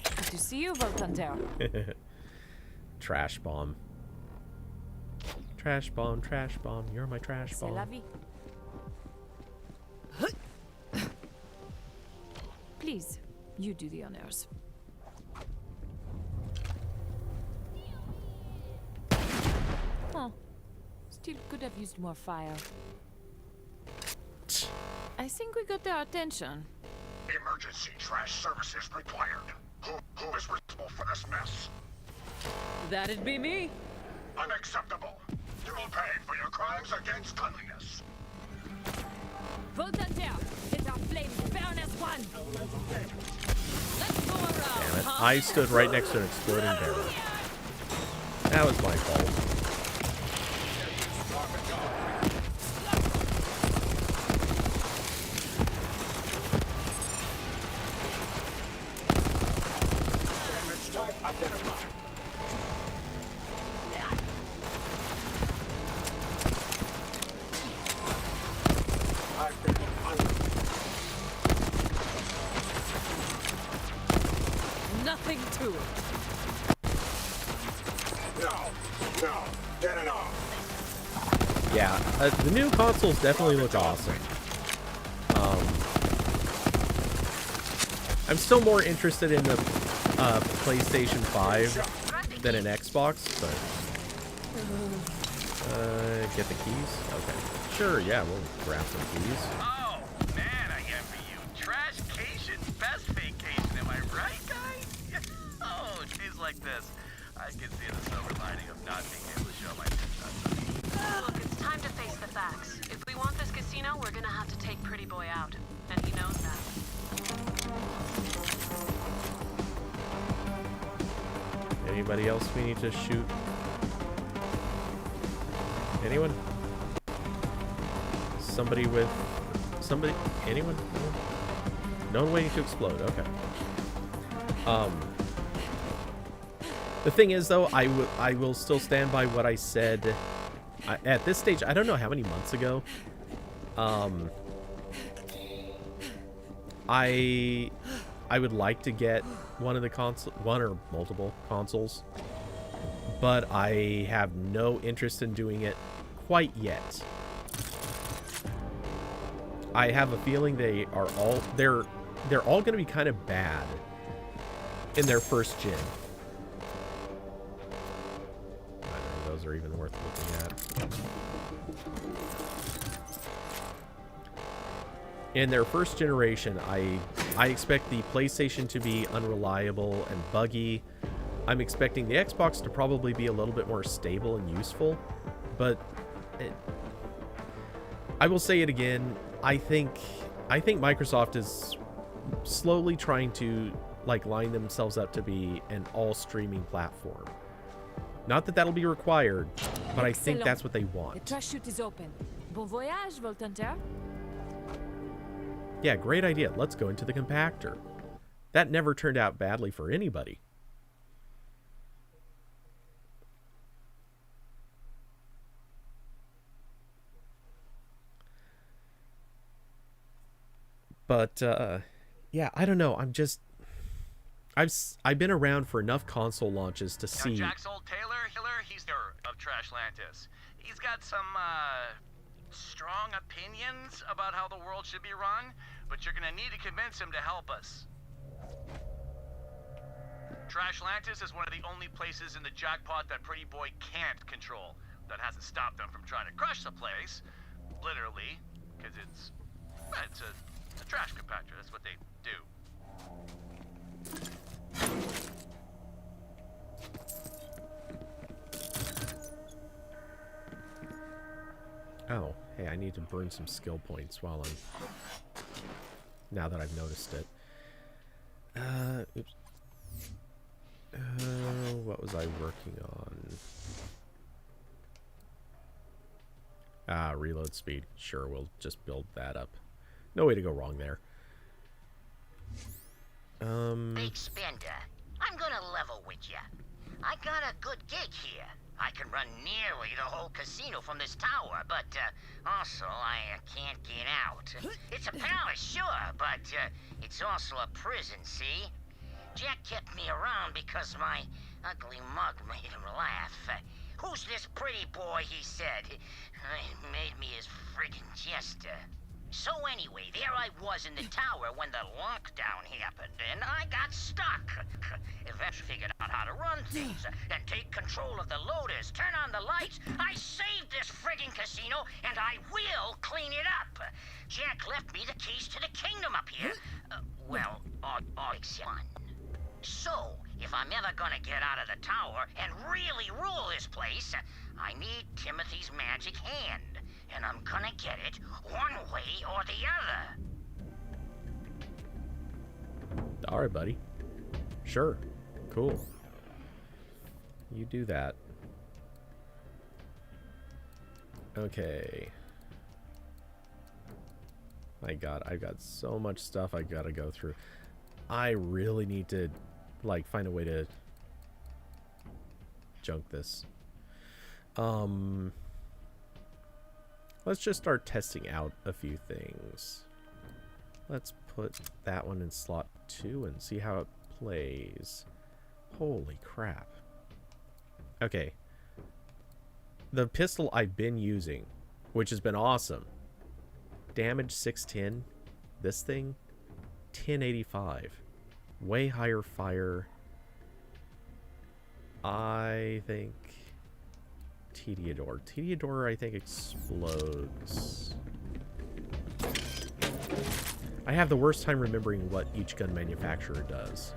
Good to see you, Voltander. Trash bomb. Trash bomb, trash bomb. You're my trash C'est la bomb. vie. Please, you do the honors. Oh, still could have used more fire. I think we got their attention. Emergency trash services required. Who is responsible for this mess? That'd be me. Unacceptable. You will pay for your crimes against cleanliness. Voltander, let our flames burn as one. Let's go around. Damn it. I stood right next to an exploding barrel. That was my fault. Nothing to it. No, get it off. Yeah, the new consoles definitely look awesome. I'm still more interested in the PlayStation 5 than an Xbox, but... get the keys? Okay. Sure, yeah, we'll grab some keys. Oh, man, I envy you. Trashcation's best vacation, am I right, guys? Oh, days like this, I can see the silver lining of not being able to show my tits. Look, it's time to face the facts. If we want this casino, we're gonna have to take Pretty Boy out. And he knows that. Anybody else we need to shoot? Anyone? Somebody with... Somebody... Anyone? No one waiting to explode. Okay. The thing is, though, I will still stand by what I said at this stage. I don't know how many months ago. I would like to get one or multiple consoles, but I have no interest in doing it quite yet. I have a feeling they're all going to be kind of bad in their first gen. I don't know if those are even worth looking at. In their first generation, I expect the PlayStation to be unreliable and buggy. I'm expecting the Xbox to probably be a little bit more stable and useful, but I will say it again. I think Microsoft is slowly trying to line themselves up to be an all-streaming platform. Not that that'll be required, but I think that's what they want. The trash chute is open. Bon voyage, Voltander. Yeah, great idea. Let's go into the compactor. That never turned out badly for anybody. But, yeah, I don't know. I've been around for enough console launches to see... Jack's old tailor, he of Trashlantis. He's got some, strong opinions about how the world should be run, but you're gonna need to convince him to help us. Trashlantis is one of the only places in the jackpot that Pretty Boy can't control. That hasn't stopped them from trying to crush the place, literally, because it's a trash compactor. That's what they do. Oh, hey, I need to burn some skill points while I'm... Now that I've noticed it. Oops. What was I working on? Reload speed. Sure, we'll just build that up. No way to go wrong there. Big spender, I'm gonna level with ya. I got a good gig here. I can run nearly the whole casino from this tower, but also I can't get out. It's a palace, sure, but it's also a prison, see? Jack kept me around because my ugly mug made him laugh. Who's this pretty boy, he said. It made me his friggin' jester. So anyway, there I was in the tower when the lockdown happened, and I got stuck. Eventually figured out how to run things, and take control of the loaders, turn on the lights. I saved this friggin' casino, and I will clean it up. Jack left me the keys to the kingdom up here. Well, all except one. So, if I'm ever gonna get out of the tower and really rule this place, I need Timothy's magic hand. And I'm gonna get it one way or the other. Alright, buddy. Sure. Cool. You do that. Okay. My god, I've got so much stuff I gotta go through. I really need to, like, find a way to junk this. Let's just start testing out a few things. Let's put that one in slot 2 and see how it plays. Holy crap. Okay. The pistol I've been using, which has been awesome. Damage 610. This thing, 1085. Way higher fire. I think... Tediador. Tediador, I think, explodes. I have the worst time remembering what each gun manufacturer does.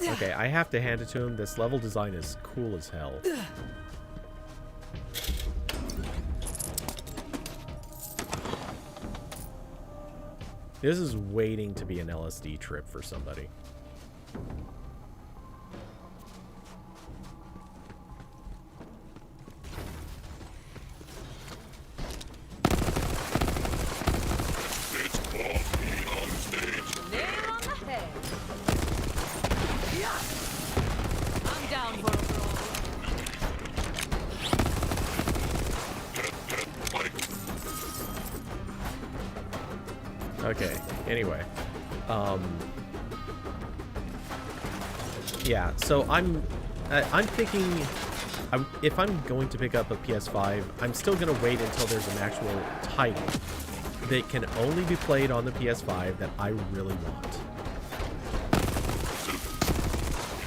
Okay, I have to hand it to him. This level design is cool as hell. This is waiting to be an LSD trip for somebody. Okay, anyway. Yeah, so I'm thinking if I'm going to pick up a PS5, I'm still going to wait until there's an actual title that can only be played on the PS5 that I really want.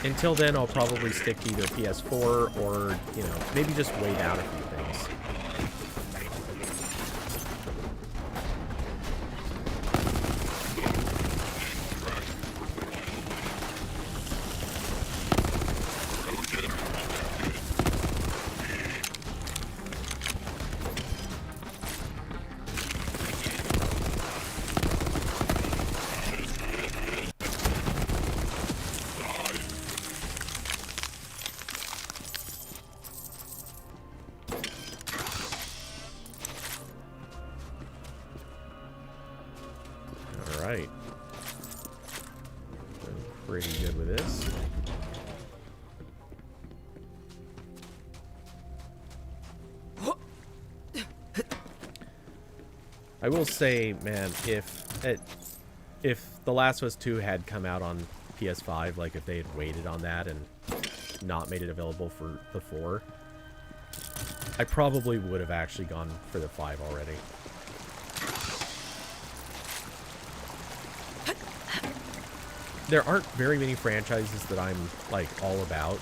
Until then, I'll probably stick to either PS4 or, you know, maybe just wait out a few things. I will say, man, if The Last of Us 2 had come out on PS5, like if they had waited on that and not made it available for the 4, I probably would have actually gone for the 5 already. There aren't very many franchises that I'm, like, all about.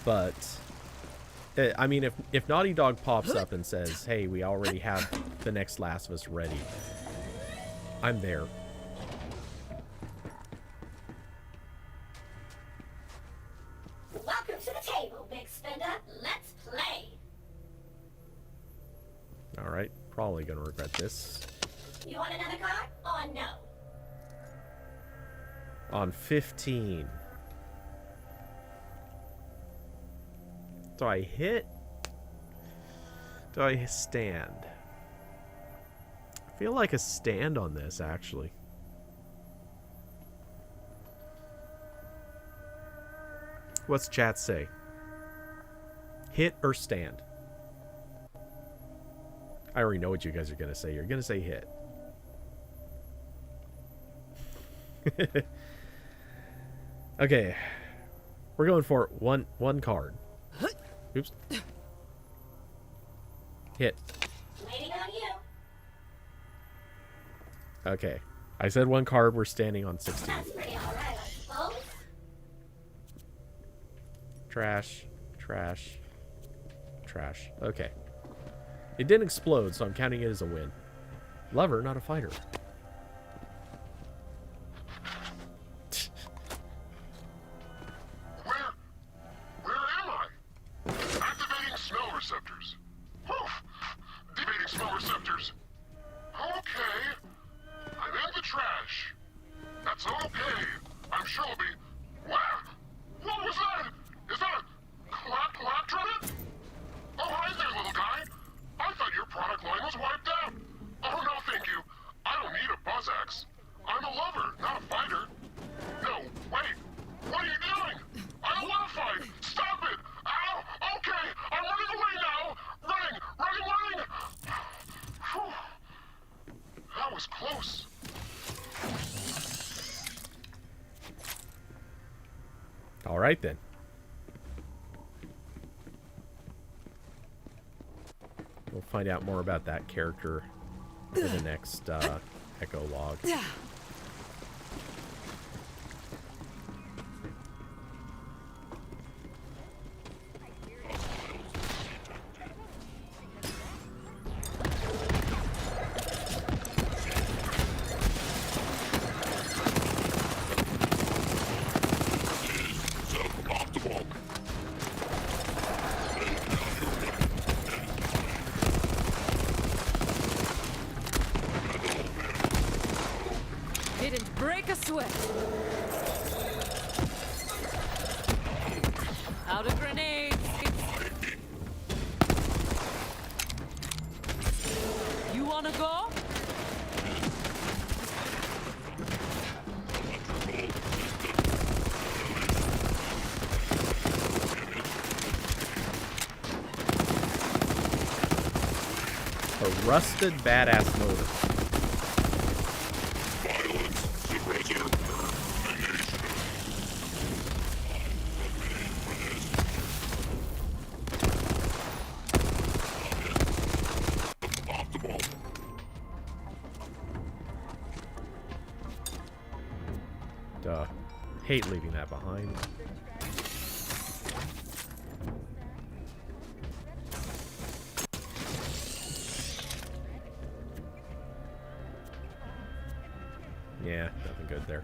But, I mean, if Naughty Dog pops up and says, hey, we already have the next Last of Us ready, I'm there. Welcome to the table, Big Spender. Let's play. Alright, probably gonna regret this. You want another card or no? On 15. Do I hit? Do I stand? I feel like a stand on this, actually. What's chat say? Hit or stand? I already know what you guys are going to say. You're going to say hit. Okay. We're going for one card. Oops. Hit. Waiting on you. Okay. I said one card. We're standing on 16. That's pretty alright, I suppose. Trash. Trash. Trash. Okay. It didn't explode, so I'm counting it as a win. Lover, not a fighter. Where am I? Activating smell receptors. Whew. Debating smell receptors. Okay. I'm in the trash. That's okay. I'm sure it'll be... Wow! What was that? Is that a clap trumpet? Oh, hi there, little guy. I thought your product line was wiped out. Oh, no, thank you. I don't need a buzz axe. I'm a lover, not a fighter. No, wait. What are you doing? I don't want to fight. Stop it. Ow. Okay, I'm running away now. Running. Whew. That was close. All right, then. We'll find out more about that character in the next Echo log. Didn't break a sweat. Out of grenades. You wanna go? A rusted badass motor. Duh. Hate leaving that behind. Yeah, nothing good there.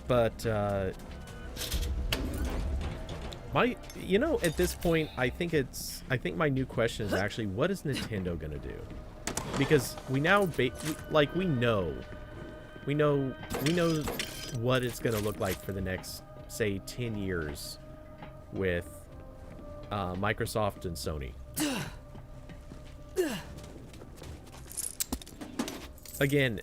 But, at this point, I think my new question is actually, what is Nintendo gonna do? Because we now, we know what it's gonna look like for the next, say, 10 years with Microsoft and Sony. Again,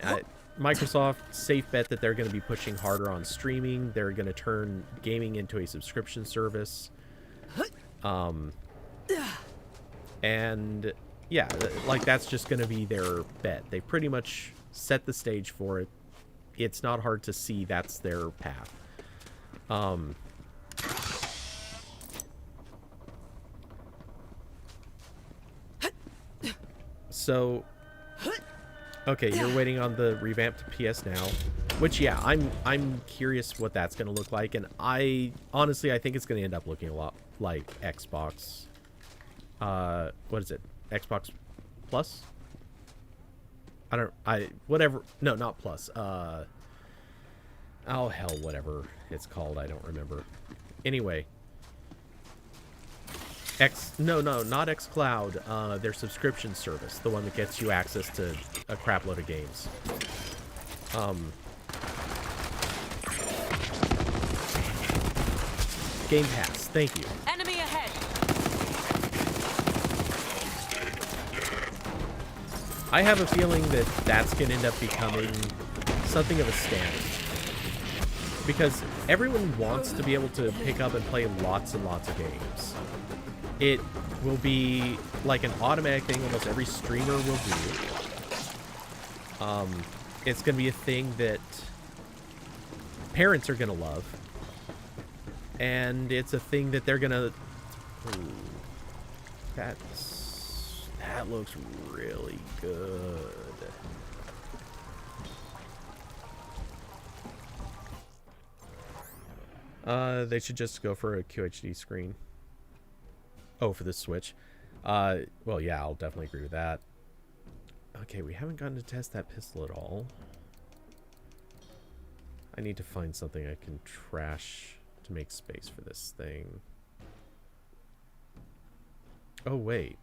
Microsoft, safe bet that they're going to be pushing harder on streaming. They're going to turn gaming into a subscription service. And yeah, like that's just going to be their bet. They pretty much set the stage for it. It's not hard to see that's their path. So, okay, you're waiting on the revamped PS Now, which yeah, I'm curious what that's gonna look like, and I think it's gonna end up looking a lot like Xbox. What is it? Xbox Plus? Whatever. No, not Plus. Oh hell, whatever it's called, I don't remember. Anyway. No, not xCloud, their subscription service, the one that gets you access to a crap load of games. Game Pass, thank you. Enemy ahead. I have a feeling that that's going to end up becoming something of a standard. Because everyone wants to be able to pick up and play lots and lots of games. It will be like an automatic thing almost every streamer will do. It's going to be a thing that parents are going to love. And it's a thing that they're going to... That looks really good. They should just go for a QHD screen. Oh, for the Switch. Well, yeah, I'll definitely agree with that. Okay, we haven't gotten to test that pistol at all. I need to find something I can trash to make space for this thing. Oh, wait.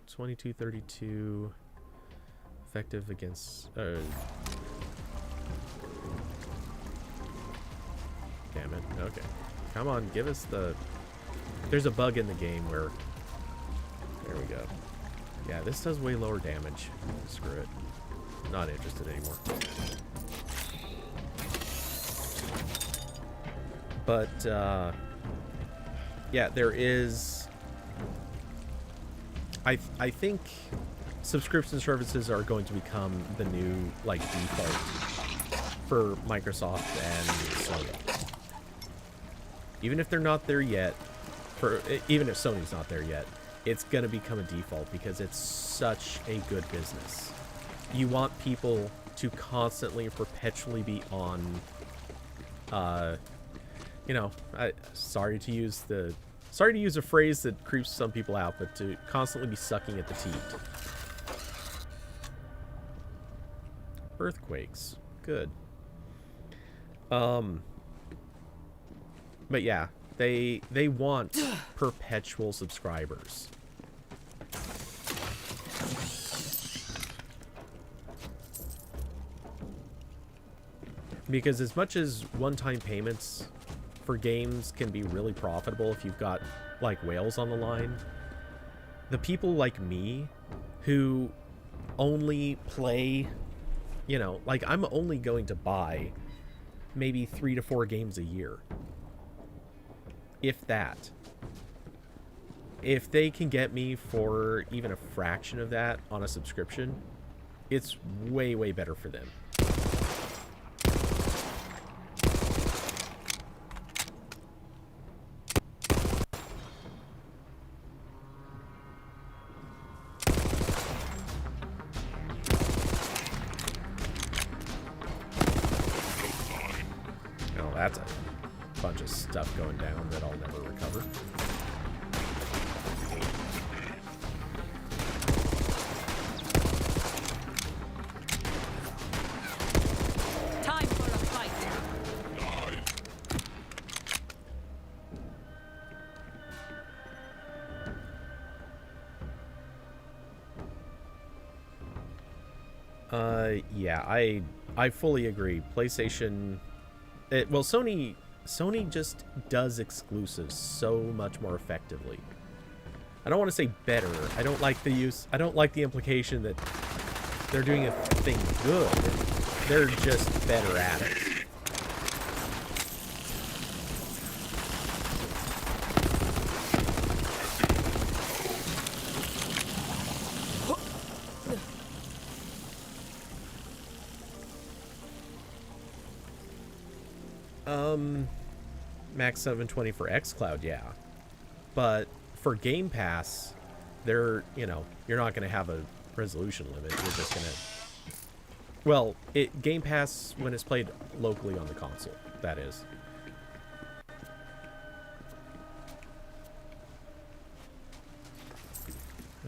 2232. Effective against... damn it. Okay. Come on, give us the... There's a bug in the game where... There we go. Yeah, this does way lower damage. Screw it. Not interested anymore. But, yeah, there is... I think subscription services are going to become the new, like, default for Microsoft and Sony. Even if they're not there yet, even if Sony's not there yet, it's going to become a default because it's such a good business. You want people to constantly, perpetually be on, you know, sorry to use a phrase that creeps some people out, but to constantly be sucking at the teat. Earthquakes. Good. But yeah, they want perpetual subscribers. Because as much as one-time payments for games can be really profitable if you've got, like, whales on the line, the people like me who only play, you know, like, I'm only going to buy maybe 3 to 4 games a year. If that. If they can get me for even a fraction of that on a subscription, it's way, way better for them. Oh, that's a bunch of stuff going down that I'll never recover. Time for a fight. Yeah, I fully agree. PlayStation, well, Sony just does exclusives so much more effectively. I don't want to say better. I don't like the implication that they're doing a thing good. They're just better at it. Max 720 for xCloud, yeah. But for Game Pass, you're not going to have a resolution limit. You're just going to... Well, Game Pass when it's played locally on the console, that is.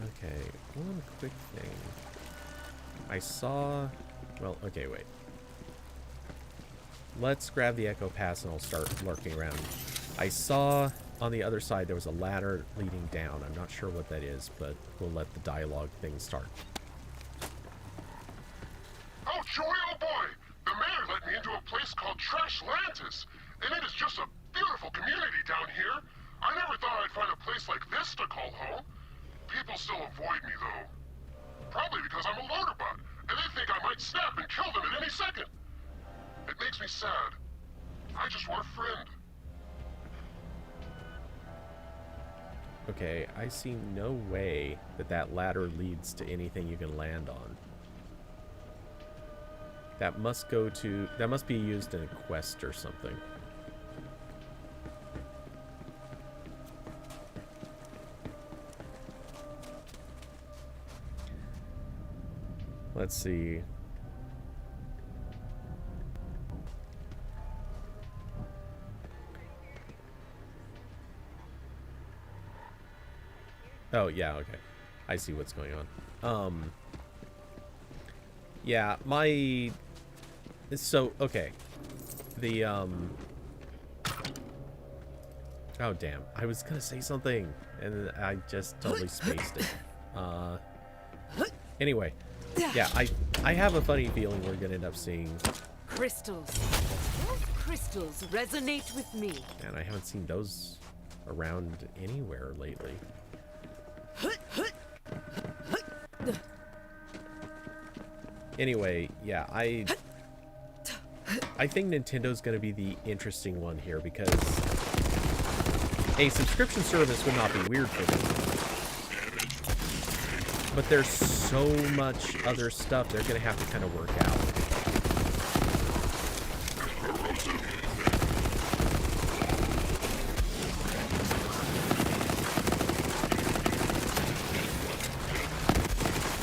Okay, one quick thing. I saw... Well, okay, wait. Let's grab the Echo Pass and I'll start lurking around. I saw on the other side there was a ladder leading down. I'm not sure what that is, but we'll let the dialogue thing start. Oh, joy, oh boy! The mayor led me into a place called Trashlantis, and it is just a beautiful community down here. I never thought I'd find a place like this to call home. People still avoid me, though. Probably because I'm a loader bot, and they think I might snap and kill them at any second. It makes me sad. I just want a friend. Okay, I see no way that ladder leads to anything you can land on. That must be used in a quest or something. Let's see. Oh, yeah, okay. I see what's going on. Yeah, so, okay. The, oh, damn. I was gonna say something, and I just totally spaced it. Anyway. Yeah, I have a funny feeling we're gonna end up seeing... Crystals. Those crystals resonate with me. And I haven't seen those around anywhere lately. Anyway, yeah, I think Nintendo's gonna be the interesting one here because a subscription service would not be weird for them. But there's so much other stuff they're gonna have to kind of work out.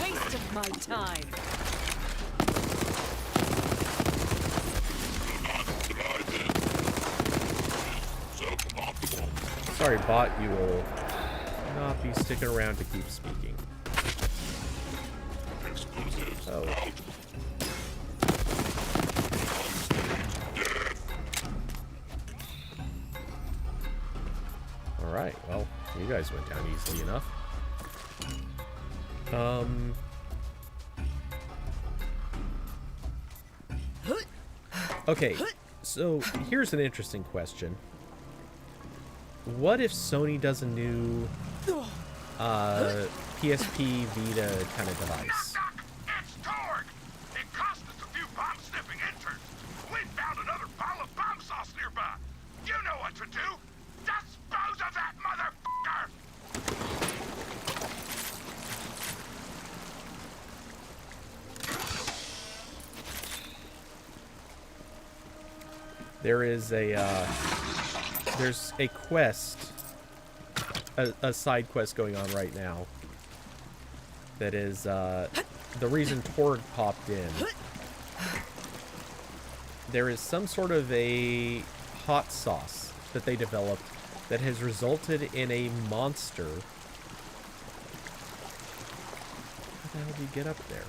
Waste of my time. Sorry, bot, you will not be sticking around to keep speaking. Oh. Alright, well, you guys went down easily enough. Okay, so here's an interesting question. What if Sony does a new PSP Vita kind of device? It's Torg! It cost us a few bomb-sniffing interns. We found another bottle of bomb sauce nearby. You know what to do. Dispose of that motherfucker! There is there's a quest, a side quest going on right now. That is the reason Torg popped in. There is some sort of a hot sauce that they developed that has resulted in a monster. How the hell do you get up there?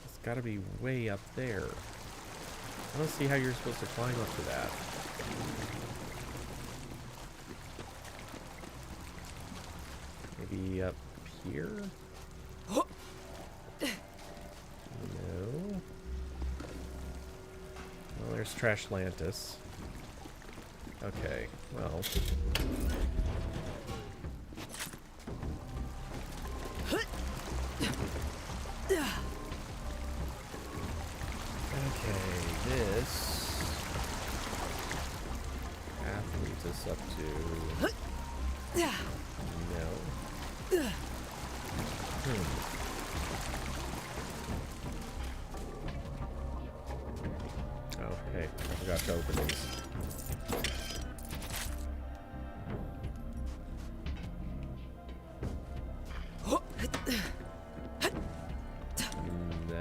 It's gotta be way up there. I don't see how you're supposed to climb up to that. Maybe up here? No. Well, there's Trashlantis. Okay, well. Okay, this path leads us up to... No.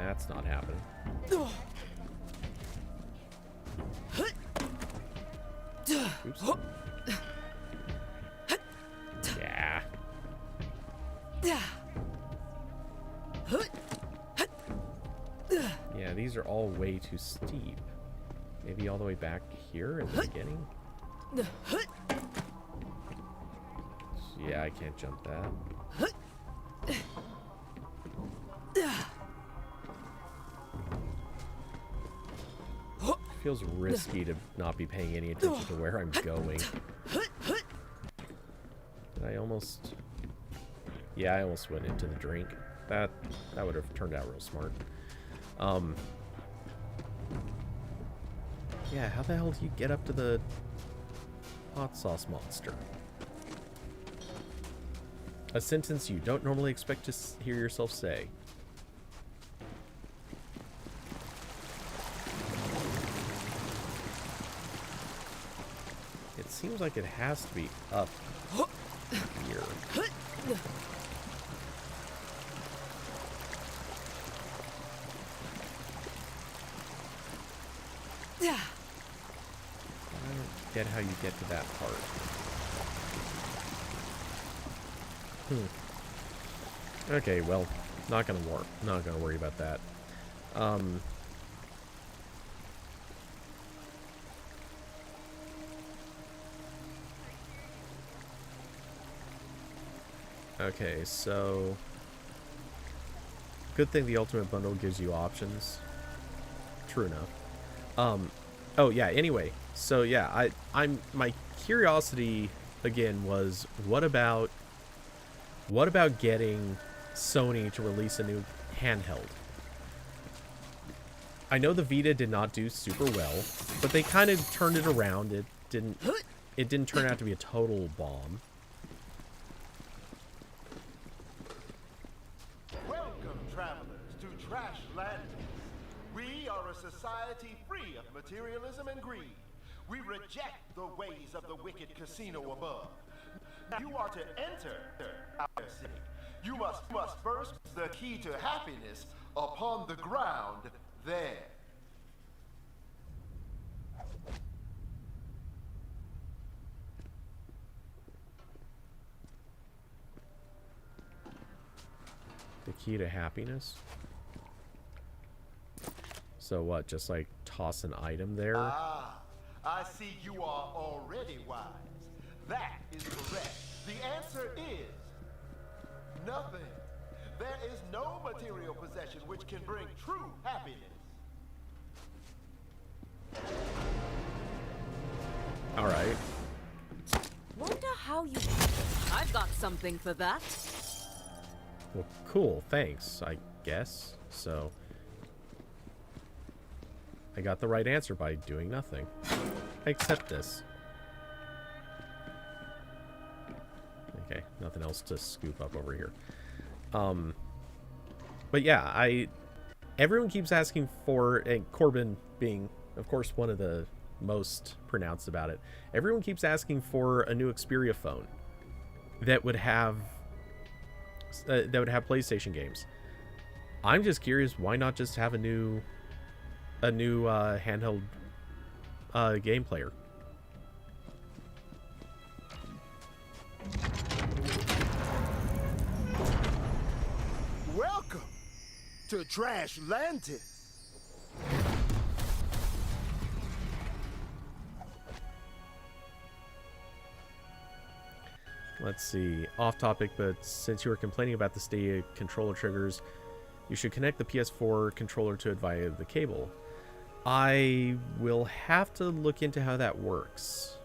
That's not happening. Oops. Yeah. Yeah, these are all way too steep. Maybe all the way back here in the beginning? Yeah, I can't jump that. Feels risky to not be paying any attention to where I'm going. Did I almost... Yeah, I almost went into the drink. That would have turned out real smart. Yeah, how the hell do you get up to the hot sauce monster? A sentence you don't normally expect to hear yourself say. It seems like it has to be up here. I don't get how you get to that part. Okay, well, not gonna worry about that. Okay, so good thing the Ultimate Bundle gives you options. True enough. Oh yeah, anyway, so yeah, my curiosity again was what about getting Sony to release a new handheld? I know the Vita did not do super well, but they kind of turned it around. It didn't turn out to be a total bomb. Welcome, travelers, to Trash Land. We are a society free of materialism and greed. We reject the ways of the wicked casino above. Now you are to enter our city. You must first the key to happiness upon the ground there. The key to happiness? So what, just like toss an item there? Ah, I see you are already wise. That is correct. The answer is nothing. There is no material possession which can bring true happiness. Alright. Wonder how you... I've got something for that. Well, cool, thanks, I guess. So, I got the right answer by doing nothing. I accept this. Okay, nothing else to scoop up over here. But yeah, everyone keeps asking for, and Corbin being, of course, one of the most pronounced about it, everyone keeps asking for a new Xperia phone that would have PlayStation games. I'm just curious, why not just have a new handheld game player? Welcome to Trash Landed. Let's see, off topic, but since you were complaining about the Stadia controller triggers, you should connect the PS4 controller to it via the cable. I will have to look into how that works.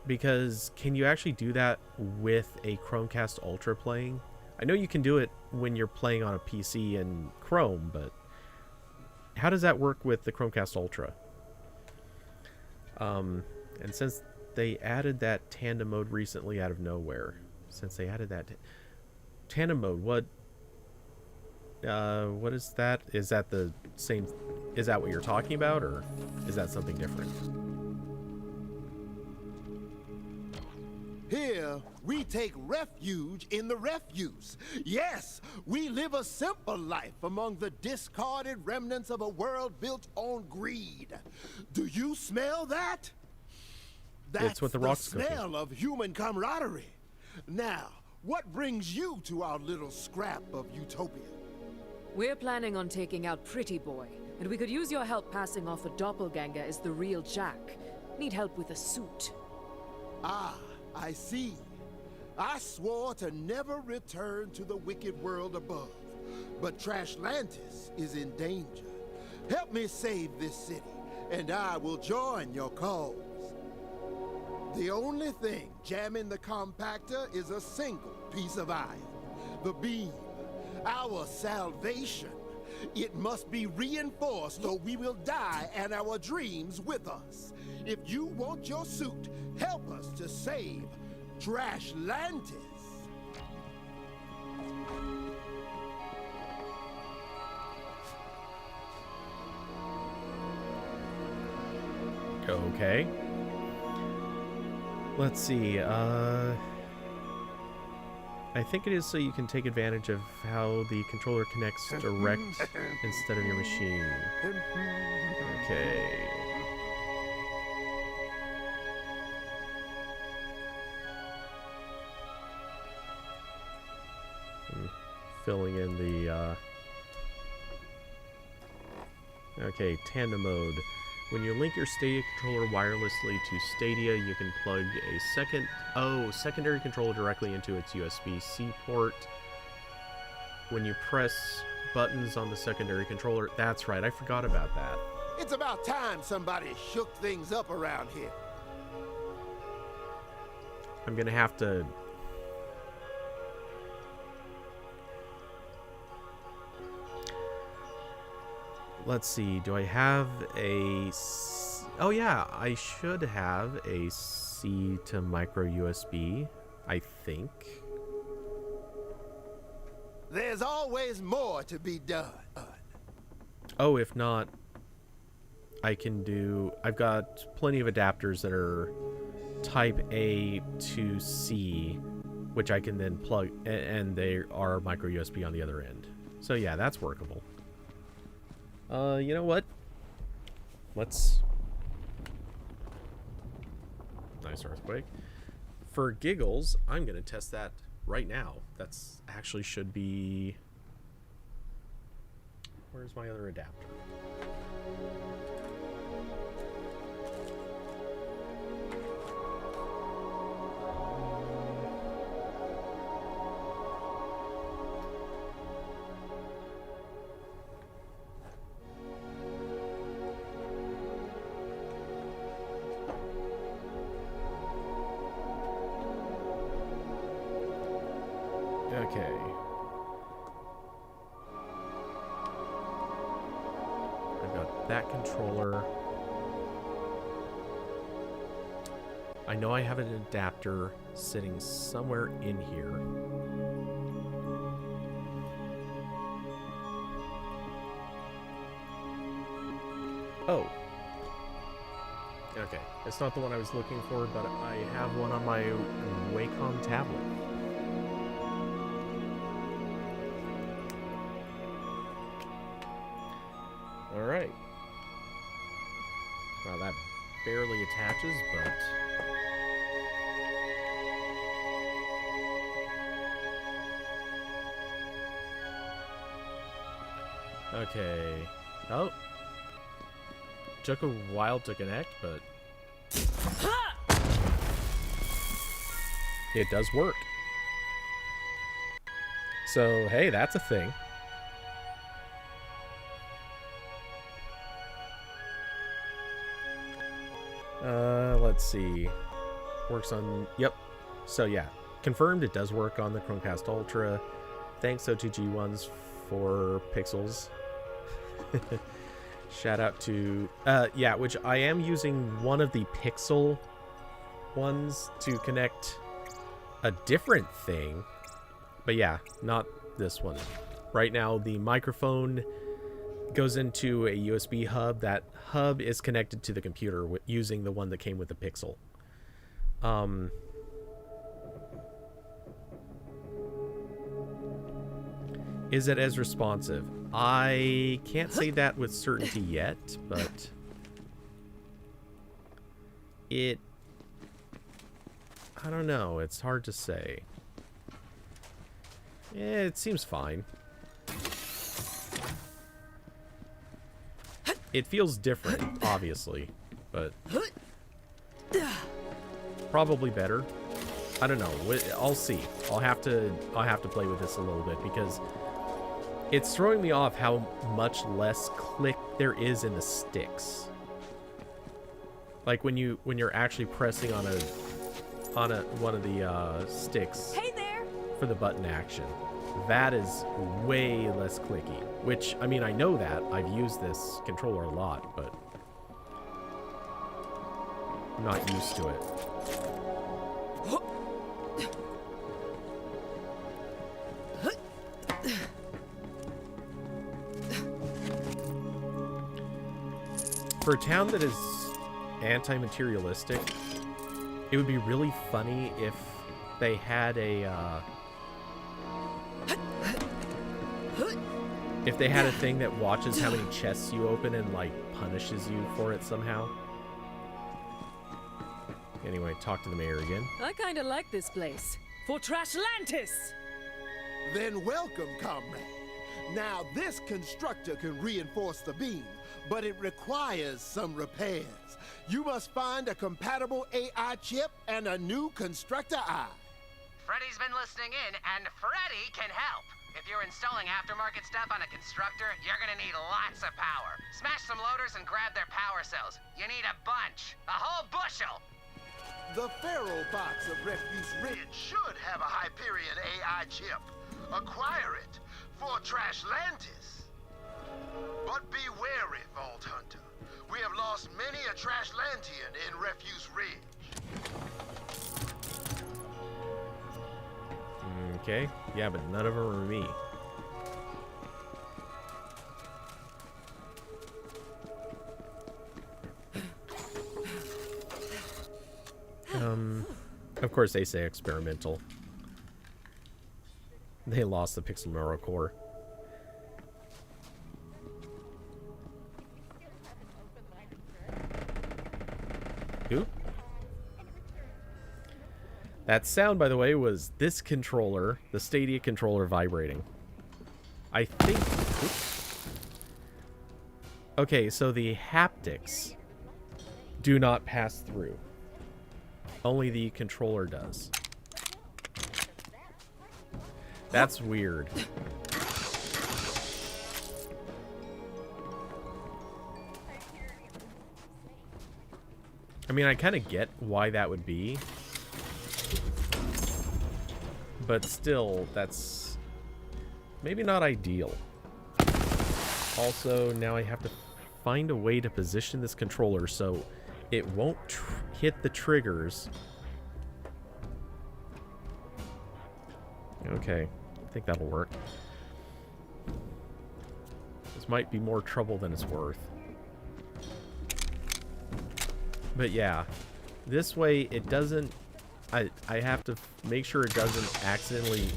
Because can you actually do that with a Chromecast Ultra playing? I know you can do it when you're playing on a PC and Chrome, but how does that work with the Chromecast Ultra? And since they added that tandem mode recently out of nowhere, tandem mode, what is that? Is that the same? Is that what you're talking about, or is that something different? Here, we take refuge in the refuse. Yes, we live a simple life among the discarded remnants of a world built on greed. Do you smell that? That's what the rock's cooking. smell of human camaraderie. Now, what brings you to our little scrap of utopia? We're planning on taking out Pretty Boy, and we could use your help passing off a doppelganger as the real Jack. Need help with a suit. Ah, I see. I swore to never return to the wicked world above, but Trashlantis is in danger. Help me save this city, and I will join your cause. The only thing jamming the compactor is a single piece of iron. The beam. Our salvation. It must be reinforced or we will die and our dreams with us. If you want your suit, help us to save Trashlantis. Okay. Let's see, I think it is so you can take advantage of how the controller connects direct instead of your machine. Okay. I'm filling in the, okay, tandem mode. When you link your Stadia controller wirelessly to Stadia, you can plug a secondary controller directly into its USB-C port. When you press buttons on the secondary controller, that's right, I forgot about that. It's about time somebody shook things up around here. I'm gonna have to... Let's see, do I have a... Oh yeah, I should have a C to micro USB, I think. There's always more to be done. Oh, if not, I can do... I've got plenty of adapters that are type A to C, which I can then plug, and they are micro USB on the other end. So yeah, that's workable. You know what? Let's... Nice earthquake. For giggles, I'm going to test that right now. That's actually should be... Where's my other adapter? Okay. I've got that controller. I know I have an adapter sitting somewhere in here. Oh. Okay. It's not the one I was looking for, but I have one on my Wacom tablet. Alright. Well, that barely attaches, but... Okay. Oh. Took a while to connect, but... It does work. So, hey, that's a thing. Let's see. Works on... Yep. So, yeah. Confirmed it does work on the Chromecast Ultra. Thanks, O2G1s, for pixels. Shout out to... yeah, which I am using one of the Pixel ones to connect a different thing. But yeah, not this one. Right now, the microphone goes into a USB hub. That hub is connected to the computer using the one that came with the Pixel. Is it as responsive? I can't say that with certainty yet, but I don't know. It's hard to say. Yeah, it seems fine. It feels different, obviously, but probably better. I don't know. I'll see. I'll have to play with this a little bit because it's throwing me off how much less click there is in the sticks. Like when you're actually pressing on one of the sticks. Hey there. For the button action. That is way less clicky. Which, I mean, I know that. I've used this controller a lot, but I'm not used to it. For a town that is anti-materialistic, it would be really funny if they had a thing that watches how many chests you open and like punishes you for it somehow. Anyway, talk to the mayor again. I kinda like this place. For Trashlantis! Then welcome, comrade. Now, this constructor can reinforce the beam, but it requires some repairs. You must find a compatible AI chip and a new constructor eye. Freddy's been listening in, and Freddy can help. If you're installing aftermarket stuff on a constructor, you're gonna need lots of power. Smash some loaders and grab their power cells. You need a bunch. A whole bushel. The Pharaoh box of Refuse Ridge should have a Hyperion AI chip. Acquire it for Trashlantis. But be wary, Vault Hunter. We have lost many a Trashlantian in Refuse Ridge. Okay. Yeah, but none of them are me. Of course they say experimental. They lost the Pixel Neural core. Who? That sound, by the way, was this controller, the Stadia controller, vibrating. I think... Oops. Okay, so the haptics do not pass through. Only the controller does. That's weird. I mean, I kind of get why that would be. But still, that's maybe not ideal. Also, now I have to find a way to position this controller so it won't hit the triggers. Okay, I think that'll work. This might be more trouble than it's worth. But yeah, this way it doesn't... I have to make sure it doesn't accidentally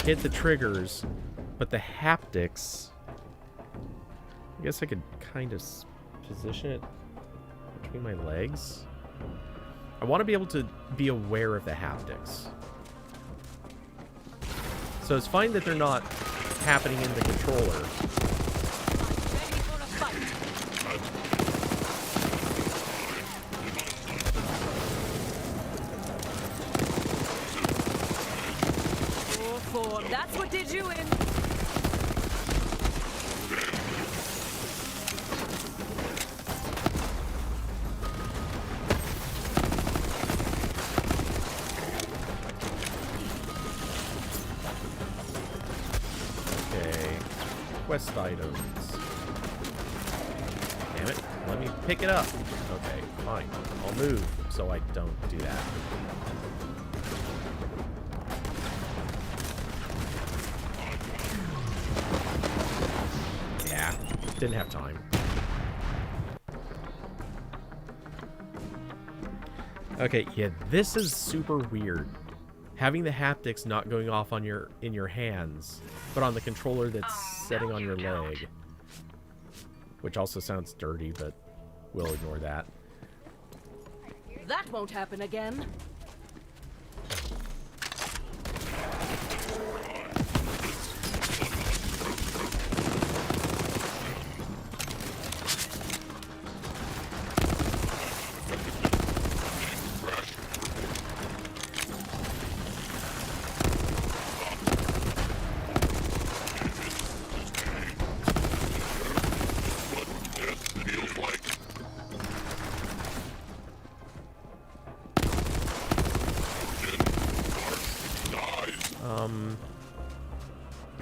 hit the triggers, but the haptics... I guess I could kind of position it between my legs. I want to be able to be aware of the haptics. So it's fine that they're not happening in the controller. That's what did you in. Okay. Quest items. Damn it. Let me pick it up. Okay, fine. I'll move so I don't do that. Didn't have time. Okay, yeah, this is super weird. having the haptics not going off on in your hands, but on the controller that's setting on your leg. Which also sounds dirty, but we'll ignore that. That won't happen again.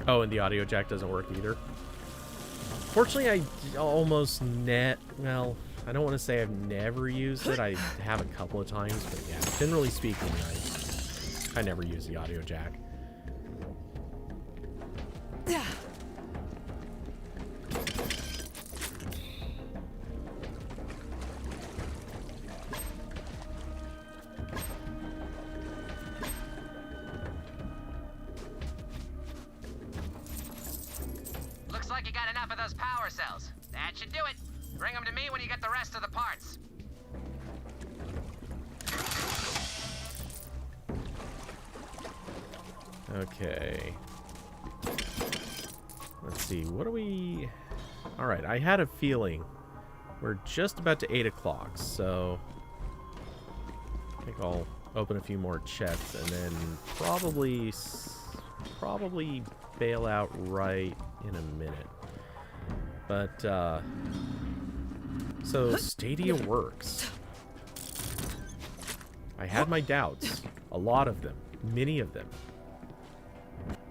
Oh, and the audio jack doesn't work either. Fortunately, I almost well, I don't want to say I've never used it. I have a couple of times, but yeah, generally speaking, I never use the audio jack. Okay. Let's see, what do we... Alright, I had a feeling. We're just about to 8 o'clock, so... I think I'll open a few more chests and then probably bail out right in a minute. But, so Stadia works. I had my doubts. A lot of them. Many of them.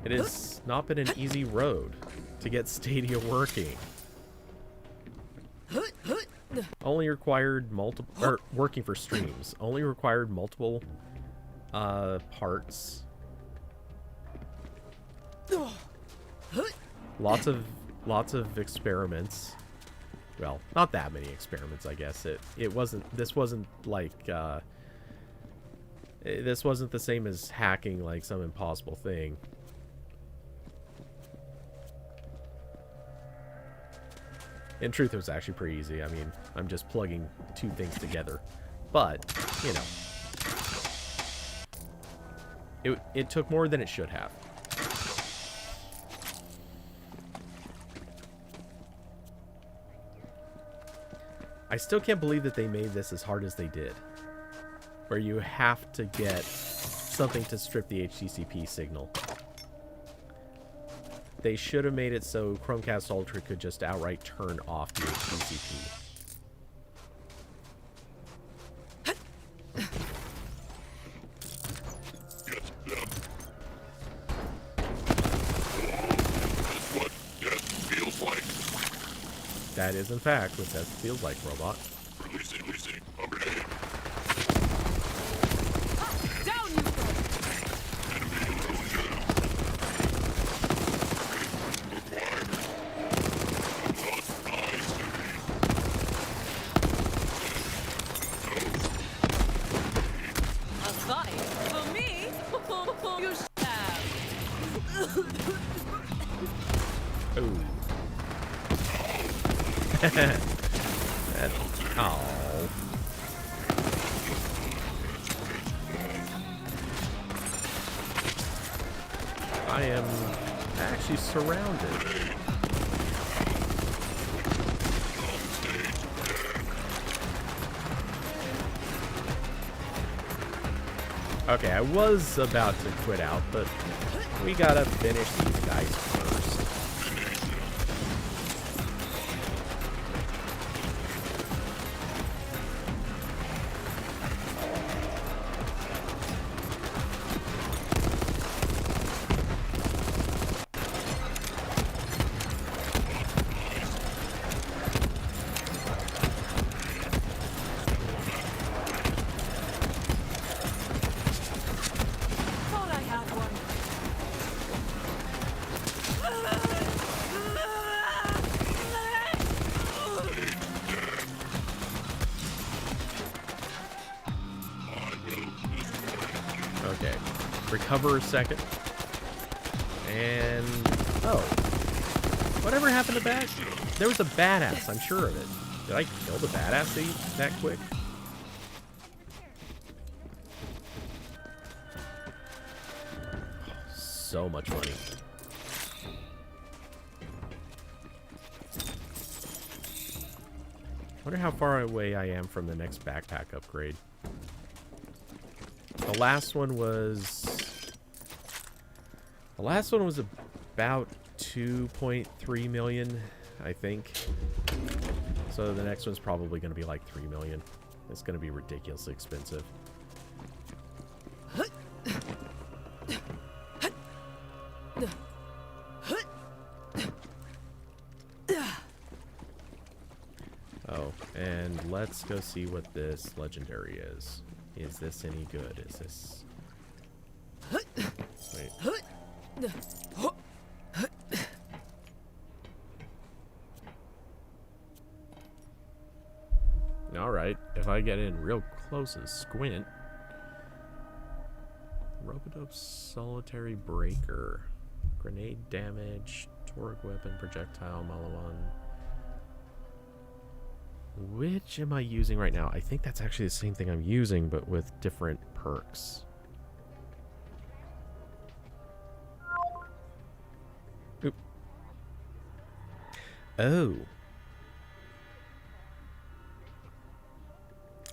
It has not been an easy road to get Stadia working. Only required multiple, or working for streams. Only required multiple parts. Lots of experiments. Well, not that many experiments, I guess. This wasn't like this wasn't the same as hacking like some impossible thing. In truth, it was actually pretty easy. I mean, I'm just plugging two things together. But, you know. It took more than it should have. I still can't believe that they made this as hard as they did. Where you have to get something to strip the HTTP signal. They should have made it so Chromecast Ultra could just outright turn off the HTTP. What death feels like. That is, in fact, what death feels like, robot. Releasing, upgrade. Down you go! Enemy erosion. A fight for me? You should have. Oh. Oh. I am actually surrounded. Okay, I was about to quit out, but we gotta finish these guys first. Thought I had one. recover a second. And... oh. Whatever happened to that? There was a badass, I'm sure of it. Did I kill the badass that quick? So much money. Wonder how far away I am from the next backpack upgrade. The last one was about 2.3 million, I think. So the next one's probably going to be like 3 million. It's going to be ridiculously expensive. Oh, and let's go see what this legendary is. Is this any good? Is this... wait. Alright, if I get in real close and squint... Robodope Solitary Breaker. Grenade damage, Torque Weapon, Projectile, Malawan. Which am I using right now? I think that's actually the same thing I'm using, but with different perks. Oop. Oh.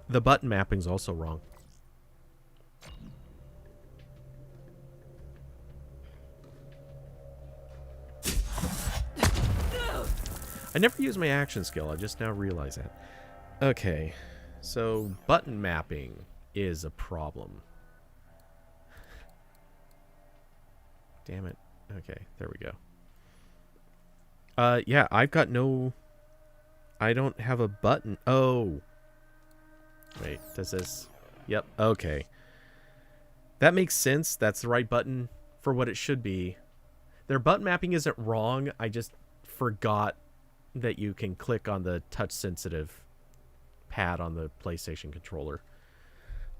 The button mapping's also wrong. I never use my action skill, I just now realize that. Okay, so button mapping is a problem. Damn it. Okay, there we go. Yeah, I've got no... I don't have a button. Oh. Wait, does this... Yep, okay. That makes sense. That's the right button for what it should be. Their button mapping isn't wrong. I just forgot that you can click on the touch-sensitive pad on the PlayStation controller.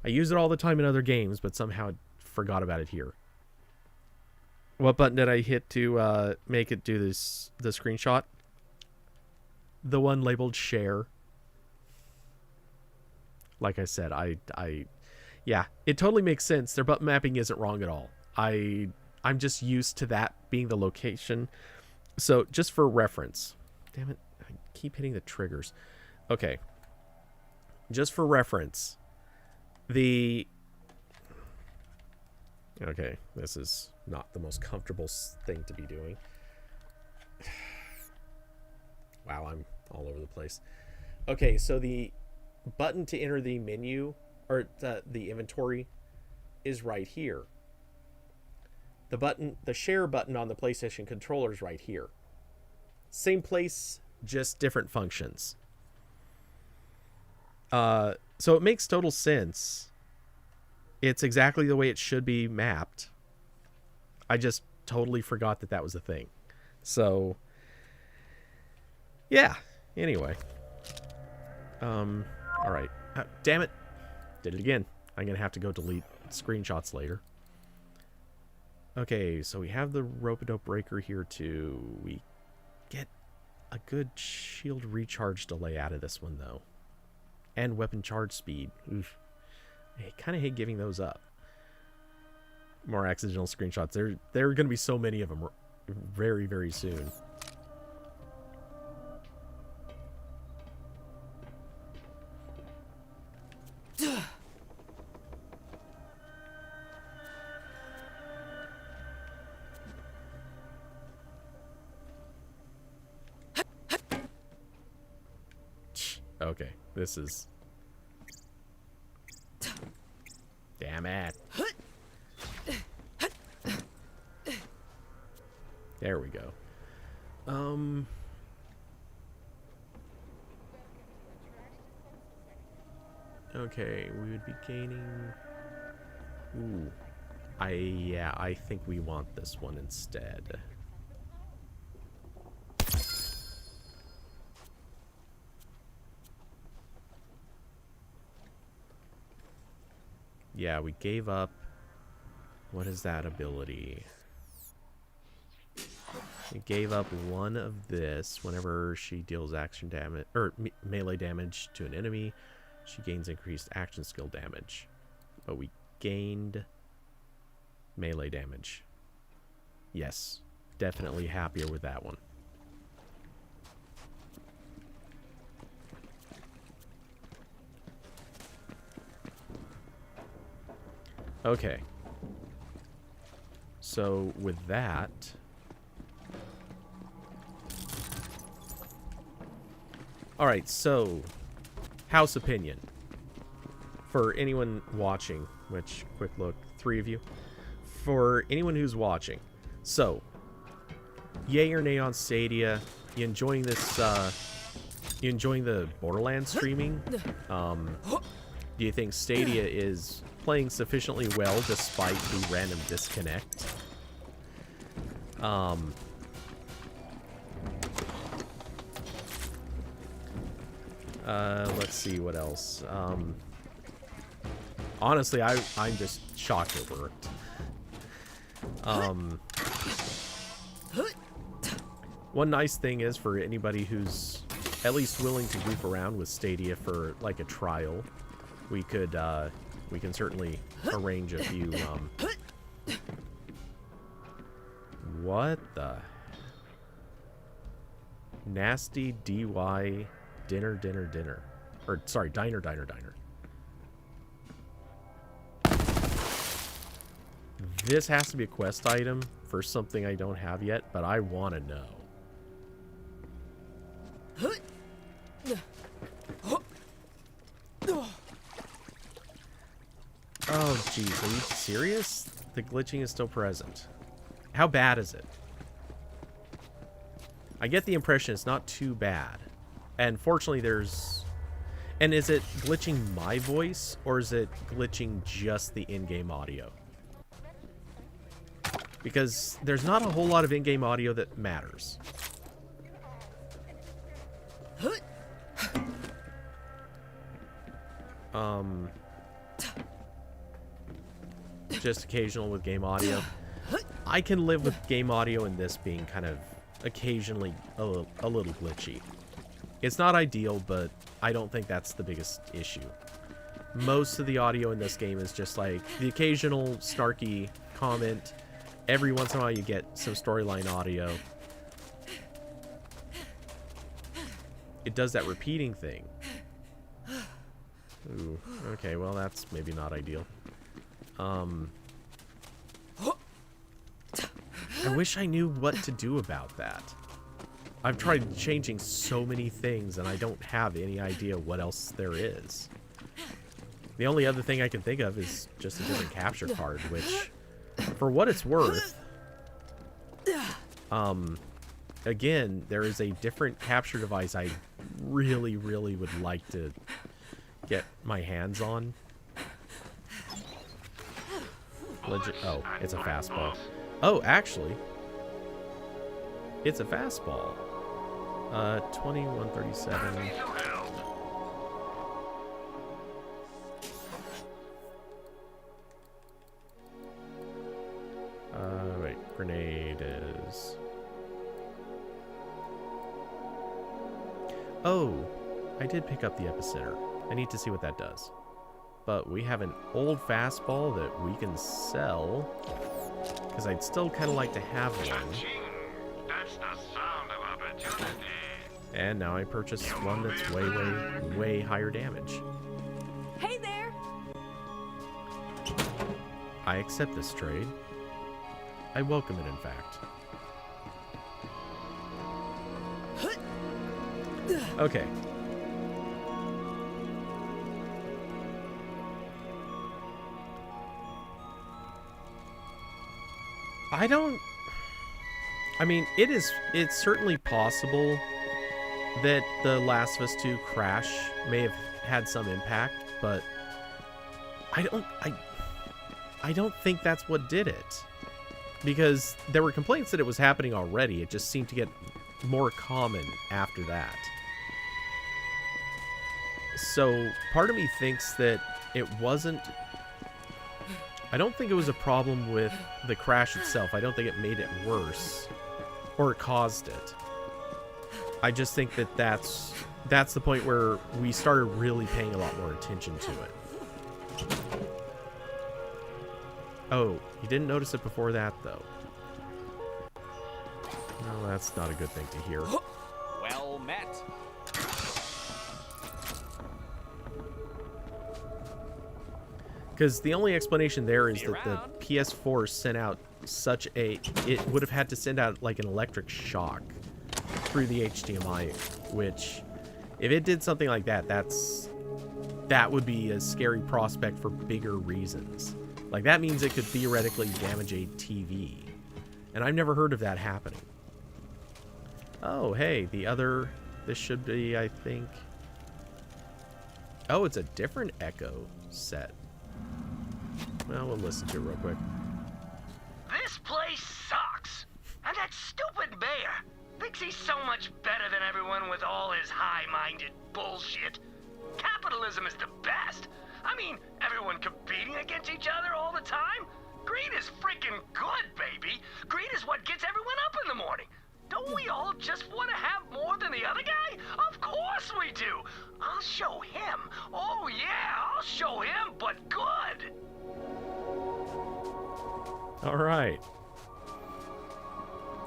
I use it all the time in other games, but somehow I forgot about it here. What button did I hit to make it do this? The screenshot? The one labeled share. Like I said, yeah, it totally makes sense. Their button mapping isn't wrong at all. I'm just used to that being the location. So just for reference, damn it, I keep hitting the triggers. Okay, just for reference, okay, this is not the most comfortable thing to be doing. Wow, I'm all over the place. Okay, so the button to enter the menu, or the inventory, is right here. The share button on the PlayStation controller is right here. Same place, just different functions. So it makes total sense. It's exactly the way it should be mapped. I just totally forgot that was a thing. So, yeah. Anyway. Alright. Damn it. Did it again. I'm going to have to go delete screenshots later. Okay, so we have the Rope-a-Dope Breaker here too. We get a good shield recharge delay out of this one, though. And weapon charge speed. Oof. I kind of hate giving those up. More accidental screenshots. There are going to be so many of them very, very soon. Okay, this is... Damn it. There we go. Okay, we would be gaining... Ooh. I think we want this one instead. Yeah, we gave up What is that ability? It gave up one of this whenever she deals action damage or melee damage to an enemy. She gains increased action skill damage. But we gained melee damage. Yes, definitely happier with that one. Okay. So with that, all right, so house opinion for anyone watching, which quick look, 3 of you, for anyone who's watching. So yay or nay on Stadia? You enjoying this you enjoying the Borderlands streaming? Do you think Stadia is playing sufficiently well despite the random disconnect? Let's see what else. Honestly, I'm just shocked it worked. One nice thing is for anybody who's at least willing to goof around with Stadia for like a trial, we can certainly arrange a few, what the? Nasty DY dinner. Or, sorry, diner. This has to be a quest item for something I don't have yet, but I want to know. Oh, jeez. Are you serious? The glitching is still present. How bad is it? I get the impression it's not too bad. And fortunately, there's... And is it glitching my voice, or is it glitching just the in-game audio? Because there's not a whole lot of in-game audio that matters. Just occasional with game audio. I can live with game audio and this being kind of occasionally a little glitchy. It's not ideal, but I don't think that's the biggest issue. Most of the audio in this game is just like the occasional snarky comment. Every once in a while you get some storyline audio. It does that repeating thing. Ooh, okay, well that's maybe not ideal. I wish I knew what to do about that. I've tried changing so many things and I don't have any idea what else there is. The only other thing I can think of is just a different capture card, which, for what it's worth, again, there is a different capture device I really would like to get my hands on. Oh, it's a fastball. Oh, actually, it's a fastball. 2137. Wait, grenade is... Oh, I did pick up the epicenter. I need to see what that does. But we have an old fastball that we can sell, because I'd still kind of like to have one. That's the sound of opportunity. And now I purchase one that's way higher damage. Hey there! I accept this trade. I welcome it, in fact. Okay. I mean, it's certainly possible that The Last of Us 2 crash may have had some impact, but I don't think that's what did it. Because there were complaints that it was happening already, it just seemed to get more common after that. So part of me thinks that it wasn't I don't think it was a problem with the crash itself. I don't think it made it worse. Or it caused it. I just think that that's the point where we started really paying a lot more attention to it. Oh, you didn't notice it before that, though. No, that's not a good thing to hear. Well met. Because the only explanation there is that the PS4 sent out it would have had to send out like an electric shock through the HDMI, which if it did something like that, that would be a scary prospect for bigger reasons. Like that means it could theoretically damage a TV. And I've never heard of that happening. Oh, hey, this should be, I think. Oh, it's a different Echo set. Well, we'll listen to it real quick. This place sucks. And that stupid mayor thinks he's so much better than everyone with all his high-minded bullshit. Capitalism is the best. I mean, everyone competing against each other all the time. Greed is freaking good, baby. Greed is what gets everyone up in the morning. Don't we all just want to have more than the other guy? Of course we do. I'll show him. Oh yeah, I'll show him, but good. All right.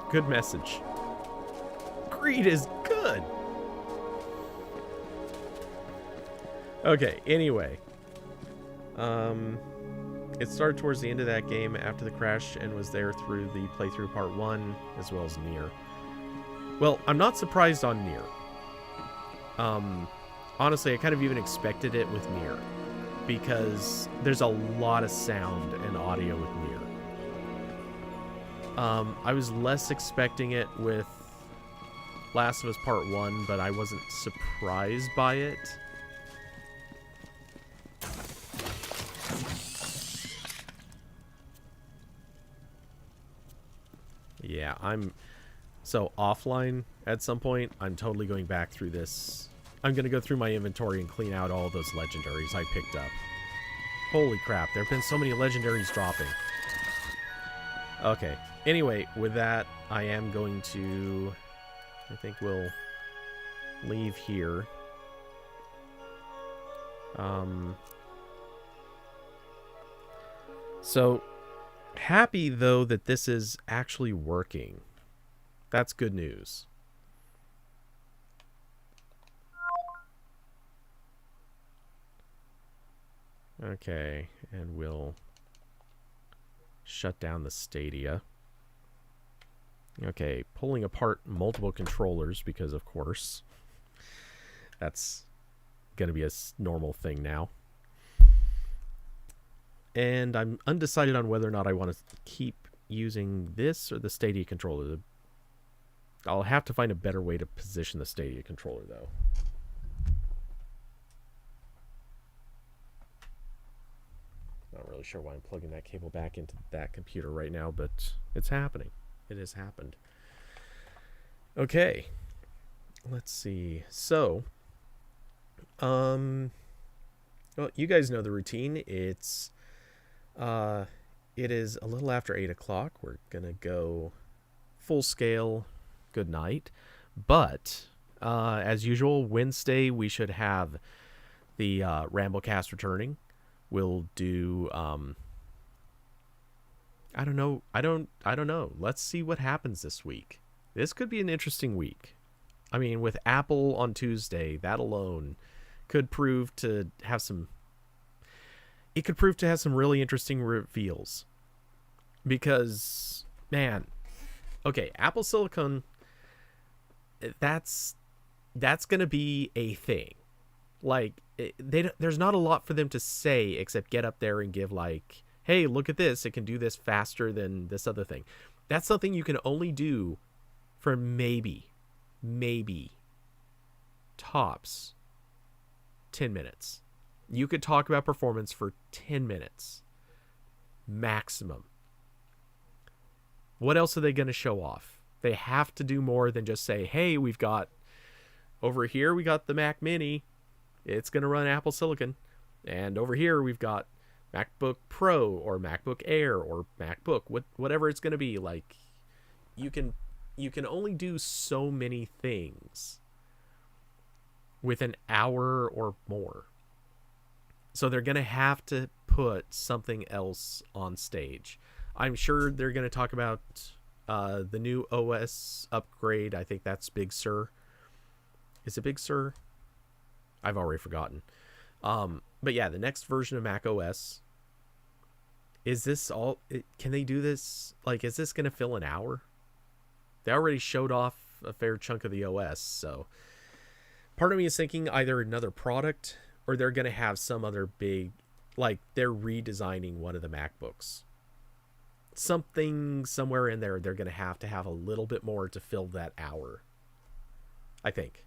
Good message. Greed is good. Okay, anyway. It started towards the end of that game after the crash and was there through the playthrough part 1 as well as Nier. Well, I'm not surprised on Nier. Honestly, I kind of even expected it with Nier because there's a lot of sound and audio with Nier. I was less expecting it with Last of Us Part 1, but I wasn't surprised by it. Yeah, so offline at some point, I'm totally going back through this. I'm going to go through my inventory and clean out all those legendaries I picked up. Holy crap, there have been so many legendaries dropping. Okay, anyway, with that, I am going to... I think we'll leave here. So, happy, though, that this is actually working. That's good news. Okay, and we'll shut down the Stadia. Okay, pulling apart multiple controllers because, of course, that's going to be a normal thing now. And I'm undecided on whether or not I want to keep using this or the Stadia controller. I'll have to find a better way to position the Stadia controller, though. Not really sure why I'm plugging that cable back into that computer right now, but it's happening. It has happened. Okay. Let's see. So, well, you guys know the routine. It is a little after 8 o'clock. We're gonna go full scale good night. But as usual, Wednesday we should have the Ramblecast returning. We'll do I don't know. Let's see what happens this week. This could be an interesting week. I mean, with Apple on Tuesday, that alone could prove to have some really interesting reveals. Because, man, okay, Apple Silicon, that's going to be a thing. Like, there's not a lot for them to say except get up there and give, like, hey, look at this. It can do this faster than this other thing. That's something you can only do for maybe, tops, 10 minutes. You could talk about performance for 10 minutes. Maximum. What else are they going to show off? They have to do more than just say, hey, over here we got the Mac Mini. It's going to run Apple Silicon. And over here we've got MacBook Pro or MacBook Air or MacBook, whatever it's going to be. Like, you can only do so many things with an hour or more. So they're going to have to put something else on stage. I'm sure they're going to talk about the new OS upgrade. I think that's Big Sur. Is it Big Sur? I've already forgotten. But yeah, the next version of Mac OS. Is this all? Can they do this? Like, is this going to fill an hour? They already showed off a fair chunk of the OS, so part of me is thinking either another product or they're going to have some other big, like they're redesigning one of the MacBooks. Something somewhere in there, they're going to have a little bit more to fill that hour, I think.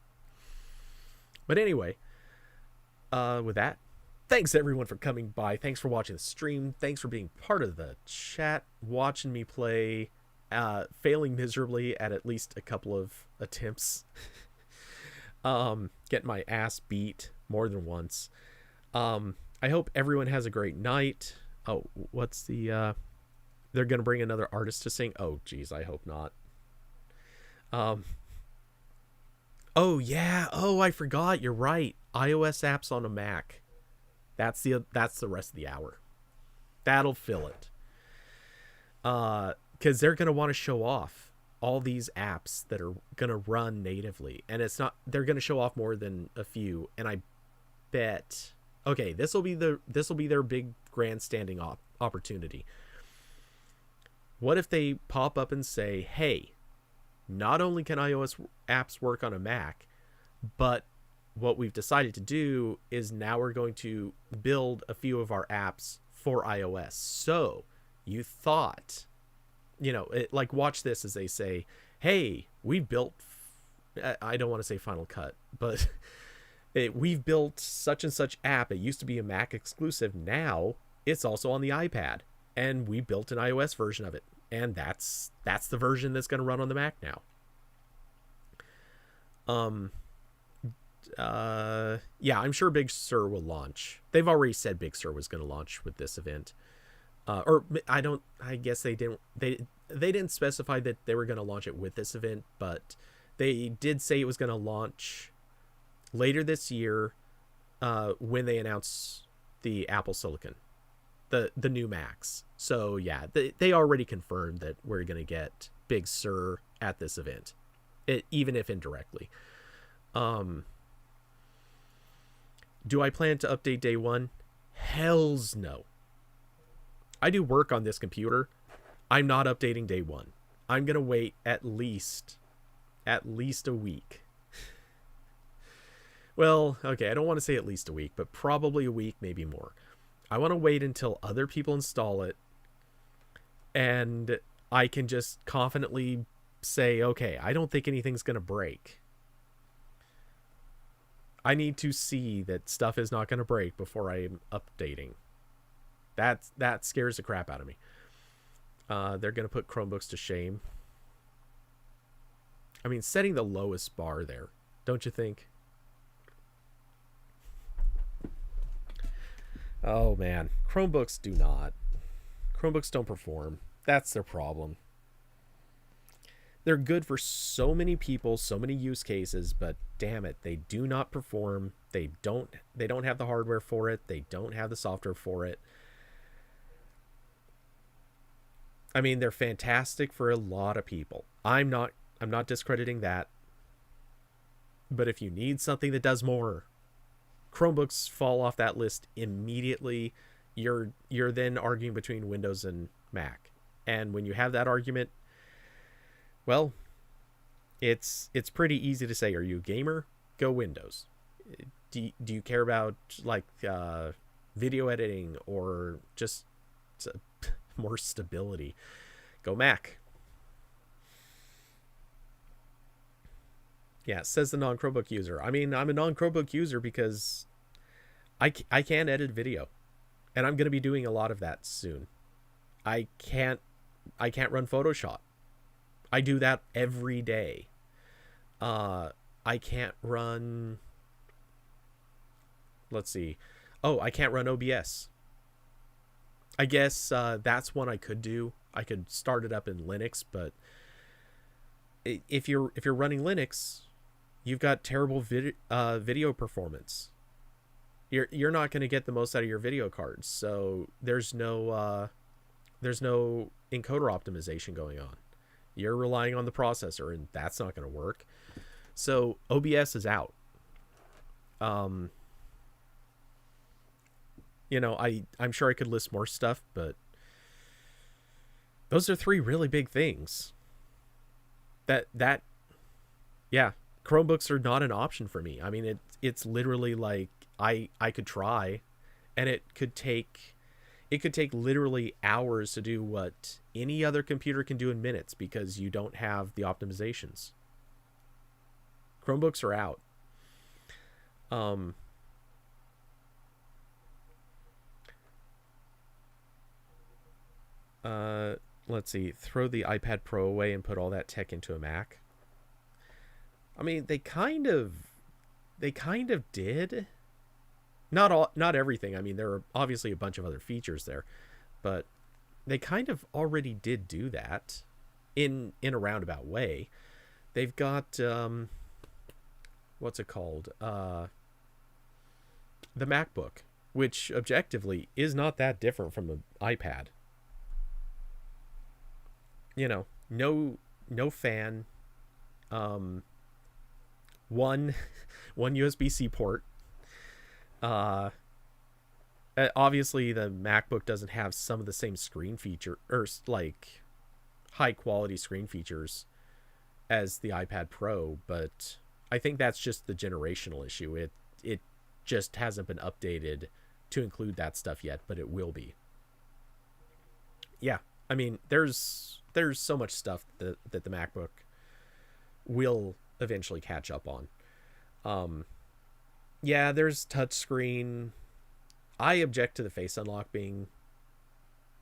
But anyway, with that, thanks everyone for coming by. Thanks for watching the stream. Thanks for being part of the chat, watching me play, failing miserably at least a couple of attempts. Getting my ass beat more than once. I hope everyone has a great night. Oh, what's the they're gonna bring another artist to sing? Oh geez, I hope not. Oh yeah, oh I forgot, you're right. iOS apps on a Mac. That's the rest of the hour. That'll fill it. Because they're gonna want to show off all these apps that are gonna run natively, and they're gonna show off more than a few. And I bet, okay, this will be their big grandstanding opportunity. What if they pop up and say, hey, not only can iOS apps work on a Mac, but what we've decided to do is now we're going to build a few of our apps for iOS. So you thought, like, watch this as they say, hey, we built, I don't want to say Final Cut, but we've built such and such app. It used to be a Mac exclusive. Now it's also on the iPad, and we built an iOS version of it. And that's the version that's going to run on the Mac now. Yeah, I'm sure Big Sur will launch. They've already said Big Sur was going to launch with this event. I guess they didn't specify that they were going to launch it with this event, but they did say it was going to launch later this year, when they announce the Apple Silicon, the new Macs. So yeah, they already confirmed that we're going to get Big Sur at this event, even if indirectly. Do I plan to update day one? Hells no. I do work on this computer. I'm not updating day one. I'm going to wait at least a week. Well, okay, I don't want to say at least a week, but probably a week, maybe more. I want to wait until other people install it, and I can just confidently say, okay, I don't think anything's going to break. I need to see that stuff is not going to break before I'm updating. That scares the crap out of me. They're going to put Chromebooks to shame. I mean, setting the lowest bar there, don't you think? Oh man, Chromebooks do not. Chromebooks don't perform. That's their problem. They're good for so many people, so many use cases, but damn it, they do not perform. They don't have the hardware for it. They don't have the software for it. I mean, they're fantastic for a lot of people. I'm not discrediting that. But if you need something that does more, Chromebooks fall off that list immediately. You're then arguing between Windows and Mac. And when you have that argument, well, it's pretty easy to say, are you a gamer? Go Windows. Do you care about like video editing or just more stability? Go Mac. Yeah, says the non-Chromebook user. I mean, I'm a non-Chromebook user because I can edit video, and I'm going to be doing a lot of that soon. I can't run Photoshop. I do that every day. I can't run, let's see. Oh, I can't run OBS. I guess that's one I could do. I could start it up in Linux, but if you're running Linux, you've got terrible video performance. You're not going to get the most out of your video cards. So there's no encoder optimization going on. You're relying on the processor, and that's not going to work. So OBS is out. You know, I'm sure I could list more stuff, but those are three really big things. Yeah, Chromebooks are not an option for me. I mean, it's literally like I could try, and it could take literally hours to do what any other computer can do in minutes because you don't have the optimizations. Chromebooks are out. Let's see. Throw the iPad Pro away and put all that tech into a Mac. I mean, they kind of did. Not everything. I mean, there are obviously a bunch of other features there, but they kind of already did do that in a roundabout way. They've got what's it called? The MacBook, which objectively is not that different from the iPad. You know, no fan, one USB-C port. Obviously the MacBook doesn't have some of the same screen feature or like high quality screen features as the iPad Pro, but I think that's just the generational issue. It just hasn't been updated to include that stuff yet, but it will be. Yeah, I mean, there's so much stuff that the MacBook will eventually catch up on. Yeah, there's touchscreen. I object to the Face Unlock being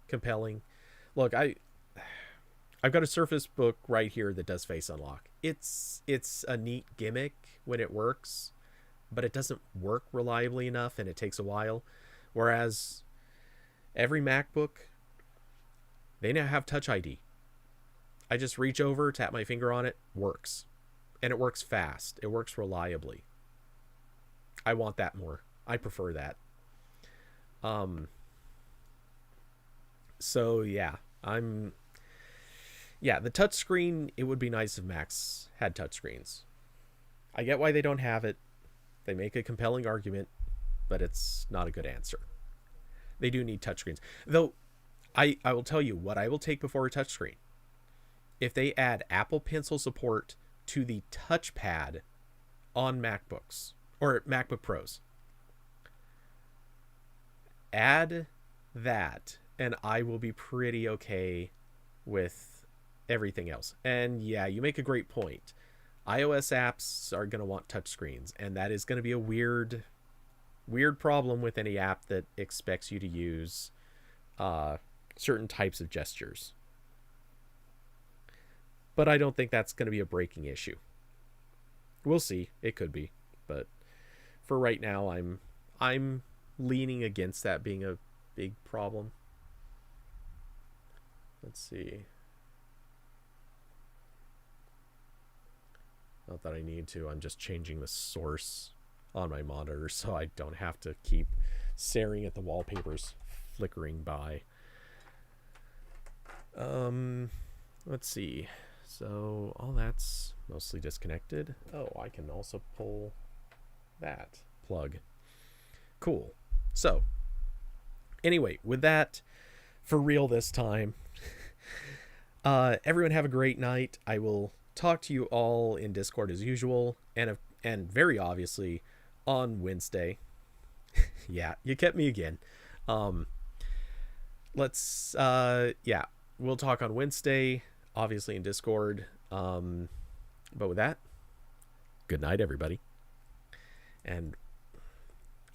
compelling. Look, I've got a Surface Book right here that does Face Unlock. It's a neat gimmick when it works, but it doesn't work reliably enough and it takes a while. Whereas every MacBook, they now have Touch ID. I just reach over, tap my finger on it, works. And it works fast. It works reliably. I want that more. I prefer that. So yeah, the touchscreen, it would be nice if Macs had touchscreens. I get why they don't have it. They make a compelling argument, but it's not a good answer. They do need touchscreens. Though, I will tell you what I will take before a touchscreen. If they add Apple Pencil support to the touchpad on MacBooks or MacBook Pros. Add that and I will be pretty okay with everything else. And yeah, you make a great point. iOS apps are going to want touchscreens, and that is going to be a weird problem with any app that expects you to use certain types of gestures. But I don't think that's going to be a breaking issue. We'll see. It could be, but for right now, I'm leaning against that being a big problem. Let's see. Not that I need to. I'm just changing the source on my monitor so I don't have to keep staring at the wallpapers flickering by. Let's see. So all that's mostly disconnected. Oh, I can also pull that plug. Cool. So anyway, with that, for real this time, everyone have a great night. I will talk to you all in Discord as usual, and very obviously on Wednesday. Yeah, you kept me again. Let's we'll talk on Wednesday, obviously in Discord. But with that, good night, everybody. And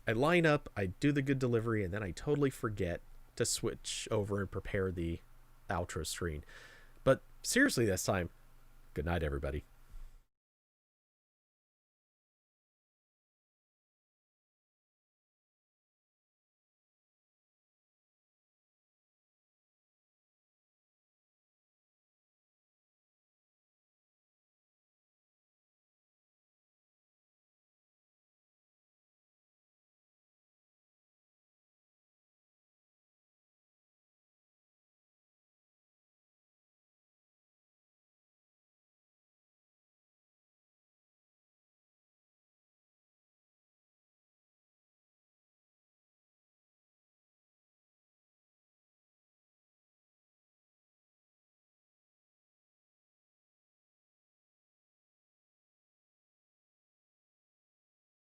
I line up, I do the good delivery, and then I totally forget to switch over and prepare the outro screen. But seriously this time, good night, everybody.